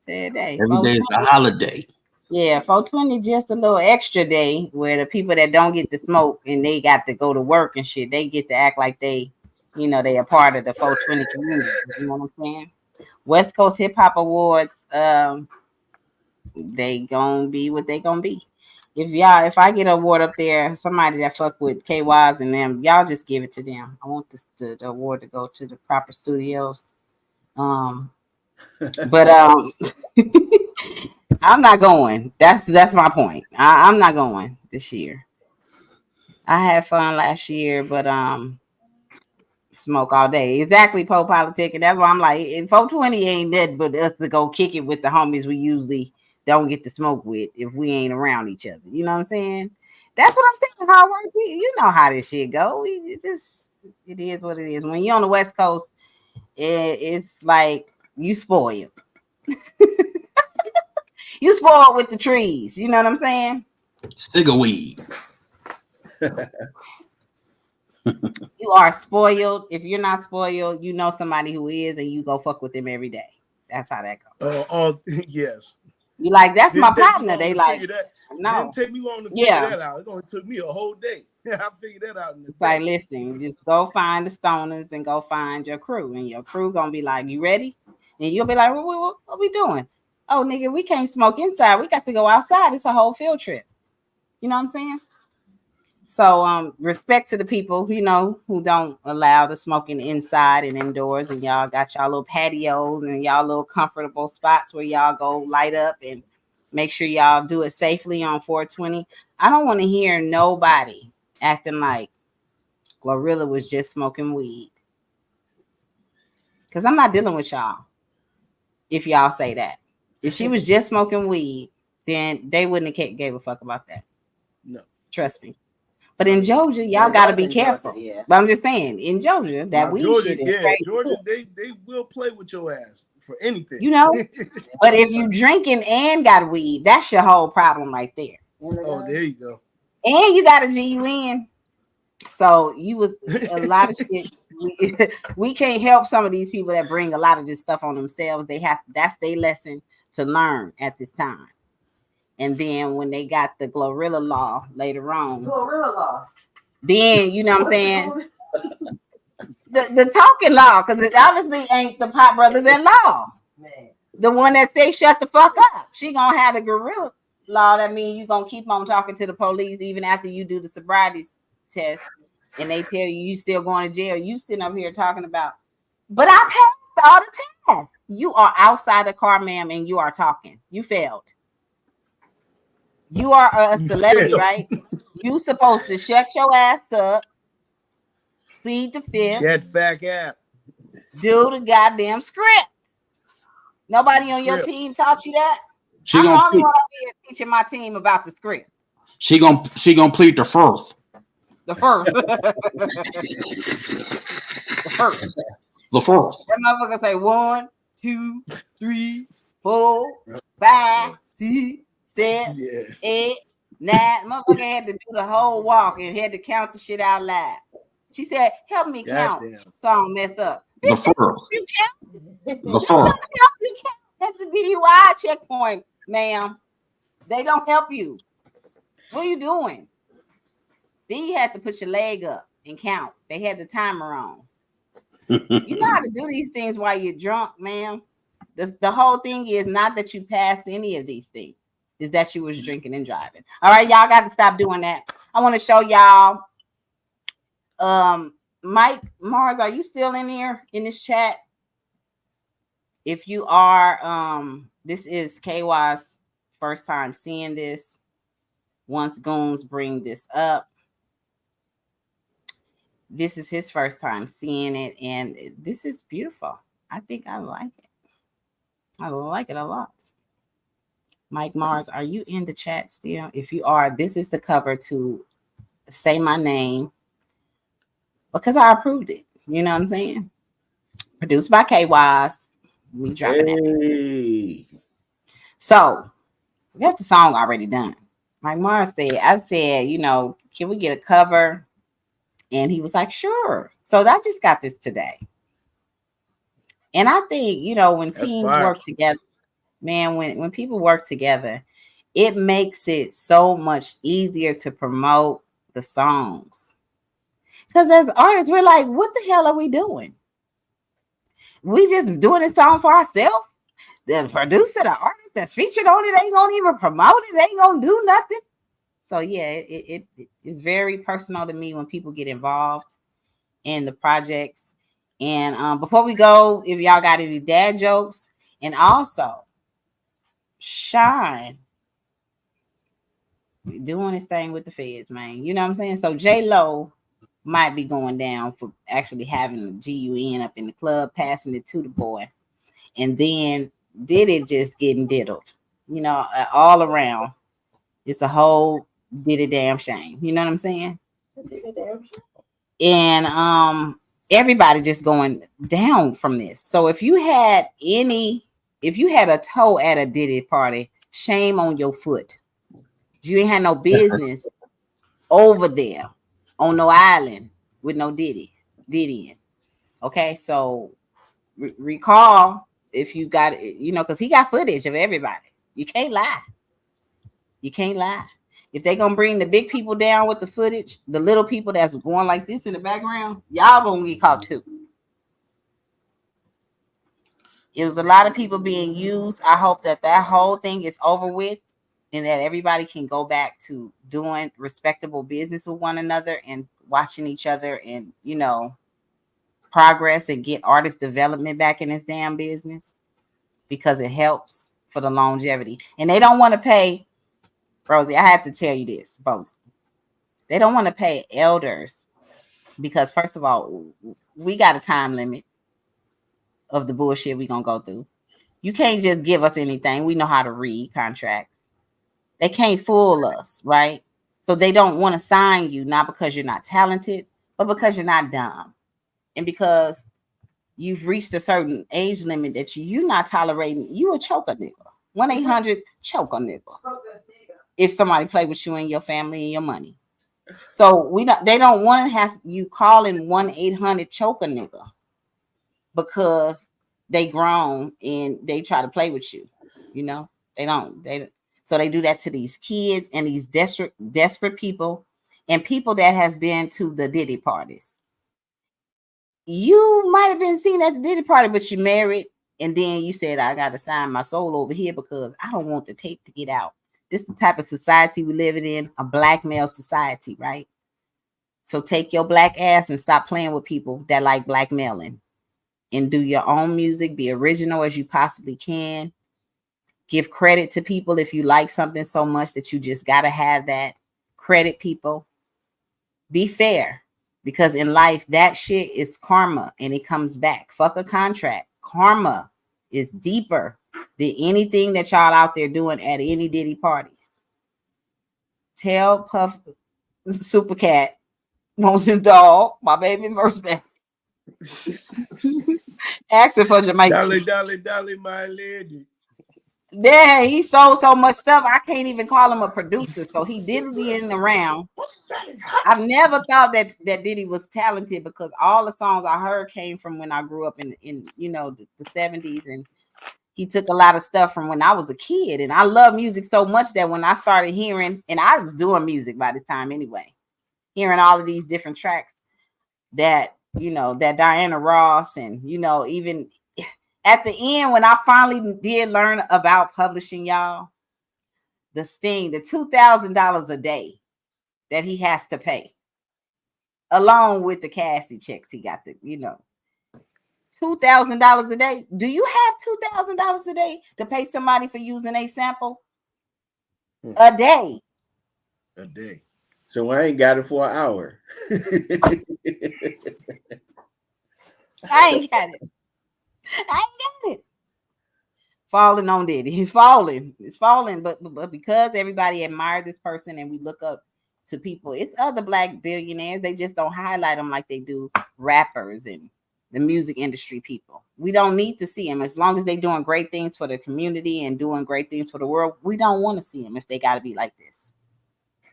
Every day. Every day is a holiday. Yeah, 420 just a little extra day where the people that don't get to smoke and they got to go to work and shit, they get to act like they, you know, they are part of the 420 community. You know what I'm saying? West Coast Hip Hop Awards, they gonna be what they gonna be. If I get an award up there, somebody that fuck with KYs and them, y'all just give it to them. I want the award to go to the proper studios. But I'm not going. That's my point. I'm not going this year. I had fun last year, but smoke all day. Exactly, po politic, and that's why I'm like, in 420 ain't nothing but us to go kick it with the homies we usually don't get to smoke with if we ain't around each other. You know what I'm saying? That's what I'm saying. How work, you know how this shit go. It is what it is. When you're on the West Coast, it's like you spoiled. You spoiled with the trees. You know what I'm saying? Stick a weed. You are spoiled. If you're not spoiled, you know somebody who is, and you go fuck with them every day. That's how that goes. Yes. You like, that's Didn't my partner. They like, no. Didn't take me long to figure that out. It only took me a whole day. I figured that out. It's like, listen, just go find the stoners and go find your crew, and your crew gonna be like, you ready? And you'll be like, what we doing? Oh, nigga, we can't smoke inside. We got to go outside. It's a whole field trip. You know what I'm saying? So respect to the people, you know, who don't allow the smoking inside and indoors, and y'all got y'all little patios and y'all little comfortable spots where y'all go light up, and make sure y'all do it safely on 420. I don't want to hear nobody acting like Glorilla was just smoking weed, because I'm not dealing with y'all if y'all say that. If she was just smoking weed, then they wouldn't have gave a fuck about that. No. Trust me. But in Georgia, y'all got to be careful. But I'm just saying, in Georgia, that weed shit is crazy. Georgia, they will play with your ass for anything. You know? But if you drinking and got weed, that's your whole problem right there. Oh, there you go. And you got a GUN. So you was a lot of shit. We can't help some of these people that bring a lot of this stuff on themselves. That's their lesson to learn at this time. And then when they got the Glorilla law later on, then you know what I'm saying? The talking law, because it obviously ain't the Pop Brothers in law. Man. The one that say shut the fuck up. She gonna have the Glorilla law. That means you gonna keep on talking to the police even after you do the sobriety test, and they tell you still going to jail. You sitting up here talking about, but I all the test. You are outside the car, ma'am, and you are talking. You failed. You are a celebrity, failed. right? You supposed to shut your ass up, plead the fifth, Chat fact app. do the goddamn script. Nobody on your Script. team taught you that. She I'm the gonna only plead, one over here teaching my team about the script. she gonna plead the first. The first. The first. The first. That motherfucker say 1, 2, 3, 4, 5, 6, 7, Yeah. 8, 9. Motherfucker had to do the whole walk and had to count the shit out loud. She said, "Help me count Goddamn. so I don't mess up." The first. You count. The first. You count at the DUI checkpoint, ma'am. They don't help you. What are you doing? Then you had to put your leg up and count. They had the timer on. You know how to do these things while you're drunk, ma'am. The whole thing is not that you passed any of these things, is that you was drinking and driving. All right, y'all got to stop doing that. I want to show y'all. Mike Mars, are you still in here in this chat? If you are, this is KY's first time seeing this. Once Goons bring this up, this is his first time seeing it, and this is beautiful. I think I like it. I like it a lot. Mike Mars, are you in the chat still? If you are, this is the cover to Say My Name, because I approved it. You know what I'm saying? Produced by KY's. We dropping it. So we got the song already done. Mike Mars said, I said, you know, can we get a cover? And he was like, sure. So I just got this today. And I think, you know, when teams work together, man, when people work together, it makes it so much easier to promote the songs. Because as artists, we're like, what the hell are we doing? We just doing this song for ourselves? The producer, the artist that's featured on it ain't gonna even promote it, ain't gonna do nothing. So yeah, it is very personal to me when people get involved in the projects. And before we go, if y'all got any dad jokes, and also Shine doing his thing with the feds, man. You know what I'm saying? So J-Lo might be going down for actually having a GUN up in the club, passing it to the boy, and then Diddy just getting diddled. You know, all around. It's a whole Diddy damn shame. You know what I'm saying? And everybody just going down from this. So if you had a toe at a Diddy party, shame on your foot. You ain't had no business over there on no island with no Diddy. Okay, so recall if you got, you know, because he got footage of everybody. You can't lie. You can't lie. If they gonna bring the big people down with the footage, the little people that's going like this in the background, y'all gonna get caught too. It was a lot of people being used. I hope that whole thing is over with and that everybody can go back to doing respectable business with one another and watching each other and, you know, progress and get artist development back in this damn business, because it helps for the longevity. And they don't want to pay, Rosie, I have to tell you this, Rosie. They don't want to pay elders because, first of all, we got a time limit of the bullshit we gonna go through. You can't just give us anything. We know how to read contracts. They can't fool us, right? So they don't want to sign you, not because you're not talented, but because you're not dumb. And because you've reached a certain age limit that you're not tolerating, you a choke a nigga. 1-800-choke a nigga. If somebody play with you and your family and your money. So they don't want to have you calling 1-800-choke a nigga because they grown and they try to play with you. You know, so they do that to these kids and these desperate people and people that has been to the Diddy parties. You might have been seen at the Diddy party, but you married, and then you said, I got to sign my soul over here because I don't want the tape to get out. This is the type of society we live in, a black male society, right? So take your black ass and stop playing with people that like blackmailing and do your own music. Be original as you possibly can. Give credit to people if you like something so much that you just got to have that. Credit people. Be fair, because in life, that shit is karma and it comes back. Fuck a contract. Karma is deeper than anything that y'all out there doing at any Diddy parties. Tell Puff Super Cat wants his dog, my baby verse back. Asking for Jamaica. Dolly, my lady. Yeah, he sold so much stuff. I can't even call him a producer. So he diddly around. I've never thought that Diddy was talented, because all the songs I heard came from when I grew up in you know, the 70s, and he took a lot of stuff from when I was a kid. And I love music so much that when I started hearing, and I was doing music by this time anyway, hearing all of these different tracks that, you know, that Diana Ross, and, you know, even at the end, when I finally did learn about publishing, y'all, the Sting, the $2,000 a day that he has to pay, along with the Cassie checks he got, the, you know, $2,000 a day. Do you have $2,000 a day to pay somebody for using a sample? A day. A day. So I ain't got it for an hour. I ain't got it. Falling on Diddy. He's falling. It's falling. But because everybody admired this person and we look up to people, it's other black billionaires. They just don't highlight them like they do rappers and the music industry people. We don't need to see them. As long as they're doing great things for the community and doing great things for the world, we don't want to see them if they got to be like this.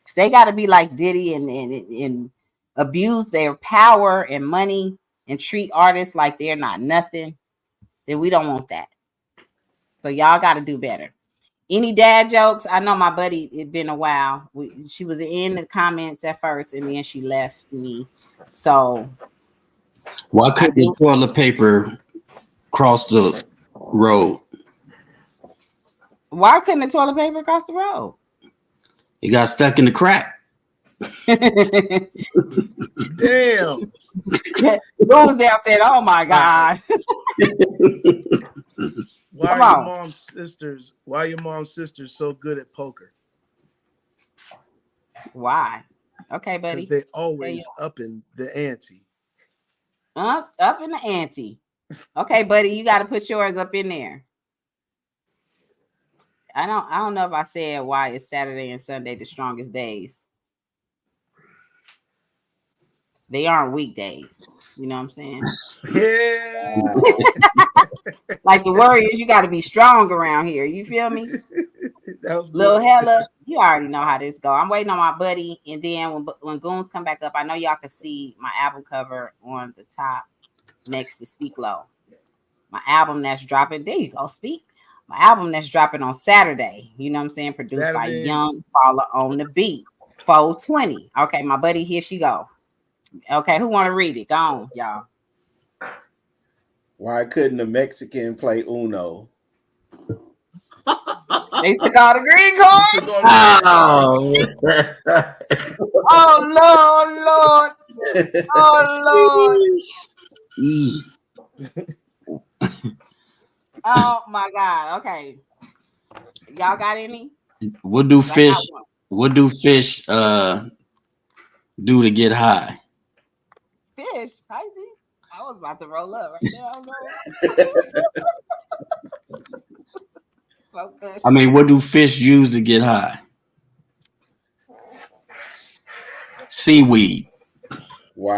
If they got to be like Diddy and abuse their power and money and treat artists like they're not nothing, then we don't want that. So y'all got to do better. Any dad jokes? I know my buddy, it's been a while. She was in the comments at first and then she left me. So why couldn't the toilet paper cross the road? Why couldn't the toilet paper cross the road? It got stuck in the crack. Damn. Goes down said, "Oh my God." Why are your mom's sisters? Why are your mom's sisters so good at poker? Why? Okay, buddy. Because they always up in the ante. Up in the ante. Okay, buddy, you got to put yours up in there. I don't know if I said why is Saturday and Sunday the strongest days. They aren't weekdays. You know what I'm saying? Yeah. Like the Warriors, you got to be strong around here. You feel me? That was Lil good. Hella, you already know how this go. I'm waiting on my buddy, and then when Goons come back up, I know y'all can see my album cover on the top next to Speak Low. My album that's dropping. There you go, Speak. My album that's dropping on Saturday. You know what I'm saying? Produced by Young Paula on the beat. 420. Okay, my buddy, here she go. Okay, who want to read it? Go on, y'all. Why couldn't a Mexican play Uno? They took all the green cards. Oh Lord. Oh Lord. Oh my God. Okay. Y'all got any? What do fish do to get high? Fish, Pisces. I was about to roll up right there. So good. I mean, what do fish use to get high? Seaweed. Wow.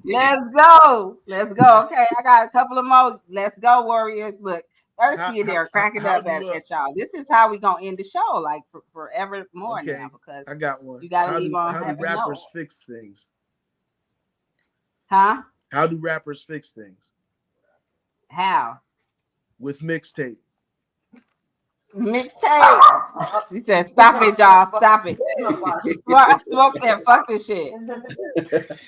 Let's go. Okay, I got a couple of more. Let's go, Warriors. Look, Thirsty in there cracking up at y'all. This is how we gonna end the show, like forever more now, because I got one. You gotta leave on. How do rappers fix things? Huh? How do rappers fix things? How? With mixtape. Mixtape. He said, "Stop it, y'all! Stop it!" Smoke said, "Fuck this shit."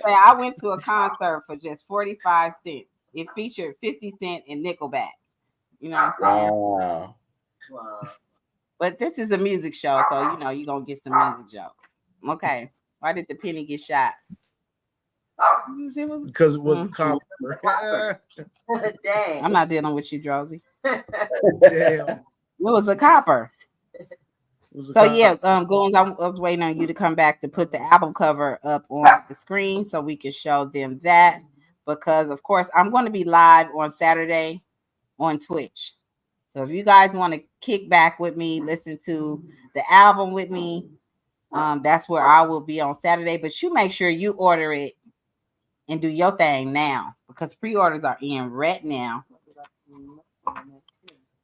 I went to a concert for just 45 cents. It featured 50 Cent and Nickelback. You know what I'm saying? Wow. But this is a music show, so you know you're gonna get some music jokes. Okay. Why did the penny get shot? Because it was a copper. Dang. I'm not dealing with you, Josie. Damn. It was a copper. So yeah, Goons, I was waiting on you to come back to put the album cover up on the screen so we can show them that. Because of course I'm going to be live on Saturday on Twitch. So if you guys want to kick back with me, listen to the album with me, that's where I will be on Saturday. But you make sure you order it and do your thing now, because pre-orders are in right now.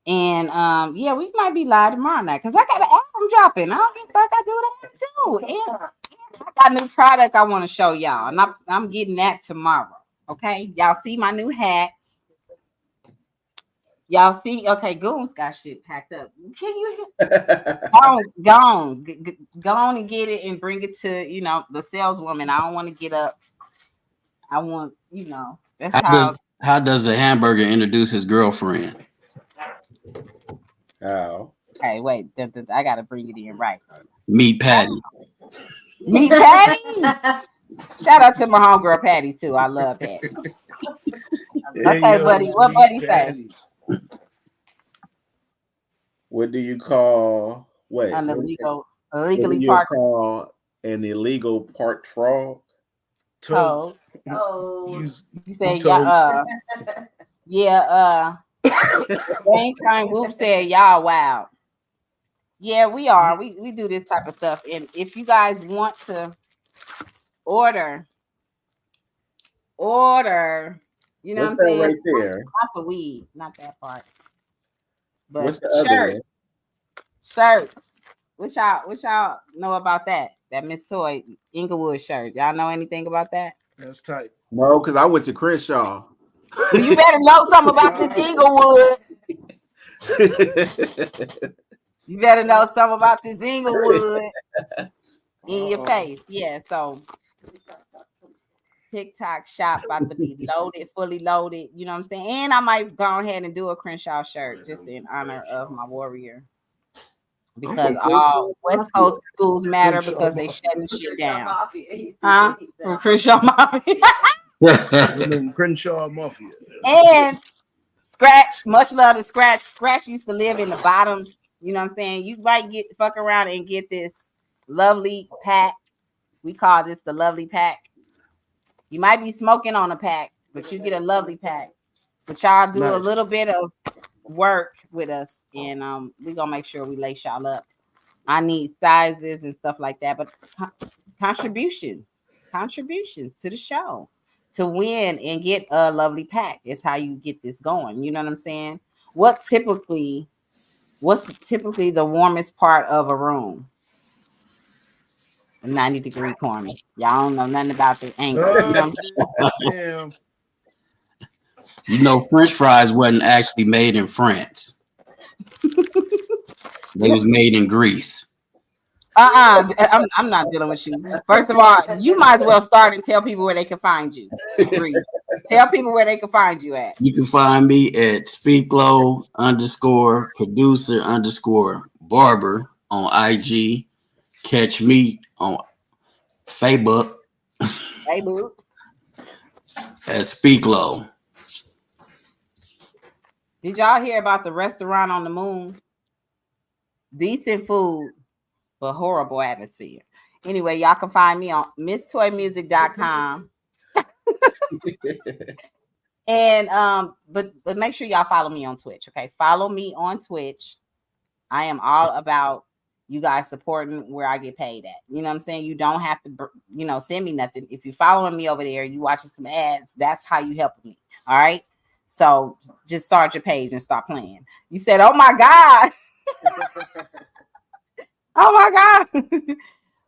And yeah, we might be live tomorrow night because I got an album dropping. I don't give a fuck. I do what I want to do. And I got new product I want to show y'all, and I'm getting that tomorrow. Okay, y'all see my new hats. Y'all see? Okay, Goons got shit packed up. Can you go on and get it and bring it to the saleswoman? I don't want to get up. I want that's how does the hamburger introduce his girlfriend? How? Hey, wait, I gotta bring it in right. Meet Patty. Meet Patty. Shout out to my homegirl Patty too. I love Patty. Okay, buddy. What buddy say? What do you call An illegally parked? parked. An illegal parked frog? Toad. Oh, You say yeah. Same time Whoop said y'all wild. Yeah, we are. We do this type of stuff. And if you guys want to order, you know What's what I'm that saying? right there? Not the weed, not that part. But What's the other one? Shirts. What y'all know about that? That Miss Toy Inglewood shirt. Y'all know anything about that? That's tight. No, because I went to Crenshaw. Well, you better know something about this Inglewood. You better know something about this Inglewood in your face. Yeah, so TikTok shop about to be loaded, fully loaded. You know what I'm saying? And I might go ahead and do a Crenshaw shirt just in honor of my warrior. Because all West Coast schools matter because they shutting shit down. Huh? From Crenshaw Mafia. Crenshaw Mafia. And Scratch, much love to Scratch. Scratch used to live in the bottoms. You know what I'm saying? You might fuck around and get this lovely pack. We call this the lovely pack. You might be smoking on a pack, but you get a lovely pack. But y'all do a little bit of work with us, and we're gonna make sure we lace y'all up. I need sizes and stuff like that, but contributions to the show to win and get a lovely pack is how you get this going. You know what I'm saying? What's typically the warmest part of a room? A 90-degree corner. Y'all don't know nothing about the angle. Damn. You know, French fries wasn't actually made in France. They was made in Greece. I'm not dealing with you. First of all, you might as well start and tell people where they can find you. Tell people where they can find you at. You can find me at Speaklow_producer_barber on IG. Catch me on Facebook. Facebook. At Speaklow. Did y'all hear about the restaurant on the moon? Decent food, but horrible atmosphere. Anyway, y'all can find me on MissToyMusic.com. And but make sure y'all follow me on Twitch. Okay, follow me on Twitch. I am all about you guys supporting where I get paid at. You know what I'm saying? You don't have to, send me nothing. If you're following me over there, you watching some ads, that's how you helping me. All right. So just start your page and start playing. You said, "Oh my God." Oh my God.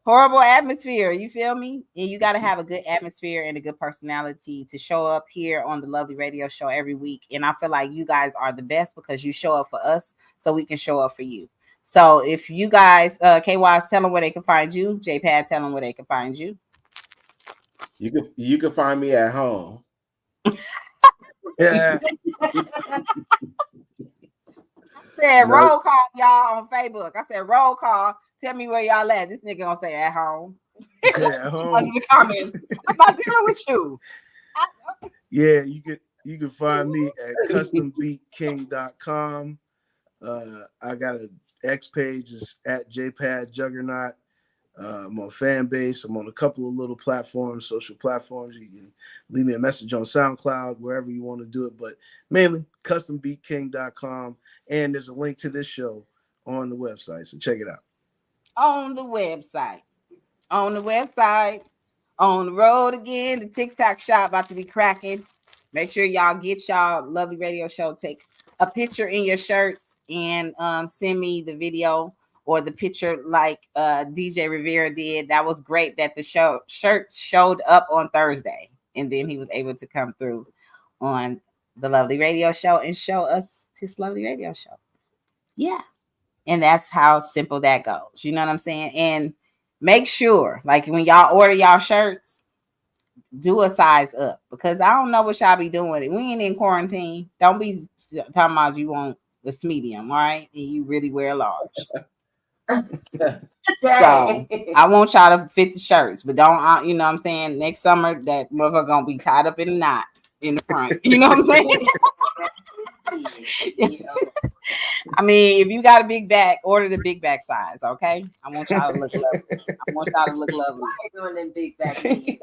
Horrible atmosphere. You feel me? And you got to have a good atmosphere and a good personality to show up here on the Lovely Radio Show every week. And I feel like you guys are the best because you show up for us so we can show up for you. So if you guys, KY's, tell them where they can find you. JPad, tell them where they can find you. You can find me at home. Yeah. I said roll call, y'all, on Facebook. I said roll call. Tell me where y'all at. This nigga gonna say at home. at home. Under the comments. I'm not dealing with you. Yeah, you can find me at custombeatking.com. I got an X page is at JPad Juggernaut. I'm on fan base. I'm on a couple of little platforms, social platforms. You can leave me a message on SoundCloud, wherever you want to do it, but mainly custombeatking.com. And there's a link to this show on the website, so check it out. On the website. On the website. On the road again. The TikTok shop about to be cracking. Make sure y'all get y'all Lovely Radio Show. Take a picture in your shirts and send me the video or the picture like DJ Rivera did. That was great that the shirt showed up on Thursday. And then he was able to come through on the Lovely Radio Show and show us his Lovely Radio Show. Yeah. And that's how simple that goes. You know what I'm saying? And make sure, like when y'all order y'all shirts, do a size up because I don't know what y'all be doing. We ain't in quarantine. Don't be talking about you want this medium, all right? And you really wear large. So I want y'all to fit the shirts, but don't, you know what I'm saying? Next summer, that motherfucker gonna be tied up in a knot in the front. You know what I'm saying? I mean, if you got a big back, order the big back size, okay? I want y'all to look lovely. I want y'all to look lovely. I ain't doing them big back. Big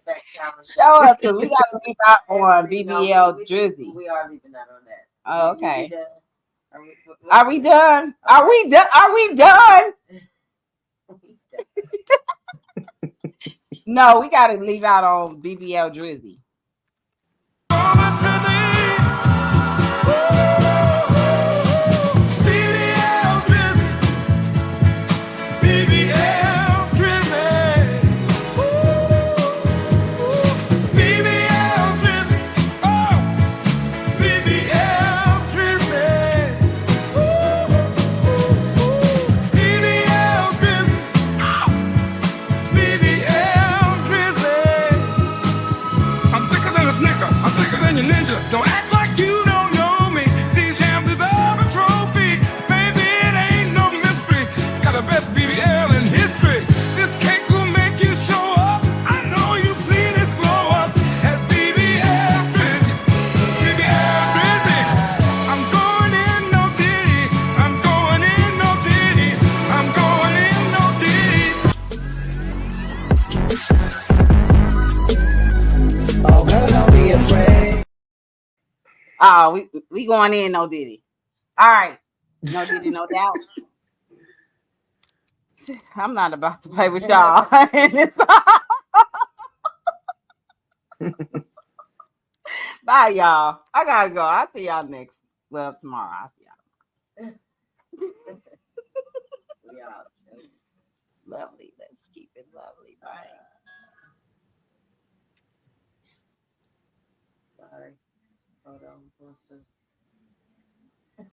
back challenge. Show us, because we got to leave out on BBL Drizzy. We are leaving out on that. Oh, okay. Are we done? Are we done? Are we done? No, we got to leave out on BBL Drizzy. Ninja, don't act like you don't know me. These hams deserve a trophy. Baby, it ain't no mystery. Got the best BBL in history. This cake will make you show up. I know you've seen this glow up as BBL Drizzy. BBL Drizzy. I'm going in no ditty. I'm going in no ditty. I'm going in no ditty. Oh, girl, don't be afraid. Oh, we going in, no Diddy. All right. No Diddy, no doubt. I'm not about to play with y'all. Bye, y'all. I gotta go. I'll see y'all tomorrow. I'll see y'all. Lovely. Let's keep it lovely. Bye. Sorry. Hold on.